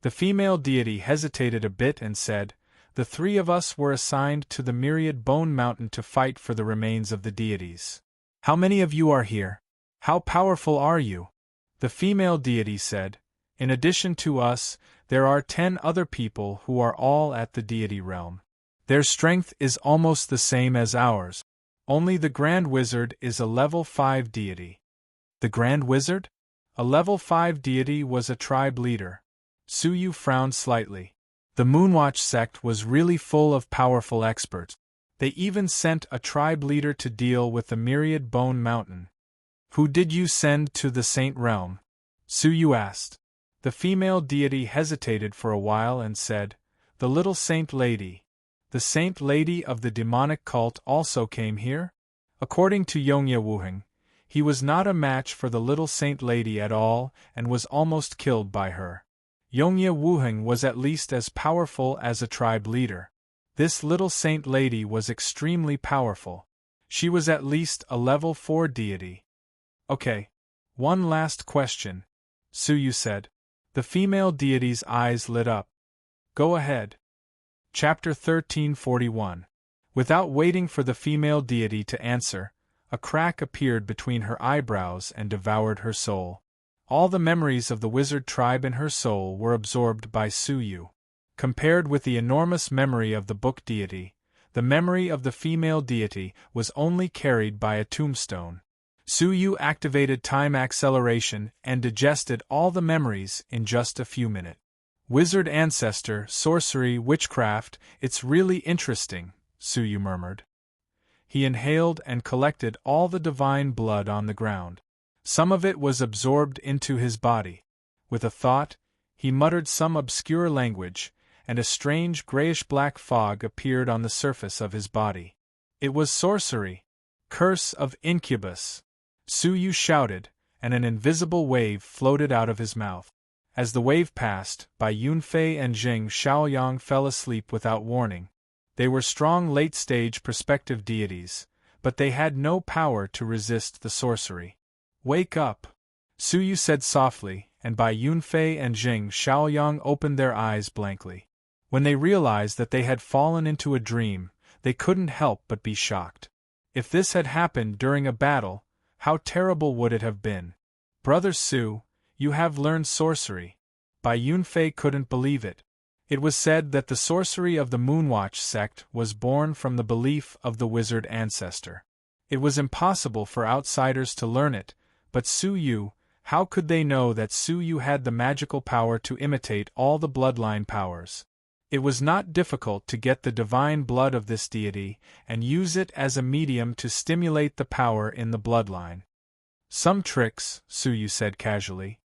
The female deity hesitated a bit and said, "The three of us were assigned to the myriad bone mountain to fight for the remains of the deities." "How many of you are here? How powerful are you?" The female deity said, "In addition to us, there are 10 other people who are all at the deity realm. Their strength is almost the same as ours. Only the Grand Wizard is a level 5 deity." "The Grand Wizard?" A level 5 deity was a tribe leader. Suyu frowned slightly. The Moonwatch sect was really full of powerful experts. They even sent a tribe leader to deal with the myriad bone mountain. "Who did you send to the Saint Realm?" Suyu asked. The female deity hesitated for a while and said, "The little saint lady." "The saint lady of the demonic cult also came here?" According to Yongye Wuheng, he was not a match for the little saint lady at all and was almost killed by her. Yongye Wuheng was at least as powerful as a tribe leader. This little saint lady was extremely powerful. She was at least a level 4 deity. "Okay. One last question," Suyu said. The female deity's eyes lit up. "Go ahead." Chapter 1341. Without waiting for the female deity to answer, a crack appeared between her eyebrows and devoured her soul. All the memories of the wizard tribe in her soul were absorbed by Su Yu. Compared with the enormous memory of the book deity, the memory of the female deity was only carried by a tombstone. Su Yu activated time acceleration and digested all the memories in just a few minutes. Wizard ancestor, sorcery, witchcraft, it's really interesting, Su Yu murmured. He inhaled and collected all the divine blood on the ground. Some of it was absorbed into his body. With a thought, he muttered some obscure language, and a strange grayish-black fog appeared on the surface of his body. It was sorcery. Curse of incubus! Su Yu shouted, and an invisible wave floated out of his mouth. As the wave passed, Bai Yunfei and Jing Shaoyang fell asleep without warning. They were strong late-stage prospective deities, but they had no power to resist the sorcery. "Wake up," Su Yu said softly, and Bai Yunfei and Jing Shaoyang opened their eyes blankly. When they realized that they had fallen into a dream, they couldn't help but be shocked. If this had happened during a battle, how terrible would it have been? "Brother Su, you have learned sorcery." Bai Yunfei couldn't believe it. It was said that the sorcery of the Moonwatch sect was born from the belief of the wizard ancestor. It was impossible for outsiders to learn it, but Su Yu, how could they know that Su Yu had the magical power to imitate all the bloodline powers? It was not difficult to get the divine blood of this deity and use it as a medium to stimulate the power in the bloodline. "Some tricks," Su Yu said casually.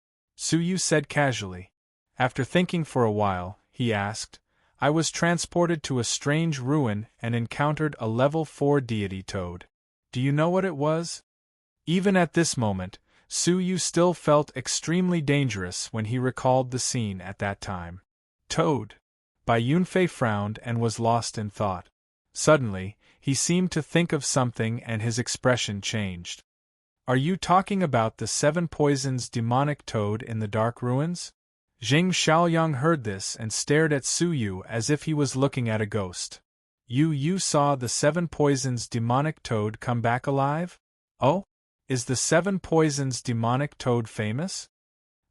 After thinking for a while, he asked, "I was transported to a strange ruin and encountered a level 4 deity toad. Do you know what it was?" Even at this moment, Su Yu still felt extremely dangerous when he recalled the scene at that time. "Toad." Bai Yunfei frowned and was lost in thought. Suddenly, he seemed to think of something and his expression changed. "Are you talking about the 7 poisons demonic toad in the dark ruins?" Jing Shaoyang heard this and stared at Su Yu as if he was looking at a ghost. You saw the 7 poisons demonic toad come back alive? Oh? Is the 7 poisons demonic toad famous?"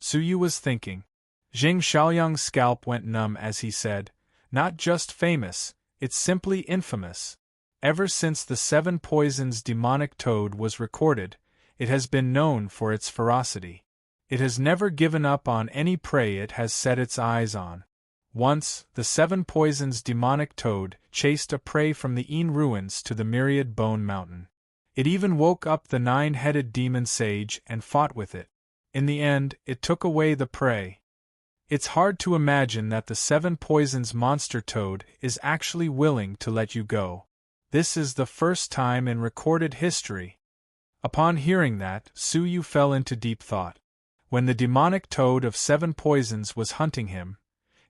Su Yu was thinking. Jing Shaoyang's scalp went numb as he said, "Not just famous, it's simply infamous. Ever since the 7 poisons demonic toad was recorded, it has been known for its ferocity. It has never given up on any prey it has set its eyes on. Once, the 7 poisons demonic toad chased a prey from the Yin ruins to the myriad bone mountain. It even woke up the 9-headed demon sage and fought with it. In the end, it took away the prey. It's hard to imagine that the 7 poisons monster toad is actually willing to let you go. This is the first time in recorded history." Upon hearing that, Su Yu fell into deep thought. When the demonic toad of 7 poisons was hunting him,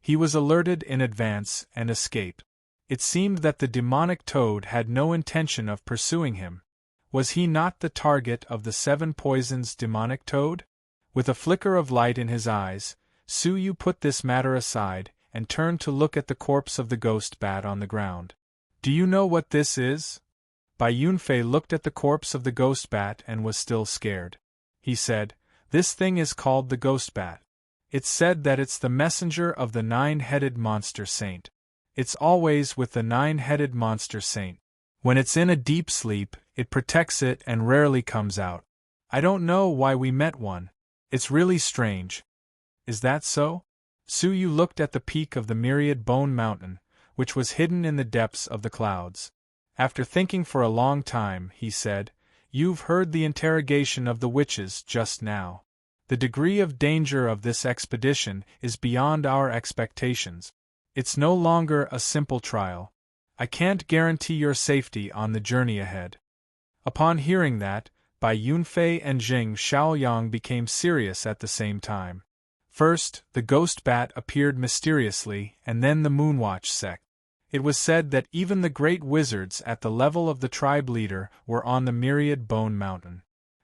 he was alerted in advance and escaped. It seemed that the demonic toad had no intention of pursuing him. Was he not the target of the 7 poisons demonic toad? With a flicker of light in his eyes, Su Yu put this matter aside and turned to look at the corpse of the ghost bat on the ground. "Do you know what this is?" Bai Yunfei looked at the corpse of the ghost bat and was still scared. He said, "This thing is called the ghost bat. It's said that it's the messenger of the 9-headed monster saint. It's always with the 9-headed monster saint. When it's in a deep sleep, it protects it and rarely comes out. I don't know why we met one. It's really strange." "Is that so?" Su Yu looked at the peak of the myriad bone mountain, which was hidden in the depths of the clouds. After thinking for a long time, he said, "You've heard the interrogation of the witches just now. The degree of danger of this expedition is beyond our expectations. It's no longer a simple trial. I can't guarantee your safety on the journey ahead." Upon hearing that, Bai Yunfei and Jing Shaoyang became serious at the same time. First, the ghost bat appeared mysteriously, and then the Moonwatch sect. It was said that even the great wizards at the level of the tribe leader were on the myriad bone mountain.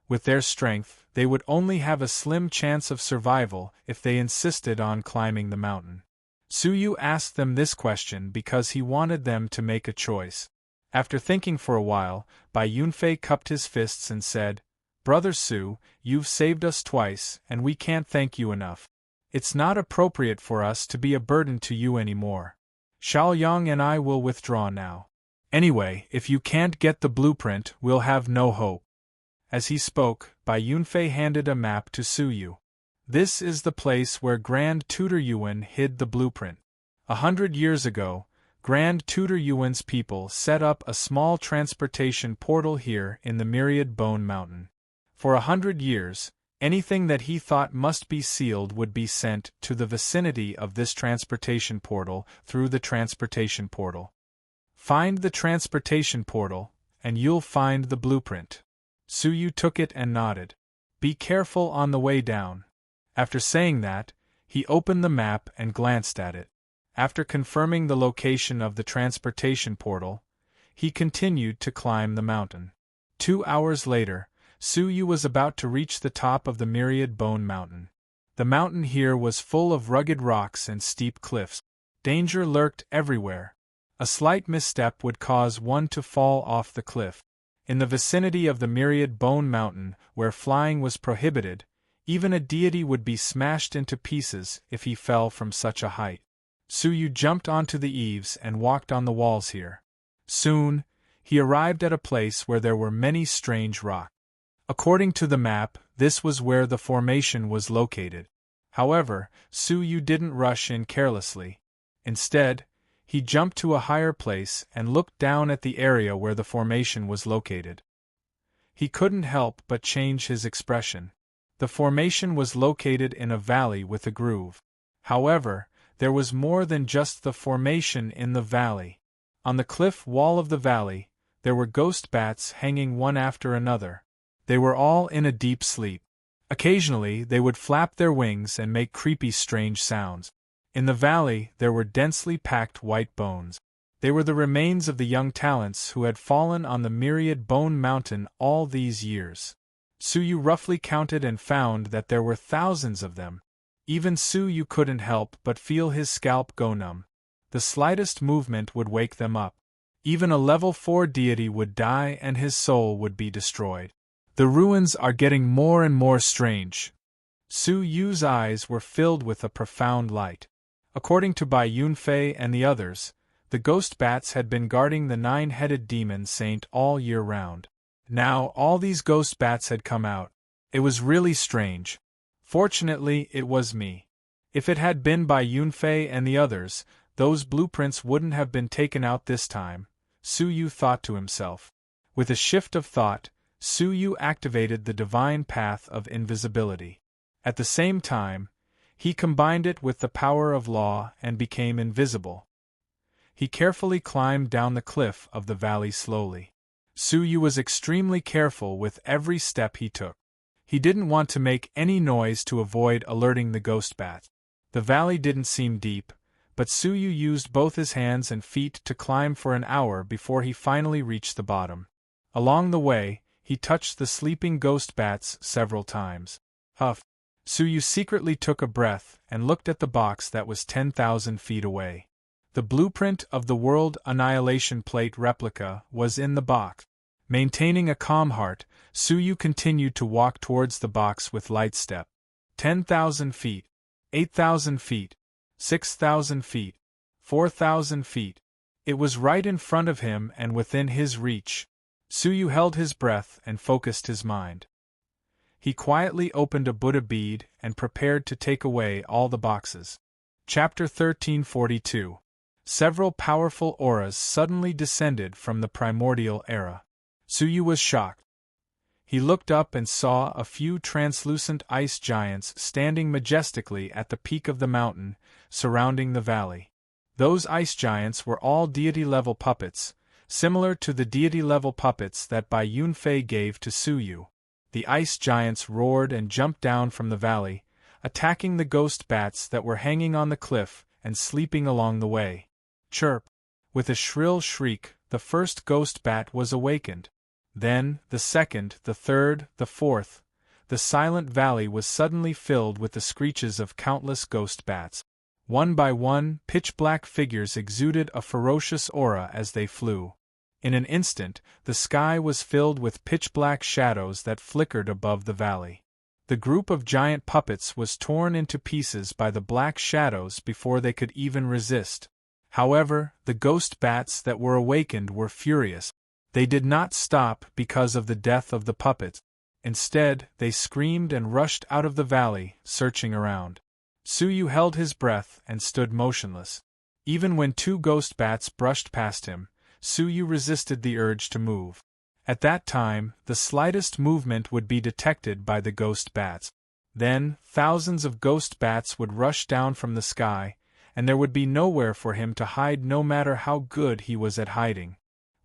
With their strength, they would only have a slim chance of survival if they insisted on climbing the mountain. Su Yu asked them this question because he wanted them to make a choice. After thinking for a while, Bai Yunfei cupped his fists and said, Brother Su, you've saved us twice, and we can't thank you enough. It's not appropriate for us to be a burden to you anymore. Xiaoyang and I will withdraw now. Anyway, if you can't get the blueprint, we'll have no hope." As he spoke, Bai Yunfei handed a map to Su Yu. "This is the place where Grand Tutor Yuan hid the blueprint. 100 years ago, Grand Tutor Yuan's people set up a small transportation portal here in the Myriad Bone Mountain. For 100 years, anything that he thought must be sealed would be sent to the vicinity of this transportation portal through the transportation portal. Find the transportation portal, and you'll find the blueprint." Su Yu took it and nodded. "Be careful on the way down." After saying that, he opened the map and glanced at it. After confirming the location of the transportation portal, he continued to climb the mountain. 2 hours later, Su Yu was about to reach the top of the Myriad Bone Mountain. The mountain here was full of rugged rocks and steep cliffs. Danger lurked everywhere. A slight misstep would cause one to fall off the cliff. In the vicinity of the Myriad Bone Mountain, where flying was prohibited, even a deity would be smashed into pieces if he fell from such a height. Su Yu jumped onto the eaves and walked on the walls here. Soon, he arrived at a place where there were many strange rocks. According to the map, this was where the formation was located. However, Su Yu didn't rush in carelessly. Instead, he jumped to a higher place and looked down at the area where the formation was located. He couldn't help but change his expression. The formation was located in a valley with a groove. However, there was more than just the formation in the valley. On the cliff wall of the valley, there were ghost bats hanging one after another. They were all in a deep sleep. Occasionally, they would flap their wings and make creepy, strange sounds. In the valley, there were densely packed white bones. They were the remains of the young talents who had fallen on the Myriad Bone Mountain all these years. Su Yu roughly counted and found that there were thousands of them. Even Su Yu couldn't help but feel his scalp go numb. The slightest movement would wake them up. Even a level 4 deity would die and his soul would be destroyed. The ruins are getting more and more strange. Su Yu's eyes were filled with a profound light. According to Bai Yunfei and the others, the ghost bats had been guarding the 9-headed demon saint all year round. Now all these ghost bats had come out. It was really strange. Fortunately, it was me. If it had been Bai Yunfei and the others, those blueprints wouldn't have been taken out this time, Su Yu thought to himself. With a shift of thought, Su Yu activated the divine path of invisibility. At the same time, he combined it with the power of law and became invisible. He carefully climbed down the cliff of the valley slowly. Su Yu was extremely careful with every step he took. He didn't want to make any noise to avoid alerting the ghost bat. The valley didn't seem deep, but Su Yu used both his hands and feet to climb for an hour before he finally reached the bottom. Along the way, he touched the sleeping ghost bats several times. Huff! Su Yu secretly took a breath and looked at the box that was 10,000 feet away. The blueprint of the World Annihilation Plate replica was in the box. Maintaining a calm heart, Su Yu continued to walk towards the box with light step. 10,000 feet, 8,000 feet, 6,000 feet, 4,000 feet. It was right in front of him and within his reach. Su Yu held his breath and focused his mind. He quietly opened a Buddha bead and prepared to take away all the boxes. Chapter 1342. Several powerful auras suddenly descended from the primordial era. Su Yu was shocked. He looked up and saw a few translucent ice giants standing majestically at the peak of the mountain, surrounding the valley. Those ice giants were all deity-level puppets, similar to the deity-level puppets that Bai Yunfei gave to Su Yu. The ice giants roared and jumped down from the valley, attacking the ghost bats that were hanging on the cliff and sleeping along the way. Chirp! With a shrill shriek, the first ghost bat was awakened. Then, the second, the third, the fourth. The silent valley was suddenly filled with the screeches of countless ghost bats. One by one, pitch-black figures exuded a ferocious aura as they flew. In an instant, the sky was filled with pitch-black shadows that flickered above the valley. The group of giant puppets was torn into pieces by the black shadows before they could even resist. However, the ghost bats that were awakened were furious. They did not stop because of the death of the puppets. Instead, they screamed and rushed out of the valley, searching around. Suyu held his breath and stood motionless. Even when two ghost bats brushed past him, Suyu resisted the urge to move. At that time, the slightest movement would be detected by the ghost bats. Then, thousands of ghost bats would rush down from the sky, and there would be nowhere for him to hide no matter how good he was at hiding.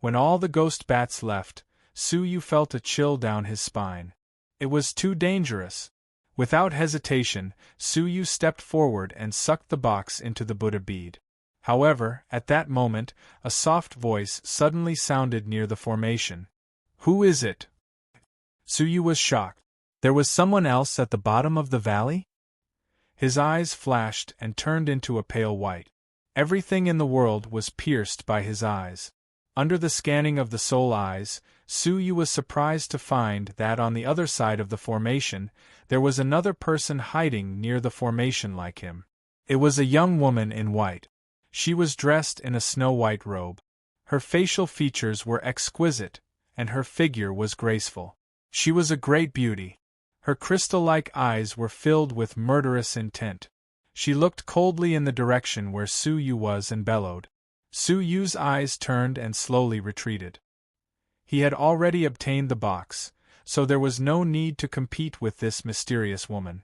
When all the ghost bats left, Suyu felt a chill down his spine. It was too dangerous. Without hesitation, Suyu stepped forward and sucked the box into the Buddha bead. However, at that moment, a soft voice suddenly sounded near the formation. "Who is it?" Suyu was shocked. There was someone else at the bottom of the valley? His eyes flashed and turned into a pale white. Everything in the world was pierced by his eyes. Under the scanning of the soul eyes, Suyu was surprised to find that on the other side of the formation, there was another person hiding near the formation like him. It was a young woman in white. She was dressed in a snow-white robe. Her facial features were exquisite, and her figure was graceful. She was a great beauty. Her crystal-like eyes were filled with murderous intent. She looked coldly in the direction where Suyu was and bellowed. Suyu's eyes turned and slowly retreated. He had already obtained the box, so there was no need to compete with this mysterious woman.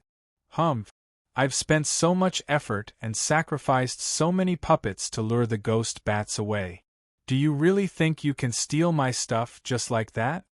I've spent so much effort and sacrificed so many puppets to lure the ghost bats away. Do you really think you can steal my stuff just like that?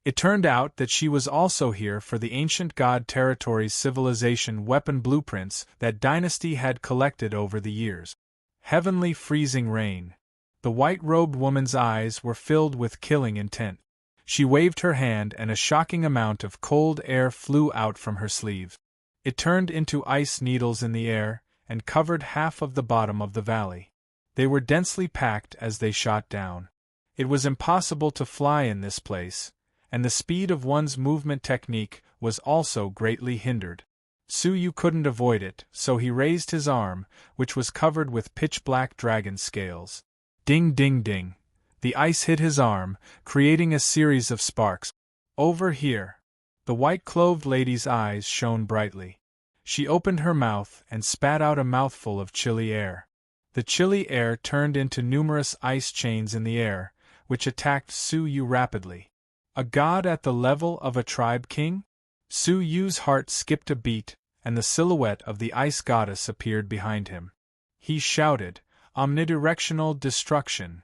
It turned out that she was also here for the ancient god territory's civilization weapon blueprints that Dynasty had collected over the years. Heavenly freezing rain. The white-robed woman's eyes were filled with killing intent. She waved her hand and a shocking amount of cold air flew out from her sleeve. It turned into ice needles in the air and covered half of the bottom of the valley. They were densely packed as they shot down. It was impossible to fly in this place, and the speed of one's movement technique was also greatly hindered. Suyu couldn't avoid it, so he raised his arm, which was covered with pitch-black dragon scales. Ding ding ding. The ice hit his arm, creating a series of sparks. Over here. The white-clothed lady's eyes shone brightly. She opened her mouth and spat out a mouthful of chilly air. The chilly air turned into numerous ice chains in the air, which attacked Suyu rapidly. A god at the level of a tribe king? Suyu's heart skipped a beat, and the silhouette of the ice goddess appeared behind him. He shouted, "Omnidirectional destruction!"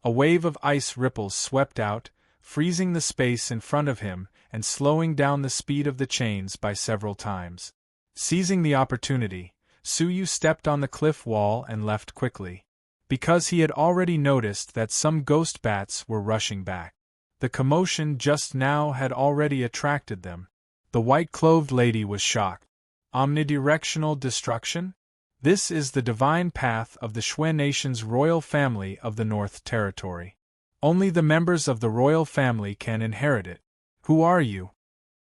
A wave of ice ripples swept out, freezing the space in front of him and slowing down the speed of the chains by several times. Seizing the opportunity, Suyu stepped on the cliff wall and left quickly. Because he had already noticed that some ghost bats were rushing back. The commotion just now had already attracted them. The white-clothed lady was shocked. Omnidirectional destruction? This is the divine path of the Xue Nation's royal family of the North Territory. Only the members of the royal family can inherit it. Who are you?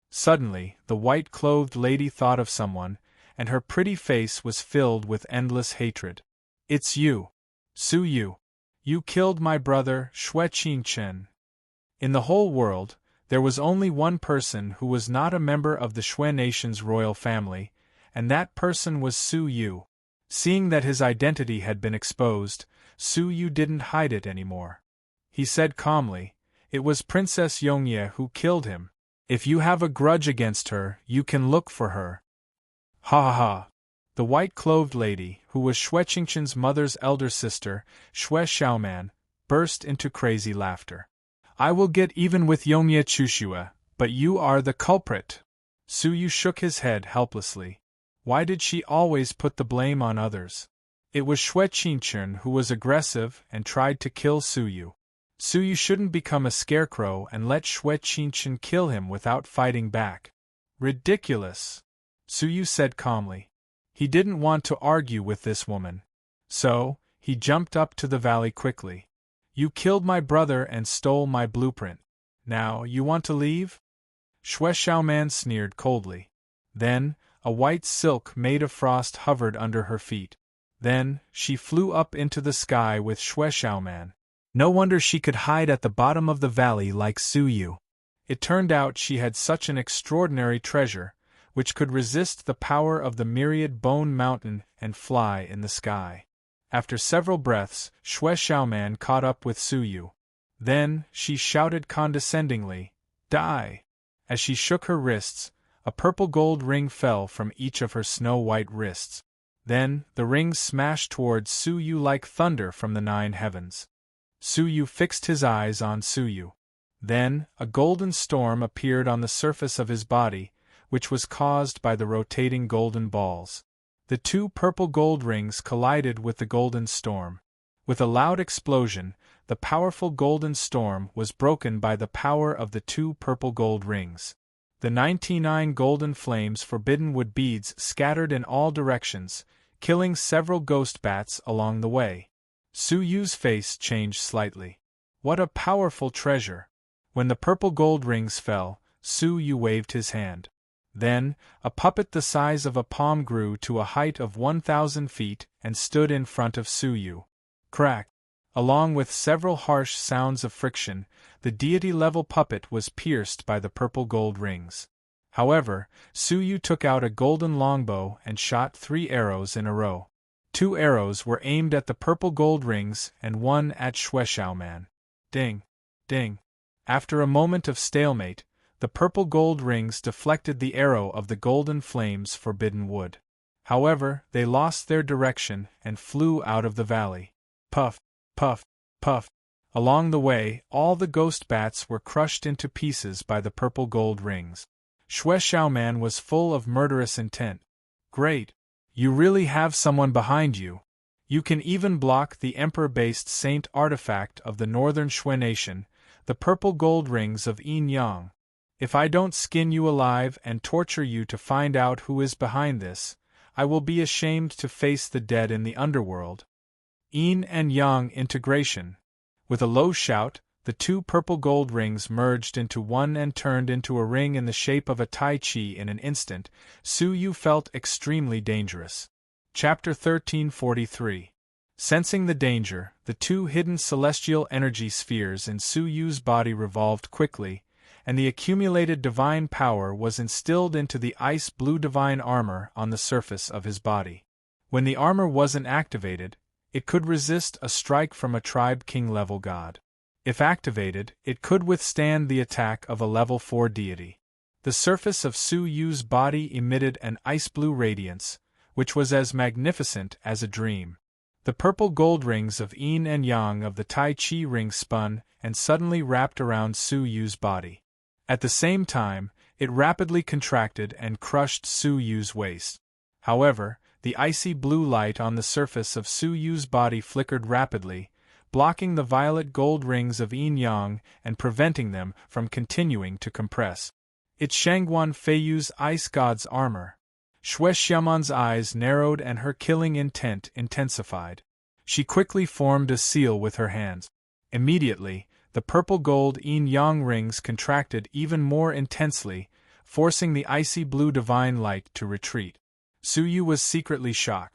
Suddenly, the white-clothed lady thought of someone, and her pretty face was filled with endless hatred. It's you. Suyu. You killed my brother, Xue Qingchen. In the whole world, there was only one person who was not a member of the Xue Nation's royal family, and that person was Suyu. Seeing that his identity had been exposed, Suyu didn't hide it anymore. He said calmly, "It was Princess Yongye who killed him. If you have a grudge against her, you can look for her." Ha ha ha! The white-clothed lady, who was Xue Qingchen's mother's elder sister, Xue Xiaoman, burst into crazy laughter. "I will get even with Yongye Chushue, but you are the culprit." Suyu shook his head helplessly. Why did she always put the blame on others? It was Xue Qingchen who was aggressive and tried to kill Suyu. Suyu shouldn't become a scarecrow and let Xue Qingchen kill him without fighting back. Ridiculous, Suyu said calmly. He didn't want to argue with this woman. So, he jumped up to the valley quickly. You killed my brother and stole my blueprint. Now, you want to leave? Xue Xiaoman sneered coldly. Then, a white silk made of frost hovered under her feet. Then, she flew up into the sky with Xue Xiaoman. No wonder she could hide at the bottom of the valley like Su Yu. It turned out she had such an extraordinary treasure, which could resist the power of the myriad bone mountain and fly in the sky. After several breaths, Xue Xiaoman caught up with Su Yu. Then, she shouted condescendingly, "Die!" As she shook her wrists, a purple gold ring fell from each of her snow-white wrists. Then, the rings smashed towards Su Yu like thunder from the 9 heavens. Su Yu fixed his eyes on Su Yu. Then, a golden storm appeared on the surface of his body, which was caused by the rotating golden balls. The 2 purple gold rings collided with the golden storm. With a loud explosion, the powerful golden storm was broken by the power of the 2 purple gold rings. The 99 golden flames forbidden wood beads scattered in all directions, killing several ghost bats along the way. Su Yu's face changed slightly. What a powerful treasure! When the purple gold rings fell, Su Yu waved his hand. Then, a puppet the size of a palm grew to a height of 1,000 feet and stood in front of Su Yu. Crack! Along with several harsh sounds of friction, the deity-level puppet was pierced by the purple gold rings. However, Su Yu took out a golden longbow and shot 3 arrows in a row. 2 arrows were aimed at the purple gold rings and 1 at Xue Xiaoman. Ding! Ding! After a moment of stalemate, the purple gold rings deflected the arrow of the golden flames forbidden wood. However, they lost their direction and flew out of the valley. Puff! Puff! Puff! Along the way, all the ghost bats were crushed into pieces by the purple gold rings. Xue Xiaoman was full of murderous intent. Great! You really have someone behind you. You can even block the emperor-based saint artifact of the northern Xue nation, the purple gold rings of Yin Yang. If I don't skin you alive and torture you to find out who is behind this, I will be ashamed to face the dead in the underworld. Yin and Yang integration. With a low shout, the 2 purple gold rings merged into one and turned into a ring in the shape of a Tai Chi in an instant. Su Yu felt extremely dangerous. Chapter 1343. Sensing the danger, the 2 hidden celestial energy spheres in Su Yu's body revolved quickly, and the accumulated divine power was instilled into the ice-blue divine armor on the surface of his body. When the armor wasn't activated, it could resist a strike from a tribe king-level god. If activated, it could withstand the attack of a level 4 deity. The surface of Su Yu's body emitted an ice-blue radiance, which was as magnificent as a dream. The purple gold rings of Yin and Yang of the Tai Chi ring spun and suddenly wrapped around Su Yu's body. At the same time, it rapidly contracted and crushed Su Yu's waist. However, the icy blue light on the surface of Su Yu's body flickered rapidly, blocking the violet gold rings of Yin Yang and preventing them from continuing to compress. It's Shangguan Feiyu's ice god's armor. Xue Xiaoman's eyes narrowed and her killing intent intensified. She quickly formed a seal with her hands. Immediately, the purple gold yin-yang rings contracted even more intensely, forcing the icy blue divine light to retreat. Su Yu was secretly shocked.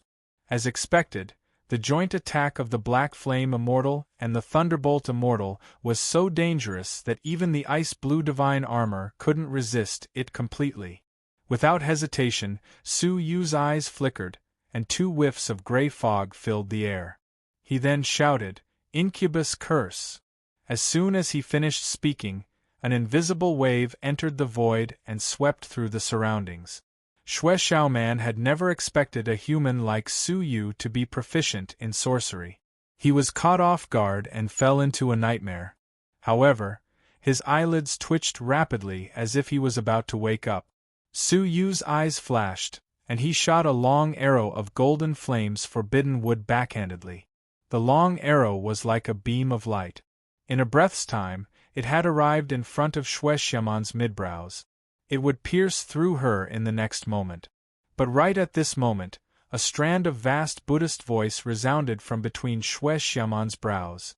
As expected, the joint attack of the Black Flame Immortal and the Thunderbolt Immortal was so dangerous that even the ice-blue divine armor couldn't resist it completely. Without hesitation, Su Yu's eyes flickered, and 2 whiffs of gray fog filled the air. He then shouted, "Incubus curse!" As soon as he finished speaking, an invisible wave entered the void and swept through the surroundings. Xue Xiaoman had never expected a human like Su Yu to be proficient in sorcery. He was caught off guard and fell into a nightmare. However, his eyelids twitched rapidly as if he was about to wake up. Su Yu's eyes flashed, and he shot a long arrow of golden flames forbidden wood backhandedly. The long arrow was like a beam of light. In a breath's time, it had arrived in front of Xue Xiaoman's midbrows. It would pierce through her in the next moment. But right at this moment, a strand of vast Buddhist voice resounded from between Xue Xiaoman's brows.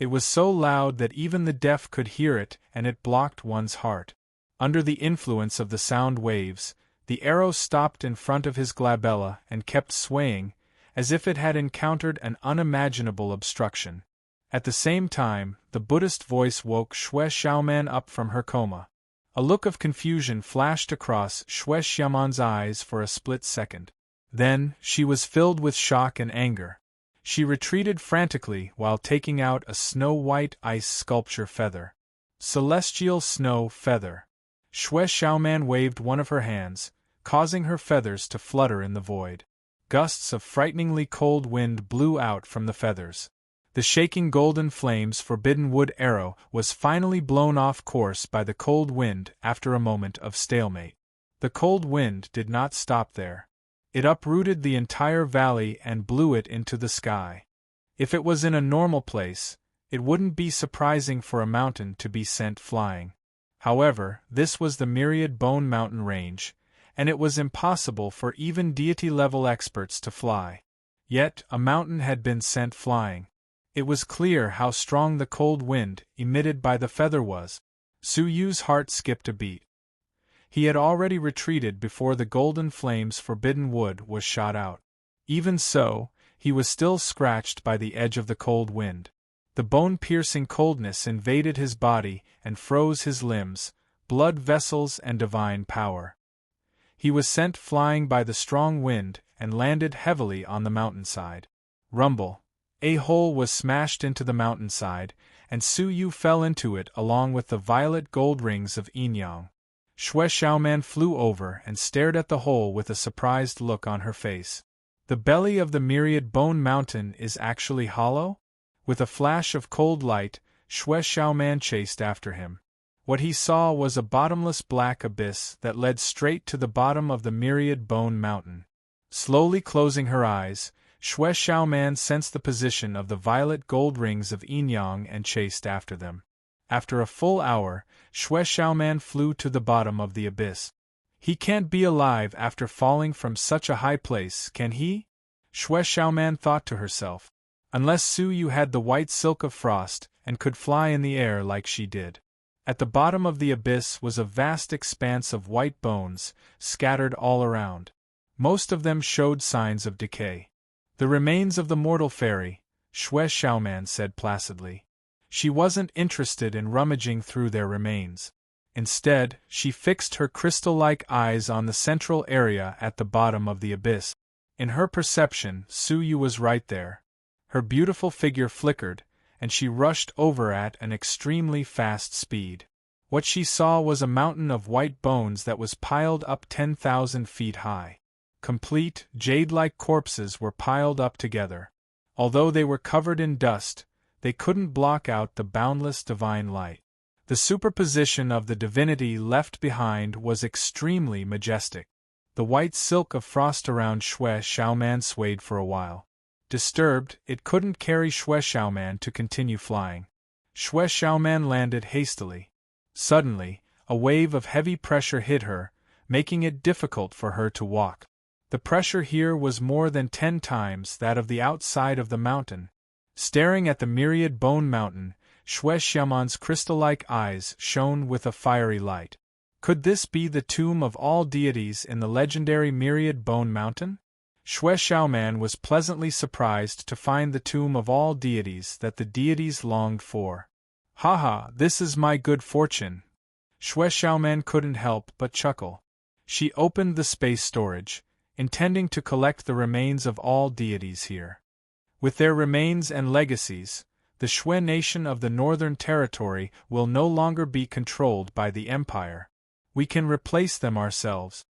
It was so loud that even the deaf could hear it, and it blocked one's heart. Under the influence of the sound waves, the arrow stopped in front of his glabella and kept swaying, as if it had encountered an unimaginable obstruction. At the same time, the Buddhist voice woke Xue Xiaoman up from her coma. A look of confusion flashed across Xue Xiaoman's eyes for a split second. Then, she was filled with shock and anger. She retreated frantically while taking out a snow-white ice sculpture feather. Celestial snow feather. Xue Xiaoman waved one of her hands, causing her feathers to flutter in the void. Gusts of frighteningly cold wind blew out from the feathers. The shaking golden flames forbidden wood arrow was finally blown off course by the cold wind after a moment of stalemate. The cold wind did not stop there. It uprooted the entire valley and blew it into the sky. If it was in a normal place, it wouldn't be surprising for a mountain to be sent flying. However, this was the Myriad Bone Mountain range, and it was impossible for even deity-level experts to fly. Yet, a mountain had been sent flying. It was clear how strong the cold wind emitted by the feather was. Su Yu's heart skipped a beat. He had already retreated before the golden flames forbidden wood was shot out. Even so, he was still scratched by the edge of the cold wind. The bone-piercing coldness invaded his body and froze his limbs, blood vessels and divine power. He was sent flying by the strong wind and landed heavily on the mountainside. Rumble. A hole was smashed into the mountainside, and Su Yu fell into it along with the violet gold rings of Yinyang. Xue Xiaoman flew over and stared at the hole with a surprised look on her face. The belly of the Myriad Bone Mountain is actually hollow? With a flash of cold light, Xue Xiaoman chased after him. What he saw was a bottomless black abyss that led straight to the bottom of the Myriad Bone Mountain. Slowly closing her eyes, Xue Xiaoman sensed the position of the violet gold rings of Yinyang and chased after them. After a full hour, Xue Xiaoman flew to the bottom of the abyss. He can't be alive after falling from such a high place, can he? Xue Xiaoman thought to herself. Unless Su Yu had the white silk of frost and could fly in the air like she did. At the bottom of the abyss was a vast expanse of white bones, scattered all around. Most of them showed signs of decay. The remains of the mortal fairy, Xue Xiaoman said placidly. She wasn't interested in rummaging through their remains. Instead, she fixed her crystal-like eyes on the central area at the bottom of the abyss. In her perception, Su Yu was right there. Her beautiful figure flickered, and she rushed over at an extremely fast speed. What she saw was a mountain of white bones that was piled up 10,000 feet high. Complete, jade-like corpses were piled up together. Although they were covered in dust, they couldn't block out the boundless divine light. The superposition of the divinity left behind was extremely majestic. The white silk of frost around Xue Xiaoman swayed for a while. Disturbed, it couldn't carry Xue Xiaoman to continue flying. Xue Xiaoman landed hastily. Suddenly, a wave of heavy pressure hit her, making it difficult for her to walk. The pressure here was more than 10 times that of the outside of the mountain. Staring at the Myriad Bone Mountain, Xue Xiaoman's crystal-like eyes shone with a fiery light. Could this be the tomb of all deities in the legendary Myriad Bone Mountain? Xue Xiaoman was pleasantly surprised to find the tomb of all deities that the deities longed for. Haha, this is my good fortune. Xue Xiaoman couldn't help but chuckle. She opened the space storage, intending to collect the remains of all deities here. With their remains and legacies, the Xue nation of the Northern Territory will no longer be controlled by the Empire. We can replace them ourselves.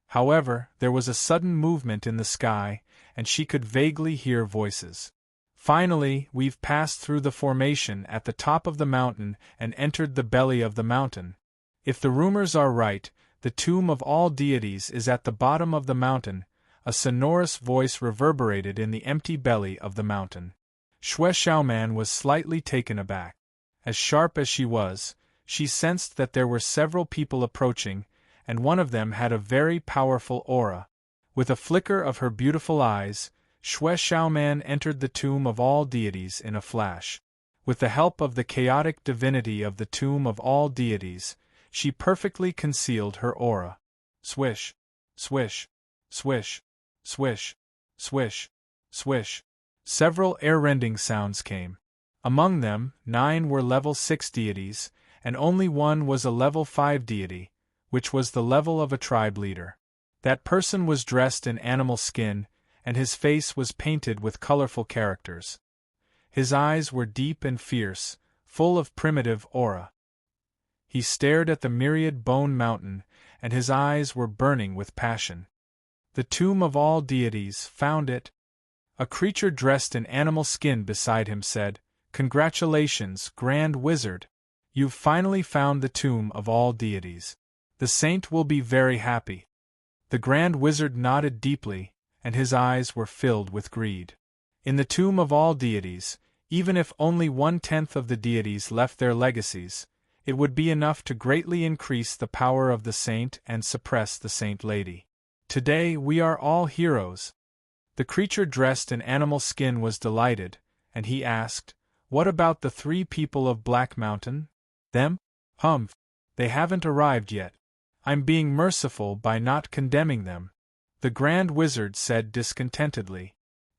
However, there was a sudden movement in the sky, and she could vaguely hear voices. Finally, we've passed through the formation at the top of the mountain and entered the belly of the mountain. If the rumors are right, the tomb of all deities is at the bottom of the mountain. A sonorous voice reverberated in the empty belly of the mountain. Xue Xiaoman was slightly taken aback. As sharp as she was, she sensed that there were several people approaching, and one of them had a very powerful aura. With a flicker of her beautiful eyes, Xue Xiaoman entered the tomb of all deities in a flash. With the help of the chaotic divinity of the tomb of all deities, she perfectly concealed her aura. Swish, swish, swish, swish, swish, swish. Several air-rending sounds came. Among them, 9 were level 6 deities, and only one was a level 5 deity, which was the level of a tribe leader. That person was dressed in animal skin, and his face was painted with colorful characters. His eyes were deep and fierce, full of primitive aura. He stared at the myriad bone mountain, and his eyes were burning with passion. The tomb of all deities found it. A creature dressed in animal skin beside him said, "Congratulations, Grand Wizard! You've finally found the tomb of all deities. The saint will be very happy." The Grand Wizard nodded deeply, and his eyes were filled with greed. In the tomb of all deities, even if only 1/10 of the deities left their legacies, it would be enough to greatly increase the power of the saint and suppress the saint lady. Today we are all heroes. The creature dressed in animal skin was delighted, and he asked, "What about the 3 people of Black Mountain? Them? Humph, they haven't arrived yet. I'm being merciful by not condemning them," the Grand Wizard said discontentedly.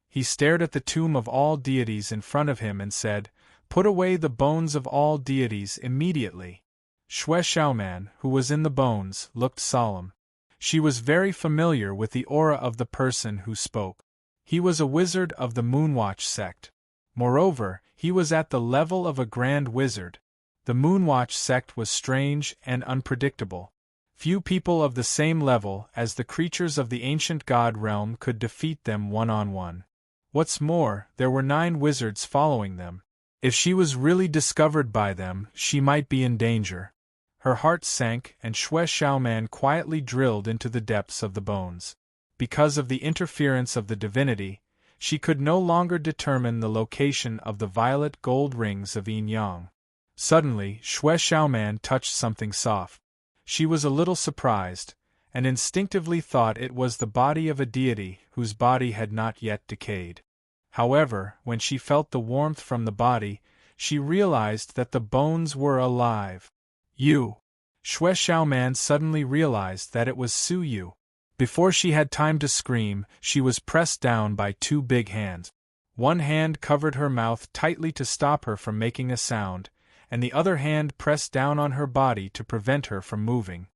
He stared at the tomb of all deities in front of him and said, "Put away the bones of all deities immediately." Xue Xiaoman, who was in the bones, looked solemn. She was very familiar with the aura of the person who spoke. He was a wizard of the Moonwatch sect. Moreover, he was at the level of a Grand Wizard. The Moonwatch sect was strange and unpredictable. Few people of the same level as the creatures of the ancient god realm could defeat them one-on-one. What's more, there were 9 wizards following them. If she was really discovered by them, she might be in danger. Her heart sank, and Xue Xiaoman quietly drilled into the depths of the bones. Because of the interference of the divinity, she could no longer determine the location of the violet gold rings of Yin Yang. Suddenly, Xue Xiaoman touched something soft. She was a little surprised, and instinctively thought it was the body of a deity whose body had not yet decayed. However, when she felt the warmth from the body, she realized that the bones were alive. "You!" Xue Xiaoman suddenly realized that it was Su Yu. Before she had time to scream, she was pressed down by 2 big hands. One hand covered her mouth tightly to stop her from making a sound, and the other hand pressed down on her body to prevent her from moving.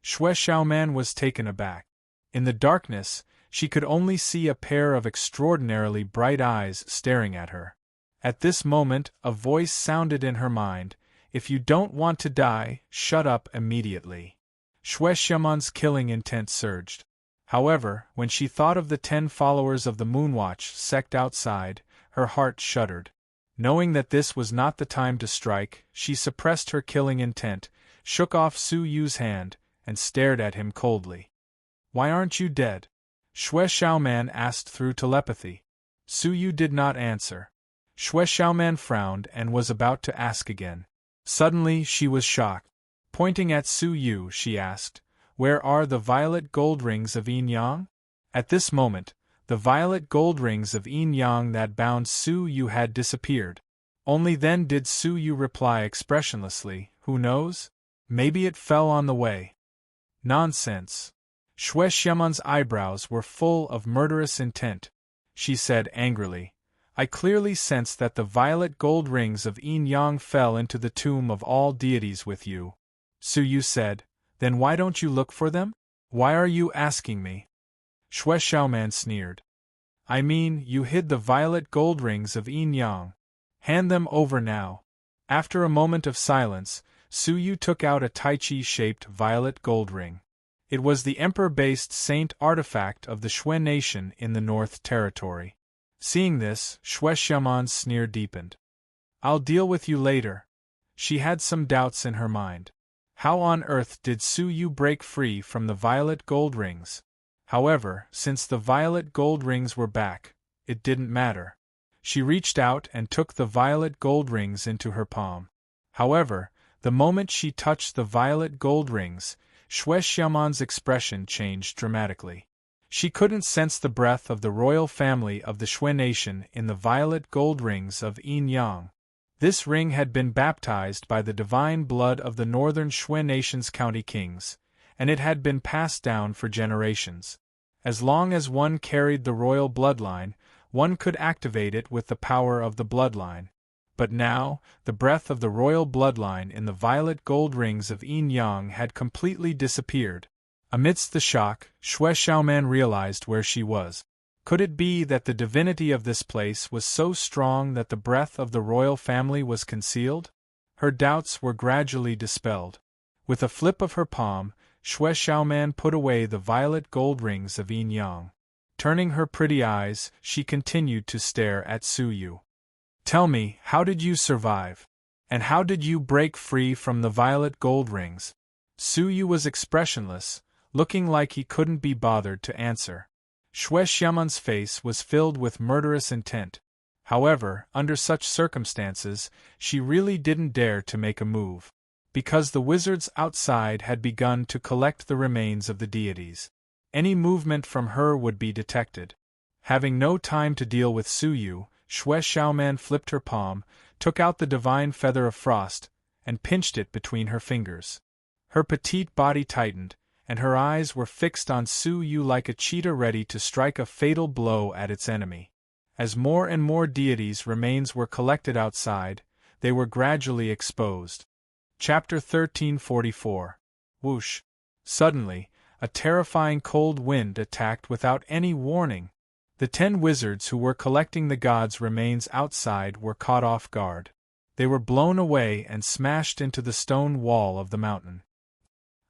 Xue Xiaoman was taken aback. In the darkness, she could only see a pair of extraordinarily bright eyes staring at her. At this moment, a voice sounded in her mind, "If you don't want to die, shut up immediately." Xue Xiaoman's killing intent surged. However, when she thought of the 10 followers of the Moonwatch sect outside, her heart shuddered. Knowing that this was not the time to strike, she suppressed her killing intent, shook off Su Yu's hand, and stared at him coldly. "Why aren't you dead?" Xue Xiaoman asked through telepathy. Su Yu did not answer. Xue Xiaoman frowned and was about to ask again. Suddenly she was shocked. Pointing at Su Yu, she asked, "Where are the violet gold rings of Yin Yang?" At this moment, the violet gold rings of Yin Yang that bound Su Yu had disappeared. Only then did Su Yu reply expressionlessly, "Who knows? Maybe it fell on the way." "Nonsense." Xue Xiaoman's eyebrows were full of murderous intent. She said angrily, "I clearly sense that the violet gold rings of Yin Yang fell into the tomb of all deities with you." Su Yu said, "Then why don't you look for them? Why are you asking me?" Xue Xiaoman sneered. "I mean, you hid the violet gold rings of Yin Yang. Hand them over now." After a moment of silence, Su Yu took out a Tai Chi-shaped violet gold ring. It was the emperor-based saint artifact of the Xue nation in the North Territory. Seeing this, Xue Xiaoman's sneer deepened. "I'll deal with you later." She had some doubts in her mind. How on earth did Su Yu break free from the violet gold rings? However, since the violet gold rings were back, it didn't matter. She reached out and took the violet gold rings into her palm. However, the moment she touched the violet gold rings, Xue Xiaoman's expression changed dramatically. She couldn't sense the breath of the royal family of the Xue nation in the violet gold rings of Yin Yang. This ring had been baptized by the divine blood of the northern Shui Nation's county kings, and it had been passed down for generations. As long as one carried the royal bloodline, one could activate it with the power of the bloodline. But now, the breath of the royal bloodline in the violet gold rings of Yin Yang had completely disappeared. Amidst the shock, Shui Xiaoman realized where she was. Could it be that the divinity of this place was so strong that the breath of the royal family was concealed? Her doubts were gradually dispelled. With a flip of her palm, Shui Xiaoman put away the violet gold rings of Yin Yang. Turning her pretty eyes, she continued to stare at Su Yu. "Tell me, how did you survive? And how did you break free from the violet gold rings?" Su Yu was expressionless, looking like he couldn't be bothered to answer. Shui Xiaoman's face was filled with murderous intent. However, under such circumstances, she really didn't dare to make a move. Because the wizards outside had begun to collect the remains of the deities. Any movement from her would be detected. Having no time to deal with Su Yu, Shui Xiaoman flipped her palm, took out the divine feather of frost, and pinched it between her fingers. Her petite body tightened, and her eyes were fixed on Su Yu like a cheetah ready to strike a fatal blow at its enemy. As more and more deities' remains were collected outside, they were gradually exposed. Chapter 1344. Whoosh! Suddenly, a terrifying cold wind attacked without any warning. The 10 wizards who were collecting the gods' remains outside were caught off guard. They were blown away and smashed into the stone wall of the mountain.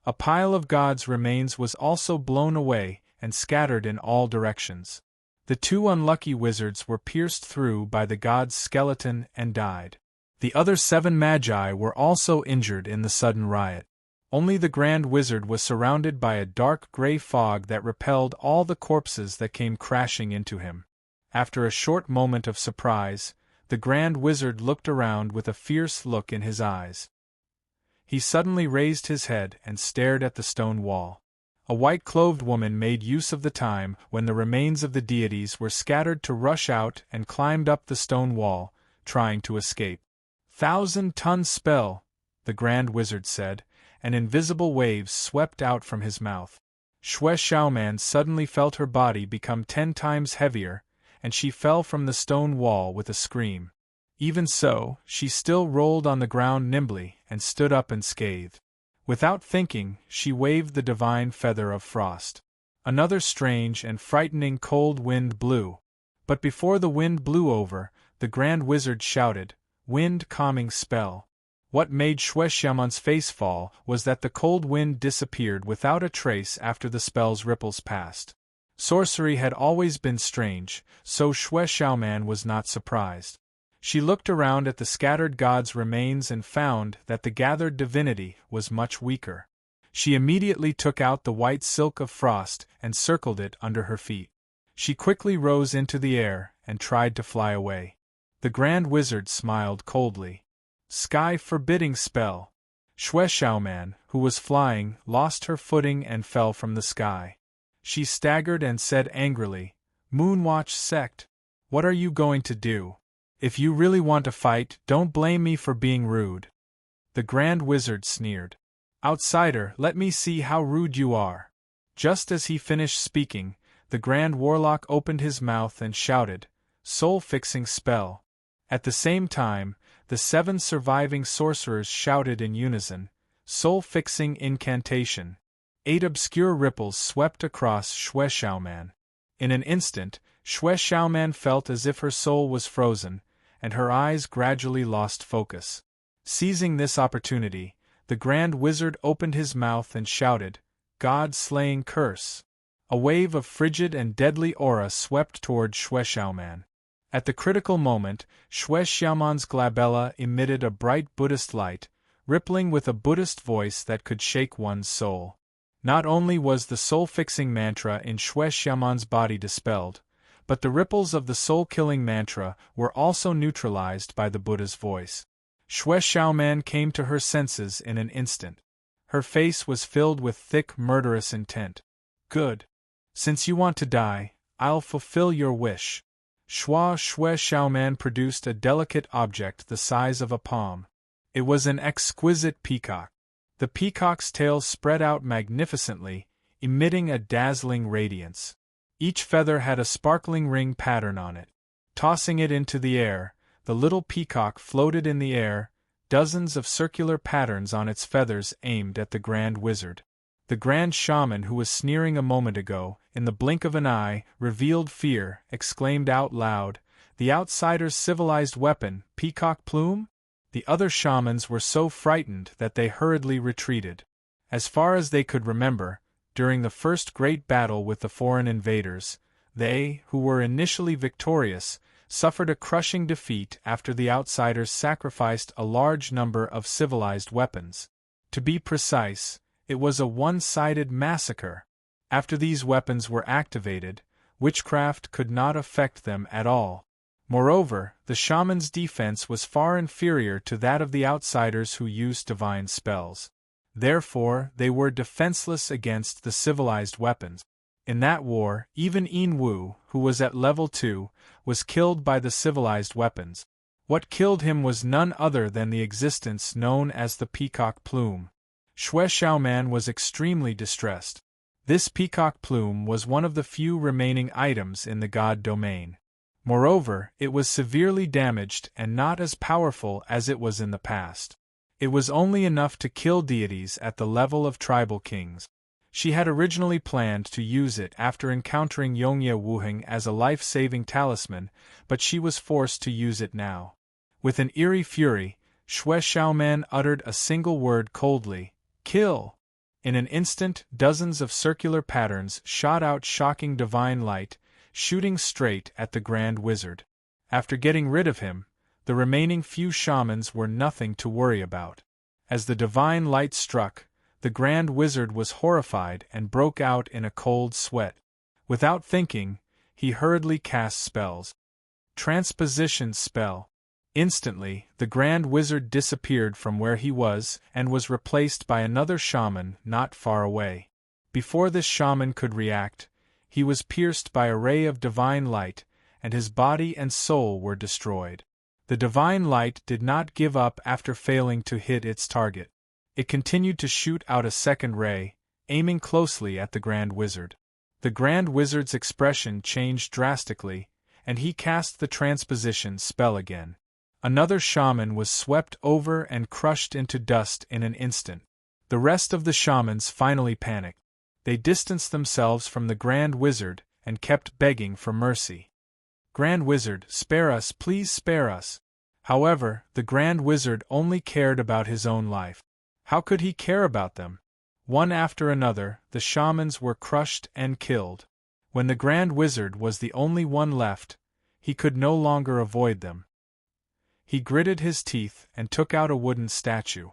A pile of gods' remains was also blown away and scattered in all directions. The 2 unlucky wizards were pierced through by the god's skeleton and died. The other 7 magi were also injured in the sudden riot. Only the Grand Wizard was surrounded by a dark gray fog that repelled all the corpses that came crashing into him. After a short moment of surprise, the Grand Wizard looked around with a fierce look in his eyes. He suddenly raised his head and stared at the stone wall. A white-clothed woman made use of the time when the remains of the deities were scattered to rush out and climbed up the stone wall, trying to escape. "1,000-ton spell," the Grand Wizard said, and invisible waves swept out from his mouth. Shui Xiaoman suddenly felt her body become 10 times heavier, and she fell from the stone wall with a scream. Even so, she still rolled on the ground nimbly and stood up unscathed. Without thinking, she waved the divine feather of frost. Another strange and frightening cold wind blew. But before the wind blew over, the Grand Wizard shouted, "Wind calming spell." What made Shui Xiaoman's face fall was that the cold wind disappeared without a trace after the spell's ripples passed. Sorcery had always been strange, so Shui Xiaoman was not surprised. She looked around at the scattered gods' remains and found that the gathered divinity was much weaker. She immediately took out the white silk of frost and circled it under her feet. She quickly rose into the air and tried to fly away. The Grand Wizard smiled coldly. "Sky-forbidding spell." Shui Xiaoman, who was flying, lost her footing and fell from the sky. She staggered and said angrily, "Moonwatch sect, what are you going to do? If you really want to fight, don't blame me for being rude." The Grand Wizard sneered. "Outsider, let me see how rude you are." Just as he finished speaking, the Grand Warlock opened his mouth and shouted, "Soul-fixing spell." At the same time, the 7 surviving sorcerers shouted in unison, "Soul-fixing incantation." 8 obscure ripples swept across Shui Xiaoman. In an instant, Shui Xiaoman felt as if her soul was frozen, and her eyes gradually lost focus. Seizing this opportunity, the Grand Wizard opened his mouth and shouted, "God-slaying curse." A wave of frigid and deadly aura swept toward Shui Xiaoman. At the critical moment, Shui Xiaoman's glabella emitted a bright Buddhist light, rippling with a Buddhist voice that could shake one's soul. Not only was the soul-fixing mantra in Shui Xiaoman's body dispelled, but the ripples of the soul-killing mantra were also neutralized by the Buddha's voice. Shui Xiaoman came to her senses in an instant. Her face was filled with thick, murderous intent. "Good. Since you want to die, I'll fulfill your wish." Shue Xiaoman produced a delicate object the size of a palm. It was an exquisite peacock. The peacock's tail spread out magnificently, emitting a dazzling radiance. Each feather had a sparkling ring pattern on it. Tossing it into the air, the little peacock floated in the air, dozens of circular patterns on its feathers aimed at the Grand Wizard. The Grand Shaman, who was sneering a moment ago, in the blink of an eye, revealed fear, exclaimed out loud, "The outsider's civilized weapon, peacock plume?" The other shamans were so frightened that they hurriedly retreated. As far as they could remember, during the first great battle with the foreign invaders, they, who were initially victorious, suffered a crushing defeat after the outsiders sacrificed a large number of civilized weapons. To be precise, it was a one-sided massacre. After these weapons were activated, witchcraft could not affect them at all. Moreover, the shaman's defense was far inferior to that of the outsiders who used divine spells. Therefore, they were defenseless against the civilized weapons. In that war, even Yin Wu, who was at level 2, was killed by the civilized weapons. What killed him was none other than the existence known as the peacock plume. Shue Xiaoman was extremely distressed. This peacock plume was one of the few remaining items in the god domain. Moreover, it was severely damaged and not as powerful as it was in the past. It was only enough to kill deities at the level of tribal kings. She had originally planned to use it after encountering Yongye Wuheng as a life-saving talisman, but she was forced to use it now. With an eerie fury, Shue Xiaoman uttered a single word coldly, "Kill!" In an instant, dozens of circular patterns shot out shocking divine light, shooting straight at the Grand Wizard. After getting rid of him, the remaining few shamans were nothing to worry about. As the divine light struck, the Grand Wizard was horrified and broke out in a cold sweat. Without thinking, he hurriedly cast spells. Transposition spell. Instantly, the Grand Wizard disappeared from where he was and was replaced by another shaman not far away. Before this shaman could react, he was pierced by a ray of divine light, and his body and soul were destroyed. The divine light did not give up after failing to hit its target. It continued to shoot out a second ray, aiming closely at the Grand Wizard. The Grand Wizard's expression changed drastically, and he cast the transposition spell again. Another shaman was swept over and crushed into dust in an instant. The rest of the shamans finally panicked. They distanced themselves from the Grand Wizard and kept begging for mercy. "Grand Wizard, spare us, please spare us." However, the Grand Wizard only cared about his own life. How could he care about them? One after another, the shamans were crushed and killed. When the Grand Wizard was the only one left, he could no longer avoid them. He gritted his teeth and took out a wooden statue.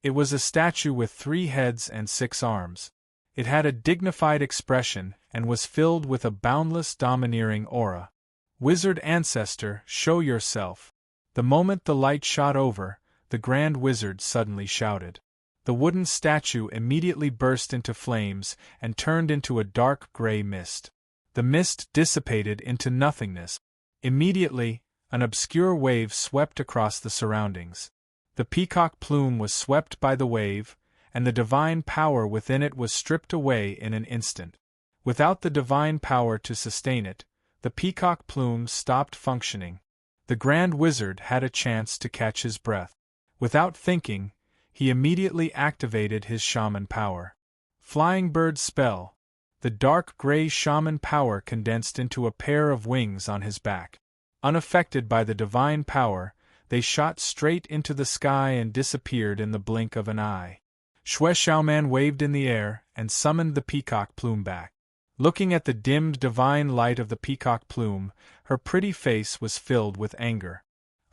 It was a statue with 3 heads and 6 arms. It had a dignified expression and was filled with a boundless domineering aura. "Wizard ancestor, show yourself." The moment the light shot over, the Grand Wizard suddenly shouted. The wooden statue immediately burst into flames and turned into a dark gray mist. The mist dissipated into nothingness. Immediately, an obscure wave swept across the surroundings. The peacock plume was swept by the wave, and the divine power within it was stripped away in an instant. Without the divine power to sustain it, the peacock plume stopped functioning. The Grand Wizard had a chance to catch his breath. Without thinking, he immediately activated his shaman power. Flying bird spell. The dark gray shaman power condensed into a pair of wings on his back. Unaffected by the divine power, they shot straight into the sky and disappeared in the blink of an eye. Shue Xiaoman waved in the air and summoned the peacock plume back. Looking at the dimmed divine light of the peacock plume, her pretty face was filled with anger.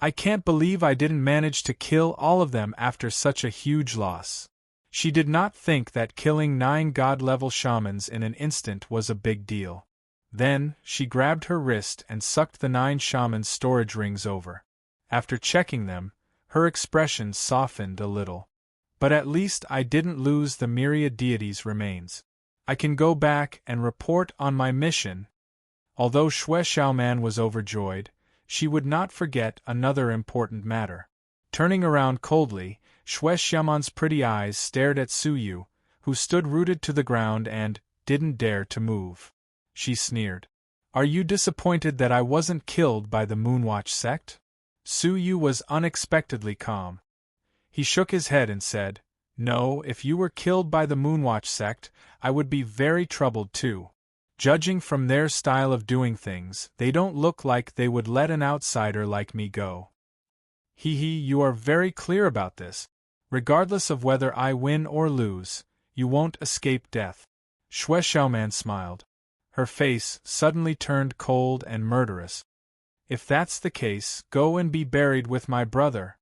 "I can't believe I didn't manage to kill all of them after such a huge loss." She did not think that killing 9 god-level shamans in an instant was a big deal. Then, she grabbed her wrist and sucked the 9 shamans' storage rings over. After checking them, her expression softened a little. "But at least I didn't lose the myriad deities' remains. I can go back and report on my mission." Although Xue Xiaoman was overjoyed, she would not forget another important matter. Turning around coldly, Xue Xiaoman's pretty eyes stared at Su Yu, who stood rooted to the ground and didn't dare to move. She sneered. Are you disappointed that I wasn't killed by the Moonwatch sect? Su Yu was unexpectedly calm. He shook his head and said, No, if you were killed by the Moonwatch sect, I would be very troubled too. Judging from their style of doing things, they don't look like they would let an outsider like me go. You are very clear about this. Regardless of whether I win or lose, you won't escape death. Xue Xiaoman smiled. Her face suddenly turned cold and murderous. If that's the case, go and be buried with my brother.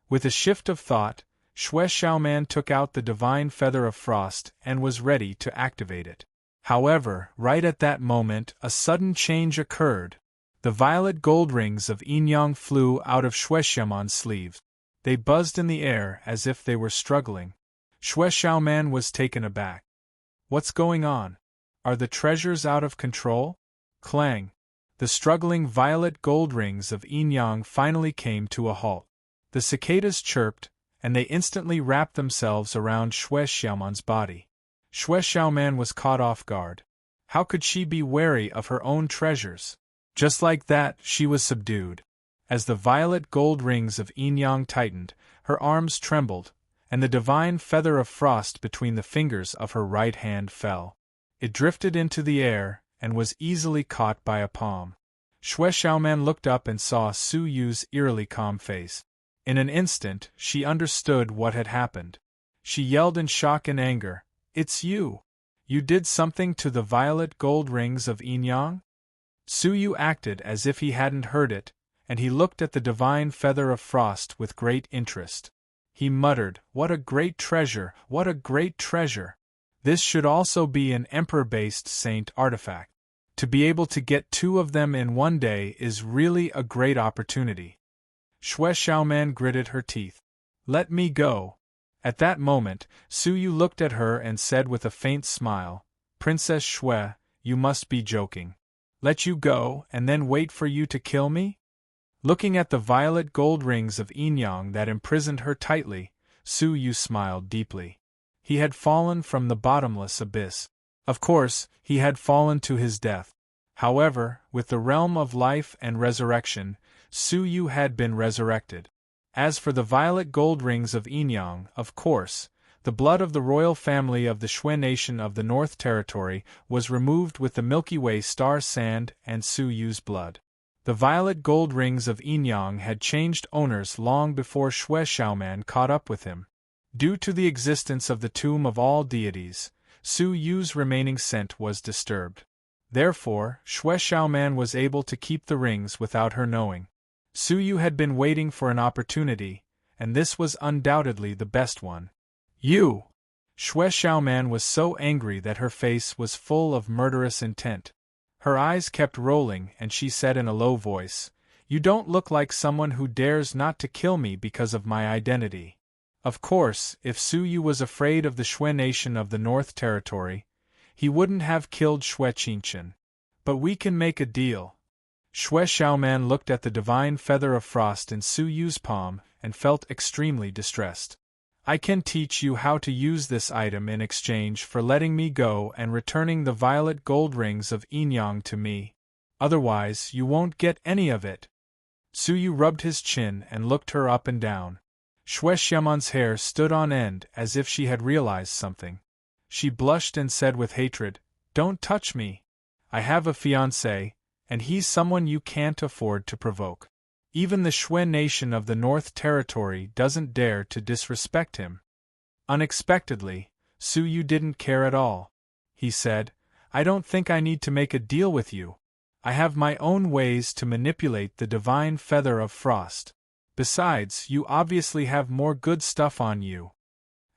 With a shift of thought, Xue Xiaoman took out the divine feather of frost and was ready to activate it. However, right at that moment, a sudden change occurred. The violet gold rings of yin-yang flew out of Xue Xiaoman's sleeves. They buzzed in the air as if they were struggling. Xue Xiaoman was taken aback. What's going on? Are the treasures out of control? Clang! The struggling violet gold rings of yin-yang finally came to a halt. The cicadas chirped, and they instantly wrapped themselves around Xue Xiaoman's body. Xue Xiaoman was caught off guard. How could she be wary of her own treasures? Just like that, she was subdued. As the violet gold rings of yin-yang tightened, her arms trembled, and the divine feather of frost between the fingers of her right hand fell. It drifted into the air, and was easily caught by a palm. Xue Xiaoman looked up and saw Su Yu's eerily calm face. In an instant, she understood what had happened. She yelled in shock and anger, It's you! You did something to the violet gold rings of yin-yang? Su Yu acted as if he hadn't heard it, and he looked at the divine feather of frost with great interest. He muttered, What a great treasure, what a great treasure! This should also be an emperor-based saint artifact. To be able to get 2 of them in one day is really a great opportunity. Xue Xiaoman gritted her teeth. Let me go. At that moment, Su Yu looked at her and said with a faint smile, Princess Xue, you must be joking. Let you go, and then wait for you to kill me? Looking at the violet gold rings of yin-yang that imprisoned her tightly, Su Yu smiled deeply. He had fallen from the bottomless abyss. Of course, he had fallen to his death. However, with the realm of life and resurrection, Su Yu had been resurrected. As for the violet gold rings of yin-yang, of course, the blood of the royal family of the Xue nation of the North Territory was removed with the Milky Way star sand and Su Yu's blood. The violet gold rings of yin-yang had changed owners long before Xue Xiaoman caught up with him. Due to the existence of the tomb of all deities, Su Yu's remaining scent was disturbed. Therefore, Xue Xiaoman was able to keep the rings without her knowing. Su Yu had been waiting for an opportunity, and this was undoubtedly the best one. You! Xue Xiaoman was so angry that her face was full of murderous intent. Her eyes kept rolling and she said in a low voice, You don't look like someone who dares not to kill me because of my identity. Of course, if Su Yu was afraid of the Xue nation of the North Territory, he wouldn't have killed Xue Qingchen. But we can make a deal. Xue Xiaoman looked at the divine feather of frost in Su Yu's palm and felt extremely distressed. I can teach you how to use this item in exchange for letting me go and returning the violet gold rings of yin-yang to me. Otherwise, you won't get any of it. Su Yu rubbed his chin and looked her up and down. Xue Xiaoman's hair stood on end as if she had realized something. She blushed and said with hatred, Don't touch me. I have a fiancé, and he's someone you can't afford to provoke. Even the Xue nation of the North Territory doesn't dare to disrespect him. Unexpectedly, Su Yu didn't care at all. He said, I don't think I need to make a deal with you. I have my own ways to manipulate the divine feather of frost. Besides, you obviously have more good stuff on you.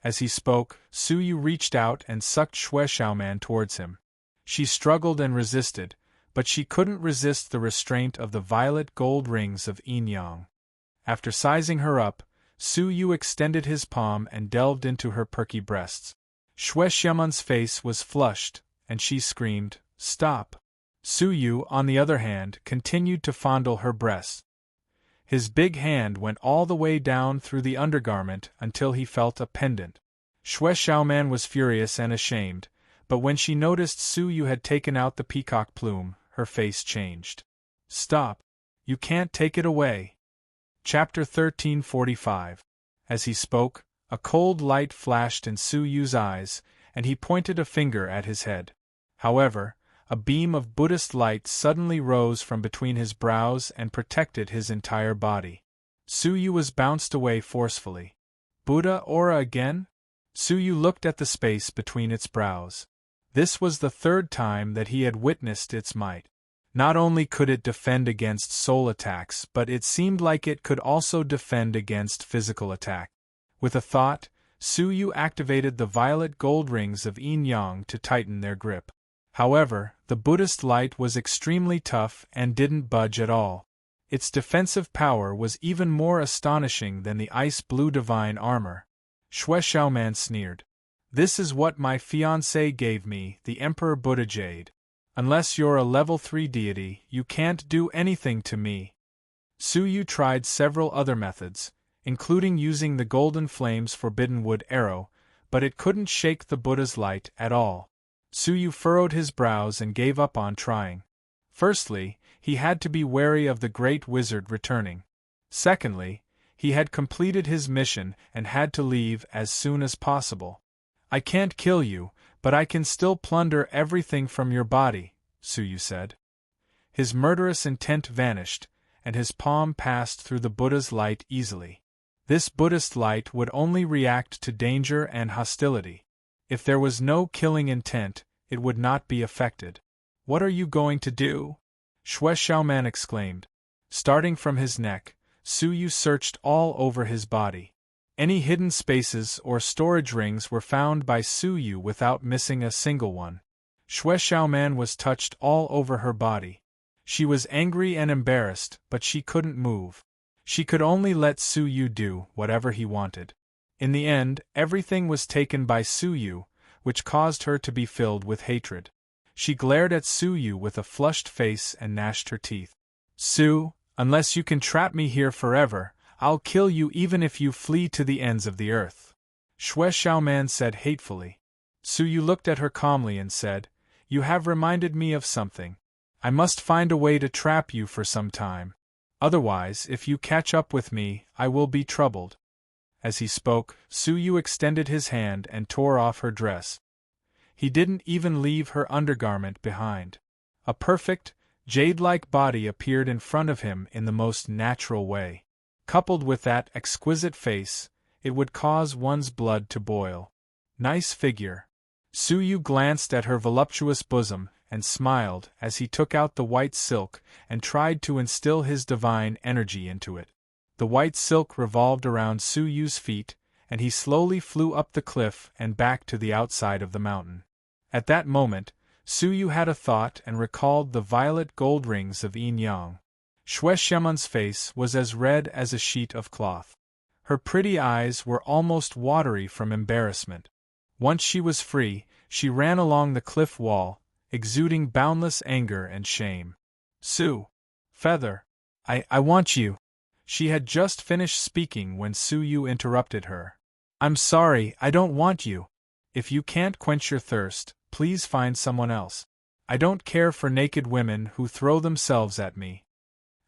As he spoke, Su Yu reached out and sucked Xue Xiaoman towards him. She struggled and resisted, but she couldn't resist the restraint of the violet gold rings of yin-yang. After sizing her up, Su Yu extended his palm and delved into her perky breasts. Xue Xiaoman's face was flushed, and she screamed, Stop! Suyu, on the other hand, continued to fondle her breasts. His big hand went all the way down through the undergarment until he felt a pendant. Xue Xiaoman was furious and ashamed, but when she noticed Suyu had taken out the peacock plume, her face changed. Stop! You can't take it away! Chapter 1345. As he spoke, a cold light flashed in Suyu's eyes, and he pointed a finger at his head. However, a beam of Buddhist light suddenly rose from between his brows and protected his entire body. Suyu was bounced away forcefully. Buddha aura again? Suyu looked at the space between its brows. This was the third time that he had witnessed its might. Not only could it defend against soul attacks, but it seemed like it could also defend against physical attack. With a thought, Suyu activated the violet gold rings of yin-yang to tighten their grip. However, the Buddhist light was extremely tough and didn't budge at all. Its defensive power was even more astonishing than the ice-blue divine armor. Xue Xiaoman sneered. This is what my fiancé gave me, the Emperor Buddha Jade. Unless you're a level 3 deity, you can't do anything to me. Suyu tried several other methods, including using the golden flame's forbidden wood arrow, but it couldn't shake the Buddha's light at all. Suyu furrowed his brows and gave up on trying. Firstly, he had to be wary of the great wizard returning. Secondly, he had completed his mission and had to leave as soon as possible. I can't kill you, but I can still plunder everything from your body, Suyu said. His murderous intent vanished, and his palm passed through the Buddha's light easily. This Buddhist light would only react to danger and hostility. If there was no killing intent, it would not be affected. What are you going to do? Xue Xiaoman exclaimed. Starting from his neck, Suyu searched all over his body. Any hidden spaces or storage rings were found by Suyu without missing a single one. Xue Xiaoman was touched all over her body. She was angry and embarrassed, but she couldn't move. She could only let Suyu do whatever he wanted. In the end, everything was taken by Suyu, which caused her to be filled with hatred. She glared at Suyu with a flushed face and gnashed her teeth. Su, unless you can trap me here forever, I'll kill you even if you flee to the ends of the earth. Xue Xiaoman said hatefully. Suyu looked at her calmly and said, You have reminded me of something. I must find a way to trap you for some time. Otherwise, if you catch up with me, I will be troubled. As he spoke, Suyu extended his hand and tore off her dress. He didn't even leave her undergarment behind. A perfect, jade-like body appeared in front of him in the most natural way. Coupled with that exquisite face, it would cause one's blood to boil. Nice figure. Suyu glanced at her voluptuous bosom and smiled as he took out the white silk and tried to instill his divine energy into it. The white silk revolved around Suyu's feet, and he slowly flew up the cliff and back to the outside of the mountain. At that moment, Suyu had a thought and recalled the violet gold rings of yin-yang. Xue Xiaoman's face was as red as a sheet of cloth. Her pretty eyes were almost watery from embarrassment. Once she was free, she ran along the cliff wall, exuding boundless anger and shame. Su! Feather! I want you! She had just finished speaking when Suyu interrupted her. I'm sorry, I don't want you. If you can't quench your thirst, please find someone else. I don't care for naked women who throw themselves at me.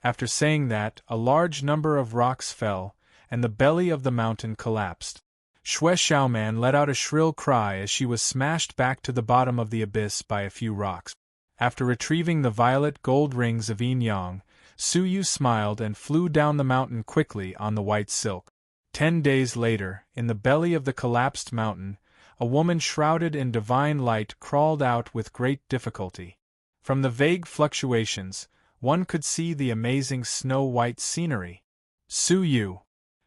After saying that, a large number of rocks fell, and the belly of the mountain collapsed. Xue Xiaoman let out a shrill cry as she was smashed back to the bottom of the abyss by a few rocks. After retrieving the violet gold rings of yin-yang, Suyu smiled and flew down the mountain quickly on the white silk. 10 days later, in the belly of the collapsed mountain, a woman shrouded in divine light crawled out with great difficulty. From the vague fluctuations, one could see the amazing snow-white scenery. Suyu!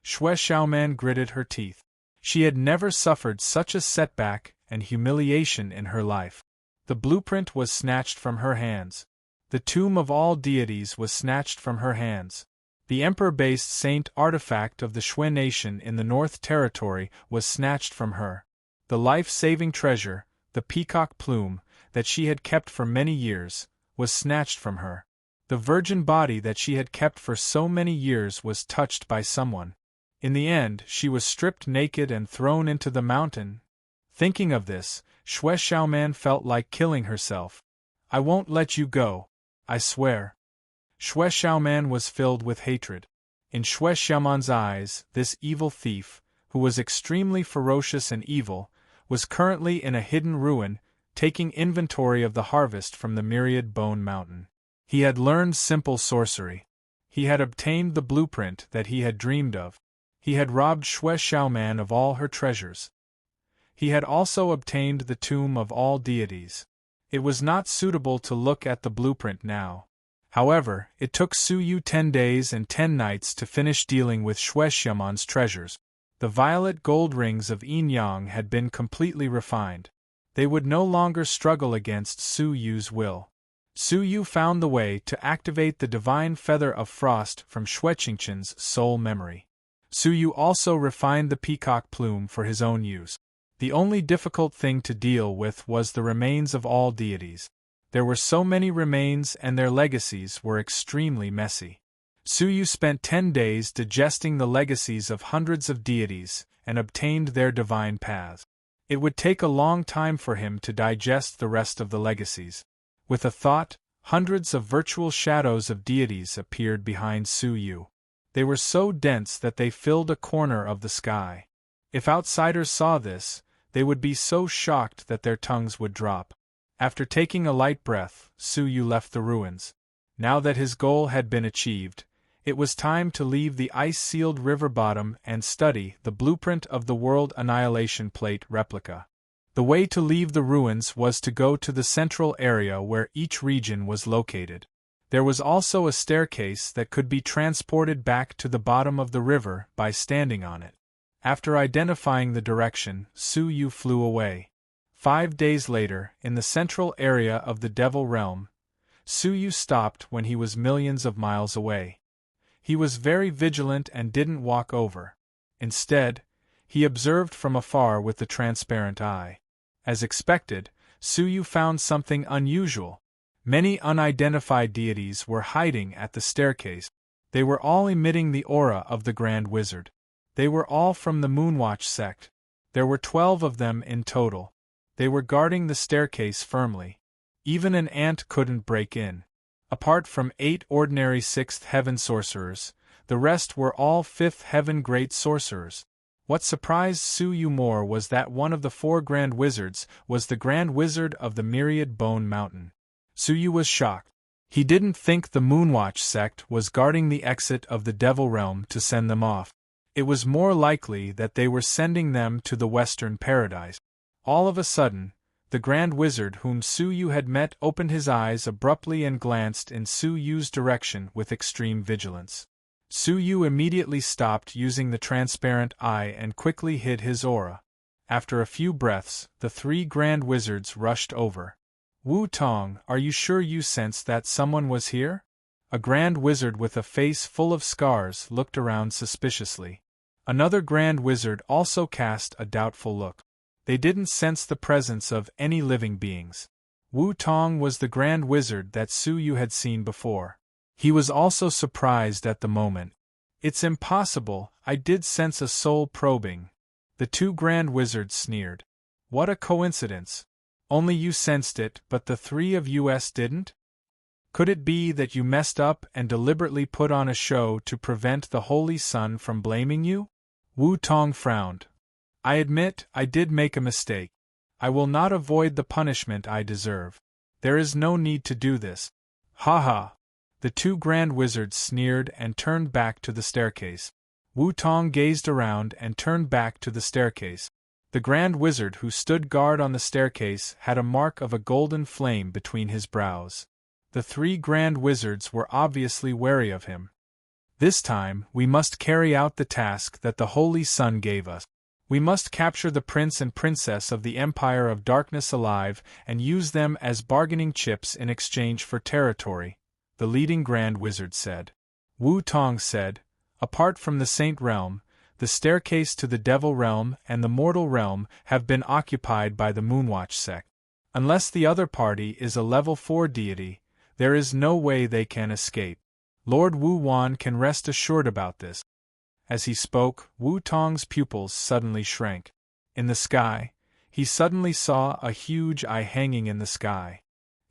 Xue Xiaoman gritted her teeth. She had never suffered such a setback and humiliation in her life. The blueprint was snatched from her hands. The tomb of all deities was snatched from her hands. The emperor-based saint artifact of the Xue nation in the North Territory was snatched from her. The life-saving treasure, the peacock plume, that she had kept for many years, was snatched from her. The virgin body that she had kept for so many years was touched by someone. In the end, she was stripped naked and thrown into the mountain. Thinking of this, Xue Xiaoman felt like killing herself. I won't let you go. I swear. Xue Xiaoman was filled with hatred. In Xue Xiaoman's eyes, this evil thief, who was extremely ferocious and evil, was currently in a hidden ruin, taking inventory of the harvest from the myriad bone mountain. He had learned simple sorcery. He had obtained the blueprint that he had dreamed of. He had robbed Xue Xiaoman of all her treasures. He had also obtained the tomb of all deities. It was not suitable to look at the blueprint now. However, it took Su Yu 10 days and 10 nights to finish dealing with Xue Xiaoman's treasures. The violet gold rings of Yin Yang had been completely refined. They would no longer struggle against Su Yu's will. Su Yu found the way to activate the divine feather of frost from Xue Qingqian's soul memory. Su Yu also refined the peacock plume for his own use. The only difficult thing to deal with was the remains of all deities. There were so many remains and their legacies were extremely messy. Su Yu spent 10 days digesting the legacies of hundreds of deities and obtained their divine paths. It would take a long time for him to digest the rest of the legacies. With a thought, hundreds of virtual shadows of deities appeared behind Su Yu. They were so dense that they filled a corner of the sky. If outsiders saw this, they would be so shocked that their tongues would drop. After taking a light breath, Su Yu left the ruins. Now that his goal had been achieved, it was time to leave the ice-sealed river bottom and study the blueprint of the World Annihilation Plate replica. The way to leave the ruins was to go to the central area where each region was located. There was also a staircase that could be transported back to the bottom of the river by standing on it. After identifying the direction, Su Yu flew away. 5 days later, in the central area of the Devil Realm, Su Yu stopped when he was millions of miles away. He was very vigilant and didn't walk over. Instead, he observed from afar with the transparent eye. As expected, Su Yu found something unusual. Many unidentified deities were hiding at the staircase. They were all emitting the aura of the Grand Wizard. They were all from the Moonwatch sect. There were 12 of them in total. They were guarding the staircase firmly. Even an ant couldn't break in. Apart from 8 ordinary 6th heaven sorcerers, the rest were all 5th heaven great sorcerers. What surprised Su Yu more was that one of the 4 Grand Wizards was the Grand Wizard of the Myriad Bone Mountain. Su Yu was shocked. He didn't think the Moonwatch sect was guarding the exit of the Devil Realm to send them off. It was more likely that they were sending them to the Western Paradise. All of a sudden, the Grand Wizard whom Su Yu had met opened his eyes abruptly and glanced in Su Yu's direction with extreme vigilance. Su Yu immediately stopped using the transparent eye and quickly hid his aura. After a few breaths, the 3 Grand Wizards rushed over. Wu Tong, are you sure you sensed that someone was here? A Grand Wizard with a face full of scars looked around suspiciously. Another Grand Wizard also cast a doubtful look. They didn't sense the presence of any living beings. Wu Tong was the Grand Wizard that Su Yu had seen before. He was also surprised at the moment. It's impossible, I did sense a soul probing. The 2 Grand Wizards sneered. What a coincidence. Only you sensed it, but the 3 of us didn't? Could it be that you messed up and deliberately put on a show to prevent the Holy Sun from blaming you? Wu Tong frowned. I admit I did make a mistake. I will not avoid the punishment I deserve. There is no need to do this. Ha ha! The 2 Grand Wizards sneered and turned back to the staircase. Wu Tong gazed around and turned back to the staircase. The Grand Wizard who stood guard on the staircase had a mark of a golden flame between his brows. The 3 Grand Wizards were obviously wary of him. This time, we must carry out the task that the Holy Sun gave us. We must capture the Prince and Princess of the Empire of Darkness alive and use them as bargaining chips in exchange for territory, the leading Grand Wizard said. Wu Tong said, apart from the Saint Realm, the staircase to the Devil Realm and the Mortal Realm have been occupied by the Moonwatch sect. Unless the other party is a level 4 deity, There is no way they can escape. Lord Wu Wan can rest assured about this. As he spoke, Wu Tong's pupils suddenly shrank. In the sky, he suddenly saw a huge eye hanging in the sky.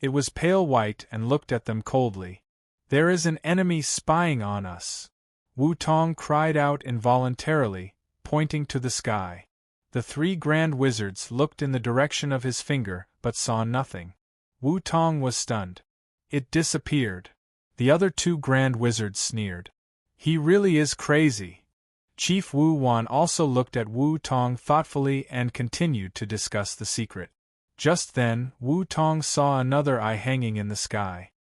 It was pale white and looked at them coldly. There is an enemy spying on us. Wu Tong cried out involuntarily, pointing to the sky. The three grand wizards looked in the direction of his finger, but saw nothing. Wu Tong was stunned. It disappeared. The other two grand wizards sneered. He really is crazy. Chief Wu Wan also looked at Wu Tong thoughtfully and continued to discuss the secret. Just then, Wu Tong saw another eye hanging in the sky.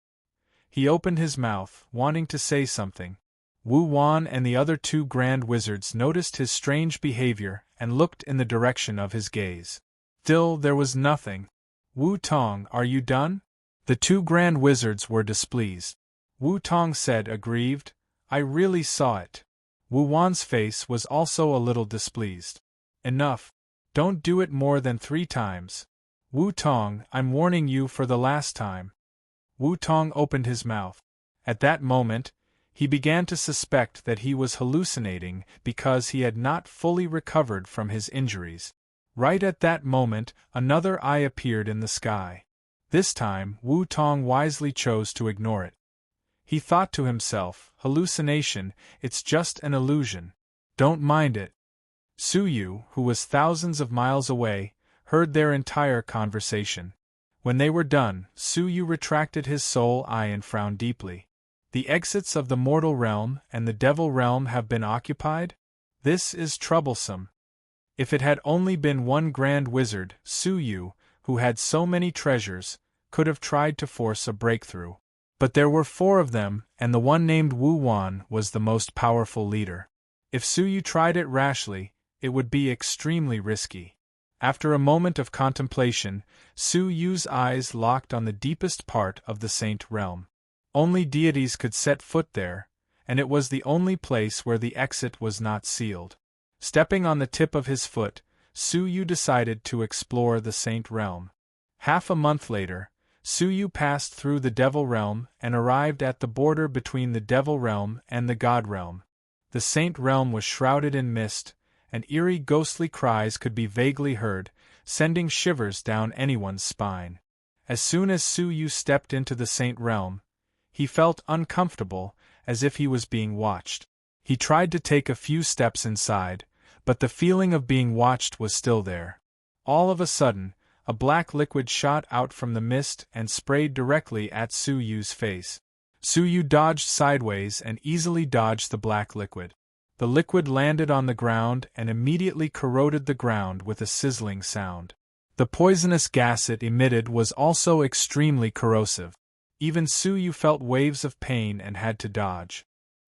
He opened his mouth, wanting to say something. Wu Wan and the other two grand wizards noticed his strange behavior and looked in the direction of his gaze. Still, there was nothing. Wu Tong, are you done? The two grand wizards were displeased. Wu Tong said, aggrieved, I really saw it. Wu Wan's face was also a little displeased. Enough. Don't do it more than 3 times. Wu Tong, I'm warning you for the last time. Wu Tong opened his mouth. At that moment, he began to suspect that he was hallucinating because he had not fully recovered from his injuries. Right at that moment, another eye appeared in the sky. This time, Wu Tong wisely chose to ignore it. He thought to himself, hallucination, it's just an illusion. Don't mind it. Su Yu, who was thousands of miles away, heard their entire conversation. When they were done, Su Yu retracted his soul eye and frowned deeply. The exits of the mortal realm and the devil realm have been occupied? This is troublesome. If it had only been one grand wizard, Su Yu, who had so many treasures, could have tried to force a breakthrough. But there were 4 of them, and the one named Wu Wan was the most powerful leader. If Su Yu tried it rashly, it would be extremely risky. After a moment of contemplation, Su Yu's eyes locked on the deepest part of the Saint Realm. Only deities could set foot there, and it was the only place where the exit was not sealed. Stepping on the tip of his foot, Su Yu decided to explore the Saint Realm. Half a month later, Su Yu passed through the Devil Realm and arrived at the border between the Devil Realm and the God Realm. The Saint Realm was shrouded in mist, and eerie ghostly cries could be vaguely heard, sending shivers down anyone's spine. As soon as Su Yu stepped into the Saint Realm, he felt uncomfortable, as if he was being watched. He tried to take a few steps inside, but the feeling of being watched was still there. All of a sudden, a black liquid shot out from the mist and sprayed directly at Su Yu's face. Su Yu dodged sideways and easily dodged the black liquid. The liquid landed on the ground and immediately corroded the ground with a sizzling sound. The poisonous gas it emitted was also extremely corrosive. Even Su Yu felt waves of pain and had to dodge.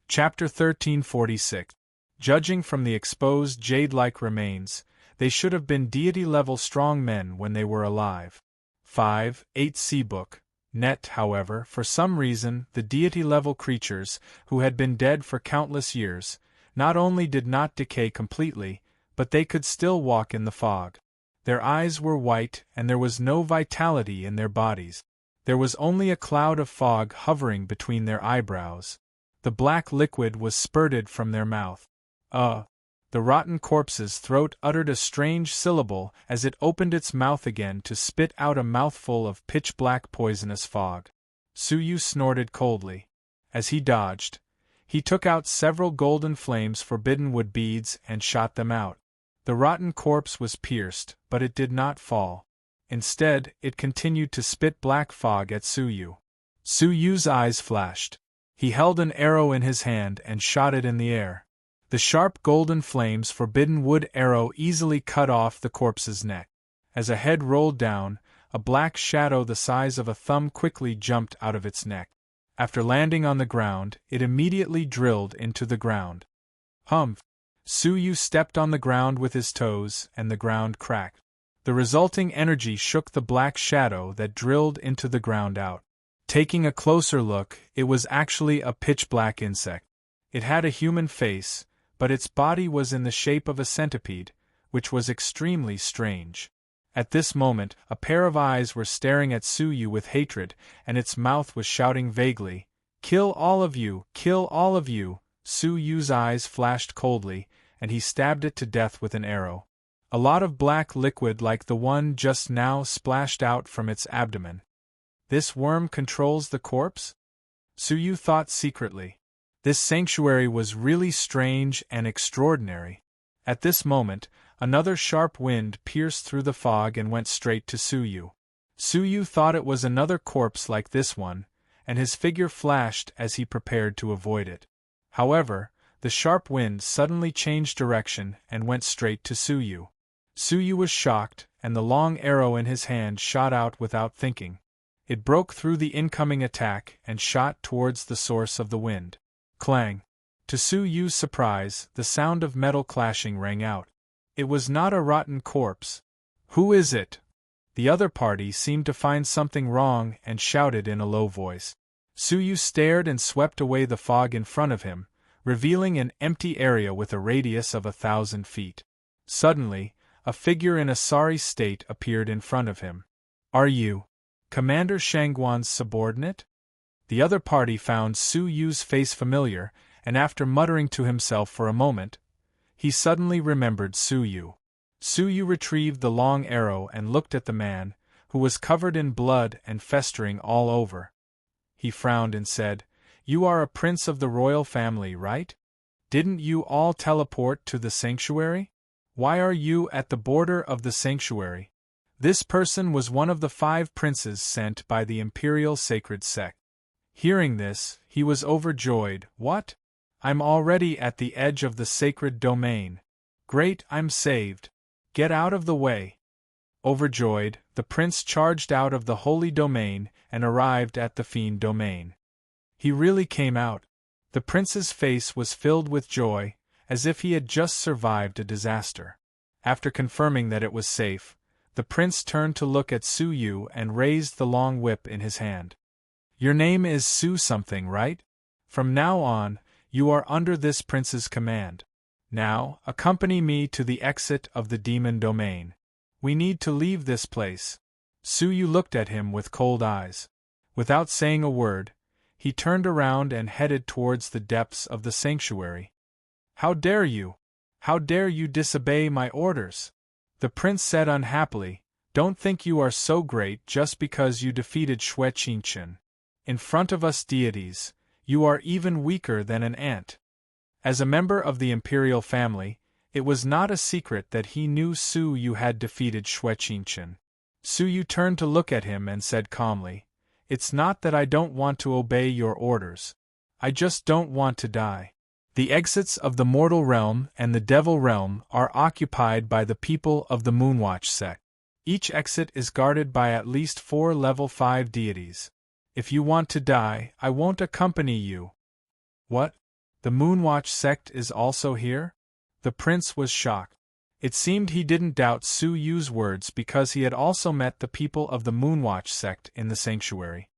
Chapter 1346. Judging from the exposed jade-like remains, they should have been deity-level strong men when they were alive. 5.8 book. Net, however, for some reason, the deity-level creatures, who had been dead for countless years, not only did not decay completely, but they could still walk in the fog. Their eyes were white and there was no vitality in their bodies. There was only a cloud of fog hovering between their eyebrows. The black liquid was spurted from their mouth. The rotten corpse's throat uttered a strange syllable as it opened its mouth again to spit out a mouthful of pitch-black poisonous fog. Su Yu snorted coldly. As he dodged, he took out several golden flames forbidden wood beads and shot them out. The rotten corpse was pierced, but it did not fall. Instead, it continued to spit black fog at Su Yu. Su Yu's eyes flashed. He held an arrow in his hand and shot it in the air. The sharp golden flames forbidden wood arrow easily cut off the corpse's neck. As a head rolled down, a black shadow the size of a thumb quickly jumped out of its neck. After landing on the ground, it immediately drilled into the ground. Humph! Su Yu stepped on the ground with his toes, and the ground cracked. The resulting energy shook the black shadow that drilled into the ground out. Taking a closer look, it was actually a pitch-black insect. It had a human face, but its body was in the shape of a centipede, which was extremely strange. At this moment, a pair of eyes were staring at Suyu with hatred, and its mouth was shouting vaguely, "Kill all of you! Kill all of you!" Suyu's eyes flashed coldly, and he stabbed it to death with an arrow. A lot of black liquid like the one just now splashed out from its abdomen. This worm controls the corpse? Suyu thought secretly. This sanctuary was really strange and extraordinary. At this moment, another sharp wind pierced through the fog and went straight to Suyu. Suyu thought it was another corpse like this one, and his figure flashed as he prepared to avoid it. However, the sharp wind suddenly changed direction and went straight to Suyu. Suyu was shocked, and the long arrow in his hand shot out without thinking. It broke through the incoming attack and shot towards the source of the wind. Clang! To Suyu's surprise, the sound of metal clashing rang out. It was not a rotten corpse. "Who is it?" The other party seemed to find something wrong and shouted in a low voice. Suyu stared and swept away the fog in front of him, revealing an empty area with a radius of 1,000 feet. Suddenly, a figure in a sorry state appeared in front of him. "Are you Commander Shangguan's subordinate?" The other party found Suyu's face familiar, and after muttering to himself for a moment, he suddenly remembered Suyu. Suyu retrieved the long arrow and looked at the man, who was covered in blood and festering all over. He frowned and said, "You are a prince of the royal family, right? Didn't you all teleport to the sanctuary? Why are you at the border of the sanctuary?" This person was one of the 5 princes sent by the imperial sacred sect. Hearing this, he was overjoyed. "What? I'm already at the edge of the sacred domain. Great, I'm saved. Get out of the way." Overjoyed, the prince charged out of the holy domain and arrived at the fiend domain. He really came out. The prince's face was filled with joy, as if he had just survived a disaster. After confirming that it was safe, the prince turned to look at Suyu and raised the long whip in his hand. "Your name is Su something, right? From now on, you are under this prince's command. Now, accompany me to the exit of the demon domain. We need to leave this place." Suyu looked at him with cold eyes. Without saying a word, he turned around and headed towards the depths of the sanctuary. "How dare you? How dare you disobey my orders?" The prince said unhappily, "Don't think you are so great just because you defeated Xue Qingchen. In front of us deities, you are even weaker than an ant." As a member of the imperial family, it was not a secret that he knew Suyu had defeated Xue Qingchen. Suyu turned to look at him and said calmly, "It's not that I don't want to obey your orders. I just don't want to die. The exits of the mortal realm and the devil realm are occupied by the people of the Moonwatch sect. Each exit is guarded by at least 4 level 5 deities. If you want to die, I won't accompany you." "What? The Moonwatch sect is also here?" The prince was shocked. It seemed he didn't doubt Suyu's words because he had also met the people of the Moonwatch sect in the sanctuary.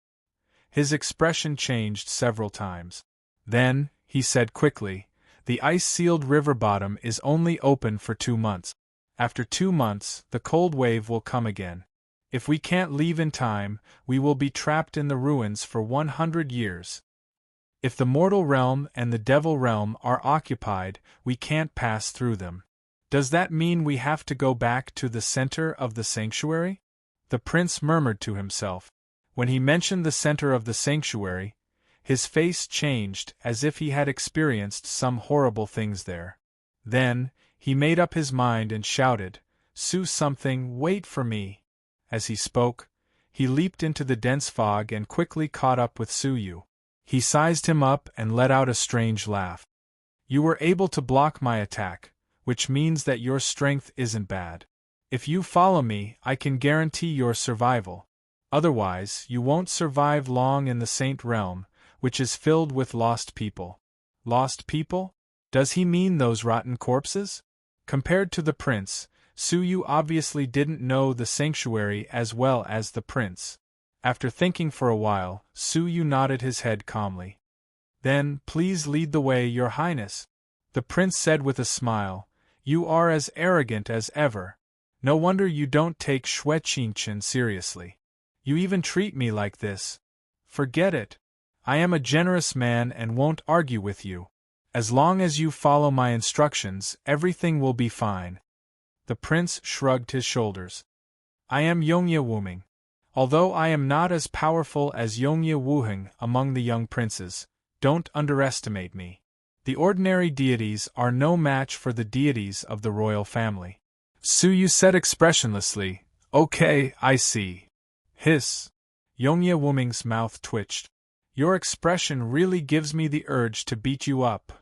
His expression changed several times. Then, he said quickly, "The ice-sealed river bottom is only open for 2 months. After 2 months, the cold wave will come again. If we can't leave in time, we will be trapped in the ruins for 100 years. If the mortal realm and the devil realm are occupied, we can't pass through them. Does that mean we have to go back to the center of the sanctuary?" The prince murmured to himself. When he mentioned the center of the sanctuary, his face changed as if he had experienced some horrible things there. Then, he made up his mind and shouted, "Su something, wait for me!" As he spoke, he leaped into the dense fog and quickly caught up with Suyu. He sized him up and let out a strange laugh. "You were able to block my attack, which means that your strength isn't bad. If you follow me, I can guarantee your survival. Otherwise, you won't survive long in the Saint Realm, which is filled with lost people." Lost people? Does he mean those rotten corpses? Compared to the prince, Suyu obviously didn't know the sanctuary as well as the prince. After thinking for a while, Suyu nodded his head calmly. "Then, please lead the way, Your Highness," the prince said with a smile. "You are as arrogant as ever. No wonder you don't take Shueqingchen seriously. You even treat me like this. Forget it. I am a generous man and won't argue with you. As long as you follow my instructions, everything will be fine. The prince shrugged his shoulders. I am Yongye Wuming. Although I am not as powerful as Yongye Wuheng among the young princes, don't underestimate me. The ordinary deities are no match for the deities of the royal family. Suyu said expressionlessly, Okay, I see. Hiss. Yongye Wuming's mouth twitched. Your expression really gives me the urge to beat you up.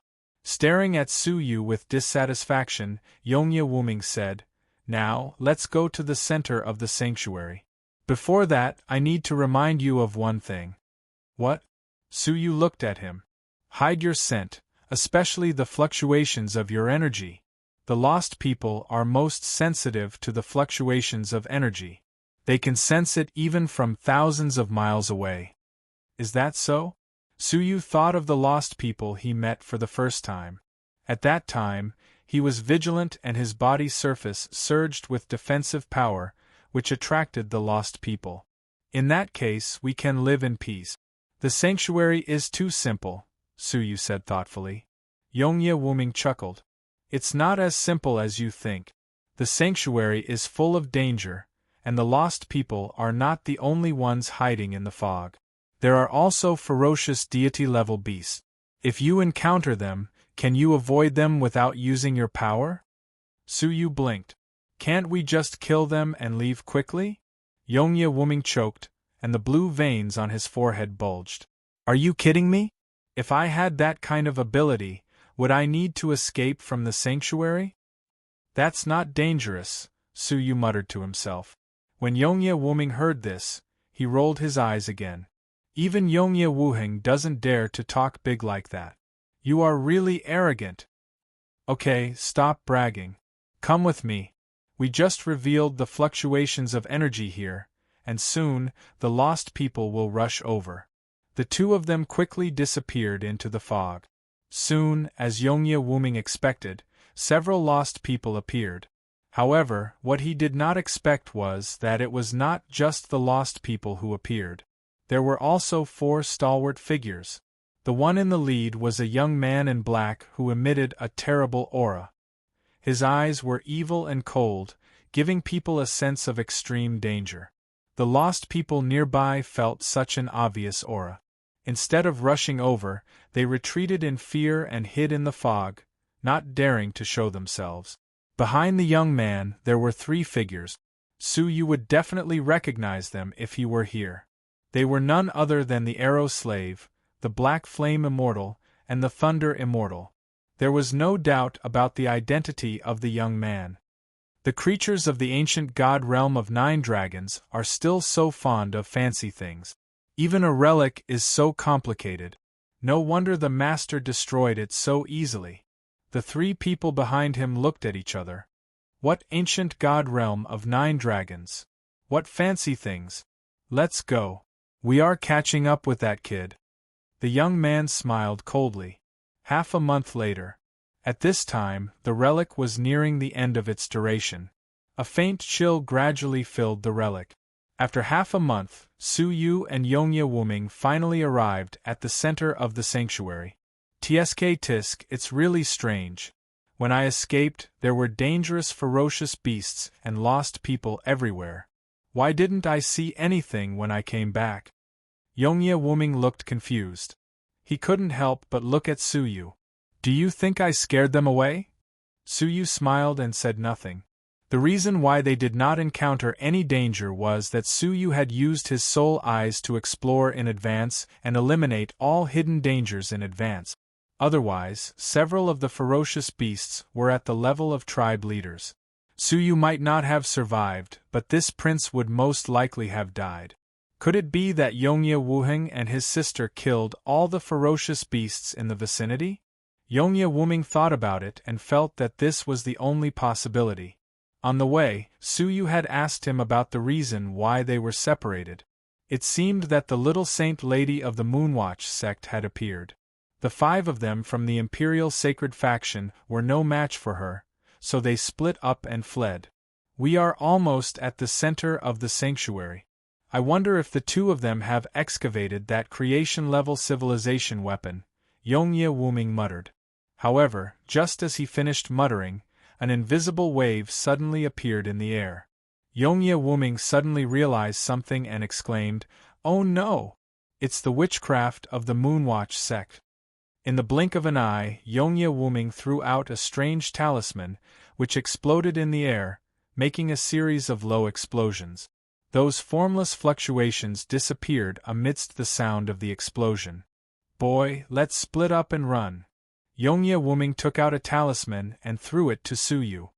Staring at Suyu with dissatisfaction, Yongye Wuming said, Now, let's go to the center of the sanctuary. Before that, I need to remind you of one thing. What? Suyu looked at him. Hide your scent, especially the fluctuations of your energy. The lost people are most sensitive to the fluctuations of energy. They can sense it even from thousands of miles away. Is that so? Suyu thought of the lost people he met for the first time. At that time, he was vigilant and his body surface surged with defensive power, which attracted the lost people. In that case, we can live in peace. The sanctuary is too simple, Suyu said thoughtfully. Yongye Wuming chuckled. It's not as simple as you think. The sanctuary is full of danger, and the lost people are not the only ones hiding in the fog. There are also ferocious deity-level beasts. If you encounter them, can you avoid them without using your power? Suyu blinked. Can't we just kill them and leave quickly? Yongye Wuming choked, and the blue veins on his forehead bulged. Are you kidding me? If I had that kind of ability, would I need to escape from the sanctuary? That's not dangerous, Suyu muttered to himself. When Yongye Wuming heard this, he rolled his eyes again. Even Yongye Wuheng doesn't dare to talk big like that. You are really arrogant. Okay, stop bragging. Come with me. We just revealed the fluctuations of energy here, and soon, the lost people will rush over. The two of them quickly disappeared into the fog. Soon, as Yongye Wuming expected, several lost people appeared. However, what he did not expect was that it was not just the lost people who appeared. There were also 4 stalwart figures. The one in the lead was a young man in black who emitted a terrible aura. His eyes were evil and cold, giving people a sense of extreme danger. The lost people nearby felt such an obvious aura. Instead of rushing over, they retreated in fear and hid in the fog, not daring to show themselves. Behind the young man, there were 3 figures. Suyu would definitely recognize them if he were here. They were none other than the Arrow Slave, the Black Flame Immortal, and the Thunder Immortal. There was no doubt about the identity of the young man. The creatures of the ancient god realm of 9 dragons are still so fond of fancy things. Even a relic is so complicated. No wonder the master destroyed it so easily. The 3 people behind him looked at each other. What ancient god realm of 9 dragons? What fancy things? Let's go. We are catching up with that kid. The young man smiled coldly. Half a month later. At this time, the relic was nearing the end of its duration. A faint chill gradually filled the relic. After half a month, Suyu and Yongye Wuming finally arrived at the center of the sanctuary. Tisk, it's really strange. When I escaped, there were dangerous, ferocious beasts and lost people everywhere. Why didn't I see anything when I came back? Yongye Wuming looked confused. He couldn't help but look at Suyu. Do you think I scared them away? Suyu smiled and said nothing. The reason why they did not encounter any danger was that Suyu had used his soul eyes to explore in advance and eliminate all hidden dangers in advance. Otherwise, several of the ferocious beasts were at the level of tribe leaders. Suyu might not have survived, but this prince would most likely have died. Could it be that Yongye Wuheng and his sister killed all the ferocious beasts in the vicinity? Yongye Wuming thought about it and felt that this was the only possibility. On the way, Suyu had asked him about the reason why they were separated. It seemed that the little saint lady of the Moonwatch sect had appeared. The 5 of them from the Imperial Sacred faction were no match for her, so they split up and fled. We are almost at the center of the sanctuary. I wonder if the two of them have excavated that creation-level civilization weapon, Yongye Wuming muttered. However, just as he finished muttering, an invisible wave suddenly appeared in the air. Yongye Wuming suddenly realized something and exclaimed, "Oh no! It's the witchcraft of the Moonwatch sect." In the blink of an eye, Yongye Wuming threw out a strange talisman, which exploded in the air, making a series of low explosions. Those formless fluctuations disappeared amidst the sound of the explosion. "Boy, let's split up and run." Yongye Wuming took out a talisman and threw it to Suyu.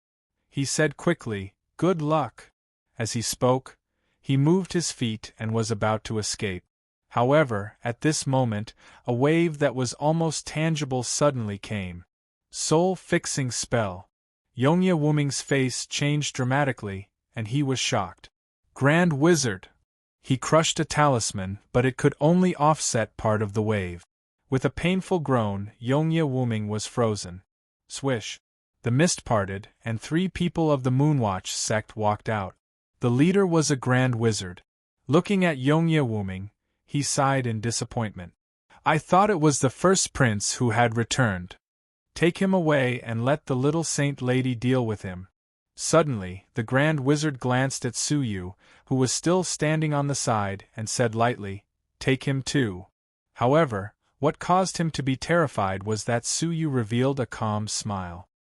He said quickly, "Good luck." As he spoke, he moved his feet and was about to escape. However, at this moment, a wave that was almost tangible suddenly came. Soul-fixing spell. Yongye Wuming's face changed dramatically, and he was shocked. Grand Wizard! He crushed a talisman, but it could only offset part of the wave. With a painful groan, Yongye Wuming was frozen. Swish! The mist parted, and 3 people of the Moonwatch sect walked out. The leader was a Grand Wizard. Looking at Yongye Wuming, he sighed in disappointment. "I thought it was the first prince who had returned. Take him away and let the little saint lady deal with him." Suddenly, the Grand Wizard glanced at Suyu, who was still standing on the side, and said lightly, "Take him too." However, what caused him to be terrified was that Suyu revealed a calm smile.